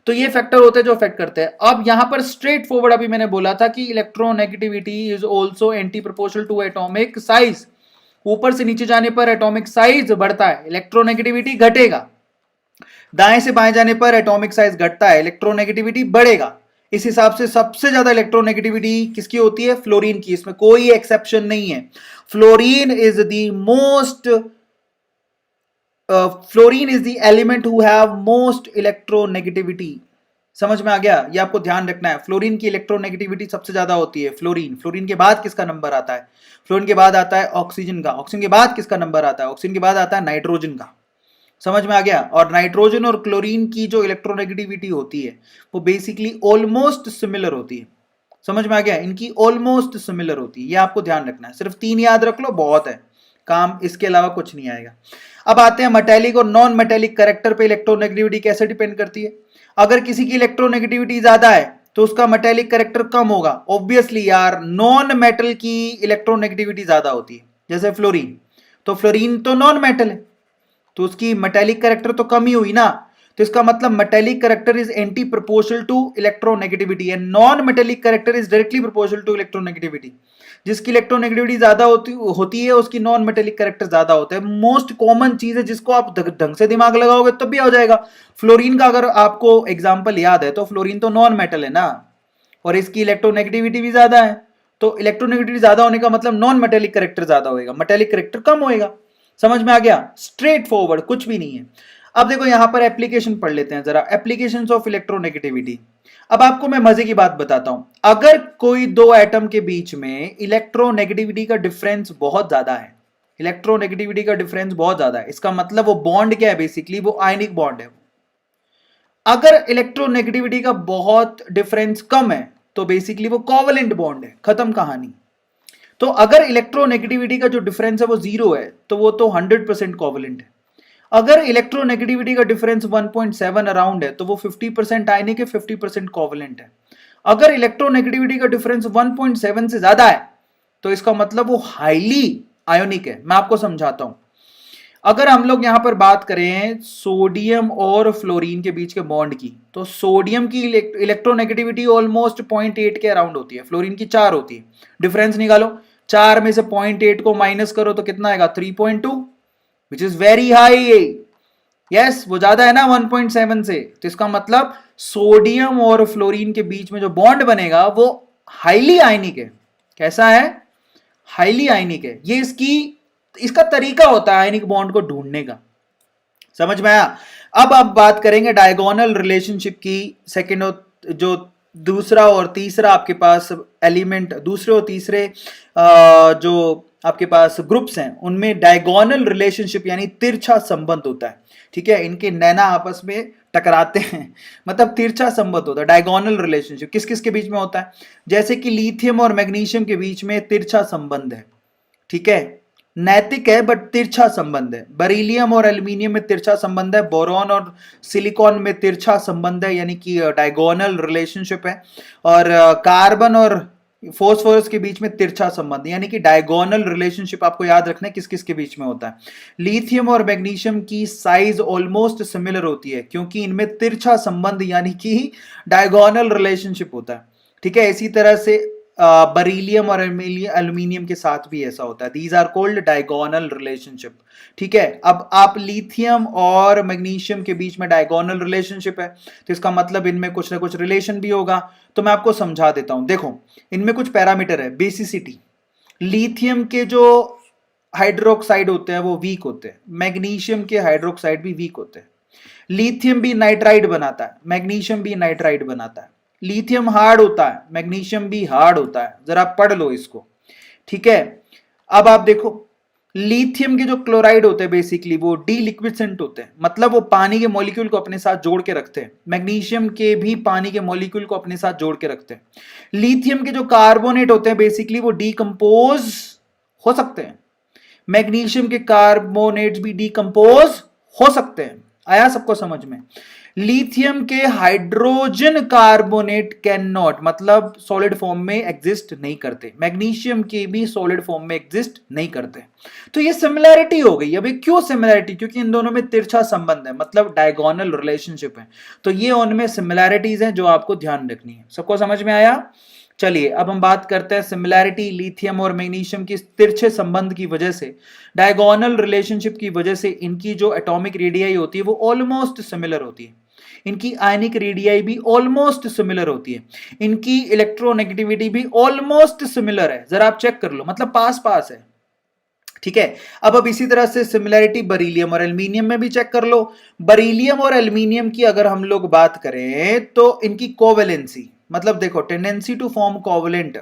तो ये फैक्टर होते हैं जो अफेक्ट करते हैं। अब यहां पर स्ट्रेट फॉरवर्ड अभी मैंने बोला था कि electronegativity is also anti proportional to atomic size. ऊपर से नीचे जाने पर एटॉमिक साइज बढ़ता है, इलेक्ट्रोनेगेटिविटी घटेगा। दाएं से बाएं जाने पर एटॉमिक साइज घटता है, इलेक्ट्रोनेगेटिविटी बढ़ेगा। इस हिसाब से सबसे ज्यादा इलेक्ट्रोनेगेटिविटी किसकी होती है? फ्लोरीन की। इसमें कोई एक्सेप्शन नहीं है। Fluorine is the most fluorine is the element who have most electronegativity. समझ में आ गया? ये आपको ध्यान रखना है, फ्लोरीन की इलेक्ट्रोनेगेटिविटी सबसे ज्यादा होती है। फ्लोरीन के बाद किसका नंबर आता है? फ्लोरीन के बाद आता है ऑक्सीजन का। ऑक्सीजन के बाद किसका नंबर आता है? ऑक्सीजन के बाद आता है नाइट्रोजन का। समझ में आ गया? और नाइट्रोजन और क्लोरीन की जो इलेक्ट्रोनेगेटिविटी होती है वो बेसिकली ऑलमोस्ट सिमिलर होती है। समझ में आ गया? इनकी ऑलमोस्ट सिमिलर होती है, ये आपको ध्यान रखना है। सिर्फ 3 याद रख लो, बहुत है काम, इसके अलावा कुछ नहीं आएगा। अब आते हैं मेटेलिक और नॉन मेटेलिक कैरेक्टर पे इलेक्ट्रोनेगेटिविटी कैसे डिपेंड करती है। अगर किसी की इलेक्ट्रोनेगेटिविटी ज्यादा है तो उसका मेटेलिक कैरेक्टर कम होगा। ऑब्वियसली यार, नॉन मेटल की इलेक्ट्रोनेगेटिविटी ज्यादा होती है, जैसे फ्लोरीन। तो फ्लोरीन तो नॉन मेटल है, तो उसकी मेटेलिक कैरेक्टर तो कम ही हुई ना। तो इसका मतलब metallic character is anti proportional to electronegativity and non metallic character is directly proportional to electronegativity. जिसकी इलेक्ट्रोनेगेटिविटी ज्यादा होती है उसकी नॉन मेटेलिक कैरेक्टर ज्यादा होता है। मोस्ट कॉमन चीज है जिसको आप ढंग से दिमाग लगाओगे तब भी हो जाएगा। फ्लोरीन का अगर आपको एग्जाम्पल याद है तो फ्लोरीन तो नॉन मेटल है ना, और इसकी इलेक्ट्रोनेगेटिविटी भी ज्यादा है। तो इलेक्ट्रोनेगेटिविटी ज्यादा होने का मतलब नॉन मेटेलिक कैरेक्टर ज्यादा होगा, मेटेलिक कैरेक्टर कम होएगा। समझ में आ गया? स्ट्रेट फॉरवर्ड, कुछ भी नहीं है। अब देखो यहां पर एप्लीकेशन पढ़ लेते हैं जरा, एप्लीकेशंस ऑफ इलेक्ट्रोनेगेटिविटी। अब आपको मैं मजे की बात बताता हूं, अगर कोई दो एटम के बीच में इलेक्ट्रोनेगेटिविटी का डिफरेंस बहुत ज्यादा है, इलेक्ट्रोनेगेटिविटी का डिफरेंस बहुत ज्यादा है, इसका मतलब वो बॉन्ड क्या है? बेसिकली वो आयनिक बॉन्ड है। अगर इलेक्ट्रोनेगेटिविटी का बहुत डिफरेंस कम है तो बेसिकली वो कोवेलेंट बॉन्ड है, खत्म कहानी। तो अगर इलेक्ट्रोनेगेटिविटी का जो डिफरेंस है वो 0 है तो वो तो 100% कोवेलेंट है। अगर इलेक्ट्रोनेगेटिविटी का डिफरेंस 1.7 अराउंड है तो वो 50% आयनिक है, 50% कोवेलेंट है। अगर इलेक्ट्रोनेगेटिविटी का डिफरेंस 1.7 से ज्यादा है तो इसका मतलब वो हाईली आयोनिक है। मैं आपको समझाता हूं। अगर हम लोग यहां पर बात करें सोडियम और फ्लोरीन के बीच के बॉन्ड की, तो सोडियम की इलेक्ट्रोनेगेटिविटी ऑलमोस्ट 0.8 के अराउंड होती है, फ्लोरीन की 4 होती है। डिफरेंस निकालो, 4 में से 0.8 को माइनस करो तो कितना आएगा? 3.2, which is very high. Yes, वो ज्यादा है ना 1.7 से। तो इसका मतलब सोडियम और फ्लोरीन के बीच में जो बॉन्ड बनेगा वो हाईली आयनिक है। कैसा है? हाईली आयनिक है। ये इसका तरीका होता है आयनिक बॉन्ड को ढूंढने का। समझ में आया? अब आप बात करेंगे डायगोनल रिलेशनशिप की। सेकेंड जो दूसरा और तीसरा आपके पास एलिमेंट, दूसरे और तीसरे जो आपके पास ग्रुप्स हैं उनमें डायगोनल रिलेशनशिप यानी तिरछा संबंध होता है। ठीक है, इनके नैना आपस में टकराते हैं, मतलब तिरछा संबंध होता है। डायगोनल रिलेशनशिप किस किस के बीच में होता है? जैसे कि लिथियम और मैग्नीशियम के बीच में तिरछा संबंध है। ठीक है, नैतिक है बट तिरछा संबंध है। बेरिलियम और एल्यूमिनियम में तिरछा संबंध है। बोरॉन और सिलिकॉन में तिरछा संबंध है, यानी कि डायगोनल रिलेशनशिप है। और कार्बन और फॉस्फोरस के बीच में तिरछा संबंध, यानी कि डायगोनल रिलेशनशिप आपको याद रखना है किस किस के बीच में होता है। लिथियम और मैग्नीशियम की साइज ऑलमोस्ट सिमिलर होती है क्योंकि इनमें तिरछा संबंध यानी कि डायगोनल रिलेशनशिप होता है। ठीक है, इसी तरह से बेरिलियम और एल्यूमिनियम के साथ भी ऐसा होता है। These are called diagonal relationship. ठीक है, अब आप लिथियम और मैग्नीशियम के बीच में डायगोनल रिलेशनशिप है तो इसका मतलब इनमें कुछ ना कुछ रिलेशन भी होगा। तो मैं आपको समझा देता हूं। देखो, इनमें कुछ पैरामीटर है। बेसिसिटी, लिथियम के जो हाइड्रोक्साइड होते हैं वो वीक होते हैं, मैग्नीशियम के हाइड्रोक्साइड भी वीक होते हैं। लिथियम भी नाइट्राइड बनाता है, मैग्नीशियम भी नाइट्राइड बनाता है। लिथियम हार्ड होता है, मैग्नीशियम भी हार्ड होता है। जरा पढ़ लो इसको। ठीक है, अब आप देखो, लिथियम के जो क्लोराइड होते हैं बेसिकली वो डी लिक्विसेंट होते हैं, मतलब वो पानी के मॉलिक्यूल को अपने साथ जोड़ के रखते हैं। मैग्नीशियम के भी पानी के मॉलिक्यूल को अपने साथ जोड़ के रखते हैं। लिथियम के जो कार्बोनेट होते हैं बेसिकली वो डीकंपोज हो सकते हैं, मैग्नीशियम के कार्बोनेट्स भी डिकम्पोज हो सकते हैं। आया सबको समझ में? लिथियम के हाइड्रोजन कार्बोनेट कैन नॉट, मतलब सॉलिड फॉर्म में एग्जिस्ट नहीं करते। मैग्नीशियम के भी सॉलिड फॉर्म में एग्जिस्ट नहीं करते। तो ये सिमिलैरिटी हो गई। अभी क्यों सिमिलैरिटी? क्योंकि इन दोनों में तिरछा संबंध है, मतलब डायगोनल रिलेशनशिप है। तो ये उनमें सिमिलैरिटीज हैं जो आपको ध्यान रखनी है। सबको समझ में आया? चलिए अब हम बात करते हैं सिमिलैरिटी लिथियम और मैग्नीशियम की तिरछे संबंध की वजह से, डायगोनल रिलेशनशिप की वजह से इनकी जो एटॉमिक रेडियाई होती है वो ऑलमोस्ट सिमिलर होती है। इनकी आयनिक रेडियाई भी ऑलमोस्ट सिमिलर होती है। इनकी इलेक्ट्रोनेगेटिविटी भी ऑलमोस्ट सिमिलर है। जरा आप चेक कर लो, मतलब पास पास है। ठीक है। अब इसी तरह से सिमिलैरिटी बरीलियम और एल्यूमिनियम में भी चेक कर लो। बरीलियम और एल्यूमिनियम की अगर हम लोग बात करें तो इनकी कोवेलेंसी, मतलब देखो tendency to form covalent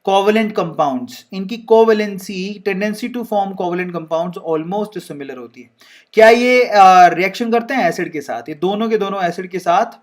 covalent compounds, इनकी covalency tendency to form covalent compounds almost similar होती है। क्या ये रिएक्शन करते हैं एसिड के साथ? ये दोनों के दोनों एसिड के साथ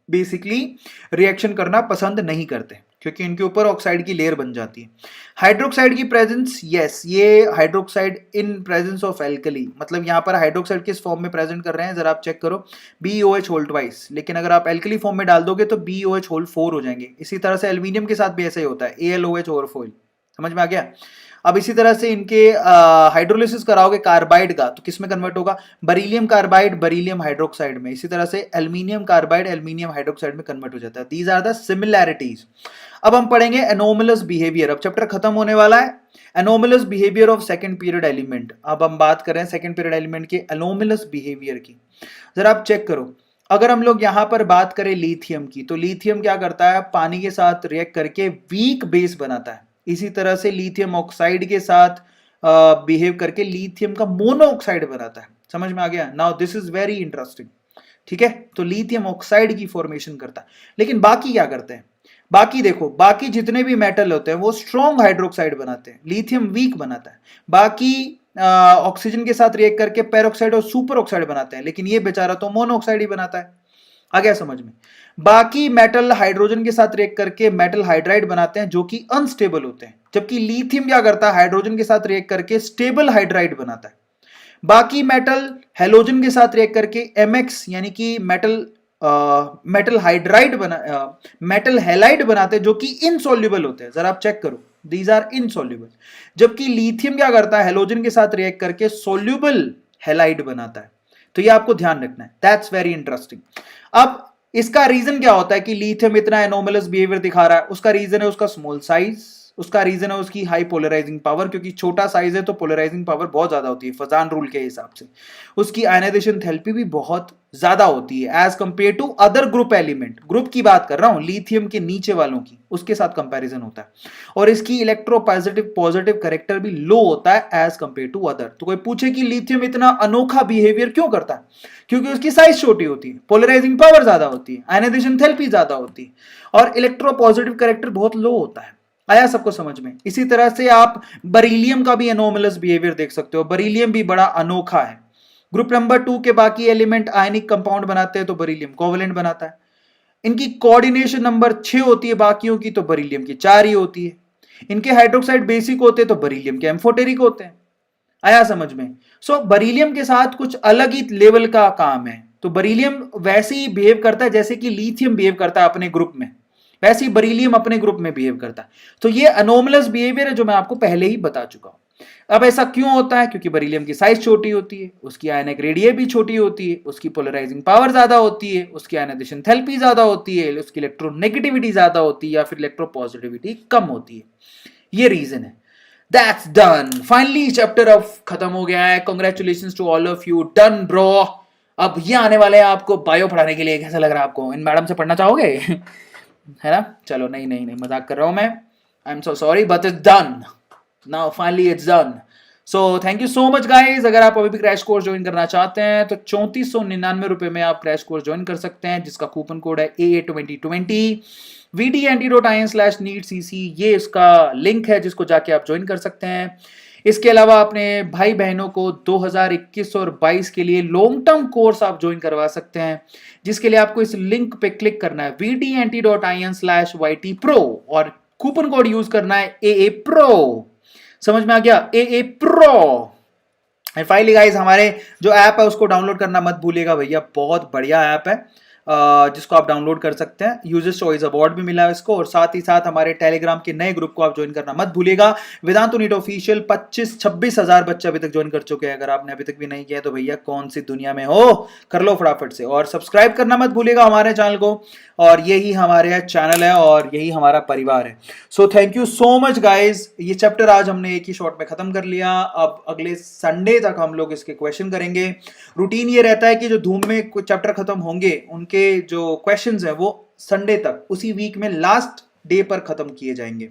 बेसिकली रिएक्शन करना पसंद नहीं करते क्योंकि इनके ऊपर ऑक्साइड की लेयर बन जाती है। हाइड्रोक्साइड की प्रेजेंस, यस, ये hydroxide in presence of alkali, मतलब यहां पर हाइड्रोक्साइड किस फॉर्म में प्रेजेंट कर रहे हैं जरा आप चेक करो, BOH होल ट्वाइस। लेकिन अगर आप एल्कली फॉर्म में डाल दोगे तो BOH होल 4 हो जाएंगे। इसी तरह से एल्यूमिनियम के साथ भी ऐसा ही होता है, AlOH ओवर 4। समझ में आ गया? अब इसी तरह से इनके हाइड्रोलिसिस कराओगे कार्बाइड का तो किसमें कन्वर्ट होगा? बरीलियम कार्बाइड बरीलियम हाइड्रोक्साइड में। इसी तरह से एल्यूमिनियम कार्बाइड एल्यूमिनियम हाइड्रोक्साइड में कन्वर्ट हो जाता है। These are the similarities. अब हम पढ़ेंगे एनोमलस बिहेवियर। अब चैप्टर खत्म होने वाला है। Anomalous behaviour of second period element. अब हम बात करें सेकंड पीरियड एलिमेंट के एनोमलस बिहेवियर की। जरा आप चेक करो, अगर हम लोग यहां पर बात करें लिथियम की तो लिथियम क्या करता है? पानी के साथ रिएक्ट करके वीक बेस बनाता है। इसी तरह से लिथियम ऑक्साइड के साथ बिहेव करके लिथियम का मोनोऑक्साइड बनाता है। समझ में आ गया? Now this is very interesting. ठीक है, तो लिथियम ऑक्साइड की फॉर्मेशन करता है। लेकिन बाकी क्या करते हैं? बाकी देखो, बाकी जितने भी मेटल होते हैं वो स्ट्रॉन्ग हाइड्रोक्साइड बनाते हैं, लिथियम वीक बनाता है। बाकी ऑक्सीजन के साथ रिएक्ट करके पेरोक्साइड और सुपर ऑक्साइड बनाते हैं, लेकिन ये बेचारा तो मोनोऑक्साइड ही बनाता है। आ गया समझ में? बाकी मेटल हाइड्रोजन के साथ रिएक्ट करके मेटल हाइड्राइड बनाते हैं जो कि अनस्टेबल होते हैं, जबकि लिथियम क्या करता है? हाइड्रोजन के साथ रिएक्ट करके स्टेबल हाइड्राइड बनाता है। बाकी मेटल हेलोजन के साथ रिएक्ट करके MX यानी कि मेटल हाइड्राइड मेटल हैलाइड बनाते हैं जो कि इनसॉल्युबल होते हैं। जरा आप चेक करो, दीज आर इनसॉल्युबल। जबकि लिथियम क्या करता है? हेलोजन के साथ रिएक्ट करके सोल्यूबल हैलाइड बनाता है। तो ये आपको ध्यान रखना है। That's very interesting. अब इसका रीजन क्या होता है कि लिथियम इतना एनोमलस बिहेवियर दिखा रहा है? उसका रीजन है उसका स्मॉल साइज, उसका रीजन है उसकी हाई पोलराइजिंग पावर, क्योंकि छोटा साइज है तो पोलराइजिंग पावर बहुत ज्यादा होती है फजान रूल के हिसाब से। उसकी आयनाइजेशन थेरेपी भी बहुत ज्यादा होती है as compared to other group element. Group की बात कर रहा हूं, लिथियम के नीचे वालों की, उसके साथ कंपैरिजन होता है। और इसकी इलेक्ट्रो पॉजिटिव करेक्टर भी लो होता है एज कंपेयर टू अदर। तो कोई पूछे कि लिथियम इतना अनोखा बिहेवियर क्यों करता है? क्योंकि उसकी साइज छोटी होती है, पोलराइजिंग पावर ज्यादा होती है, आयनाइजेशन थेरेपी ज्यादा होती है और इलेक्ट्रो पॉजिटिव करेक्टर बहुत लो होता है। आया सबको समझ में? इसी तरह से आप बरीलियम का भी एनोमलस बिहेवियर देख सकते हो। बरीलियम भी बड़ा अनोखा है। ग्रुप नंबर 2 के बाकी एलिमेंट आयनिक कंपाउंड बनाते हैं तो बरीलियम कोवेलेंट बनाता है। इनकी कोऑर्डिनेशन नंबर 6 होती है बाकियों की, तो बरीलियम की 4 ही होती है। इनके हाइड्रोक्साइड बेसिक होते हैं तो बरीलियम के एम्फोटेरिक होते हैं। आया समझ में? सो बरीलियम के साथ कुछ अलग ही लेवल का काम है। तो बरीलियम वैसे ही बिहेव करता है जैसे कि लिथियम बिहेव करता है अपने ग्रुप में, वैसे ही बरीलियम अपने ग्रुप में बिहेव करता है। तो ये अनोमलस बिहेवियर है जो मैं आपको पहले ही बता चुका हूं। अब ऐसा क्यों होता है? क्योंकि बरीलियम की साइज छोटी होती है, उसकी आयनिक रेडियस भी छोटी होती है, उसकी पोलराइजिंग पावर ज्यादा होती है, उसकी आयनाइजेशन थेरेपी ज्यादा होती है, उसकी इलेक्ट्रोनेगेटिविटी ज्यादा होती है या फिर इलेक्ट्रोपॉजिटिविटी कम होती है। ये रीजन है। That's done. Finally chapter of खत्म हो गया है। Congratulations to all of you. Done bro. अब ये आने वाले हैं आपको बायो पढ़ाने के लिए। कैसा लग रहा है आपको? इन मैडम से पढ़ना चाहोगे? है ना? चलो, नहीं मजाक कर रहा हूं मैं। I am so sorry but it's done now. Finally it's done. So thank you so much guys. अगर आप अभी भी क्रैश कोर्स ज्वाइन करना चाहते हैं तो 3499 रुपए में आप क्रैश कोर्स ज्वाइन कर सकते हैं, जिसका कूपन कोड है AA2020 VDNT.in/NEETCC। ये इसका लिंक है जिसको जाके आप ज्वाइन कर सकते हैं। इसके अलावा अपने भाई बहनों को 2021 और 22 के लिए लॉन्ग टर्म कोर्स आप ज्वाइन करवा सकते हैं, जिसके लिए आपको इस लिंक पे क्लिक करना है VDNT.in/YT Pro और कूपन कोड यूज करना है AA Pro। समझ में आ गया? ए प्रो। एंड फाइनली गाइस, हमारे जो ऐप है उसको डाउनलोड करना मत भूलिएगा भैया, बहुत बढ़िया ऐप है जिसको आप डाउनलोड कर सकते हैं। यूजर्स चॉइस अवार्ड भी मिला है इसको, और साथ ही साथ हमारे टेलीग्राम के नए ग्रुप को आप ज्वाइन करना मत भूलिएगा। वेदांतु नीट ऑफिशियल 25-26 हजार बच्चे अभी तक ज्वाइन कर चुके हैं। अगर आपने अभी तक भी नहीं किया तो भैया कौन सी दुनिया में हो, कर लो फटाफट से। और सब्सक्राइब करना मत भूलिएगा हमारे चैनल को, और यही हमारे चैनल है और यही हमारा परिवार है। So thank you so much guys. ये चैप्टर आज हमने एक ही शॉट में खत्म कर लिया। अब अगले संडे तक हम लोग इसके क्वेश्चन करेंगे। रूटीन ये रहता है कि जो धूम में कुछ चैप्टर खत्म होंगे उनके जो क्वेश्चंस हैं वो संडे तक, उसी वीक में लास्ट डे पर खत्म किए जाएंगे।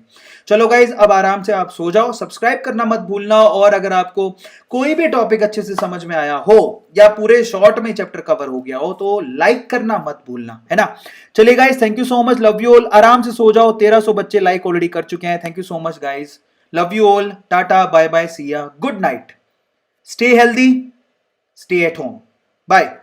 चलो गाइज, अब आराम से आप सो जाओ। सब्सक्राइब करना मत भूलना, और अगर आपको कोई भी टॉपिक अच्छे से समझ में आया हो या पूरे शॉर्ट में चैप्टर कवर हो गया हो तो लाइक करना मत भूलना, है ना। चलिए guys, thank you so much, love you all. आराम से सो जाओ, 1300 बच्चे लाइक ऑलरेडी कर चुके हैं। Thank you so much guys, love you all, tata bye bye, see ya, good night, stay healthy, stay at home, bye.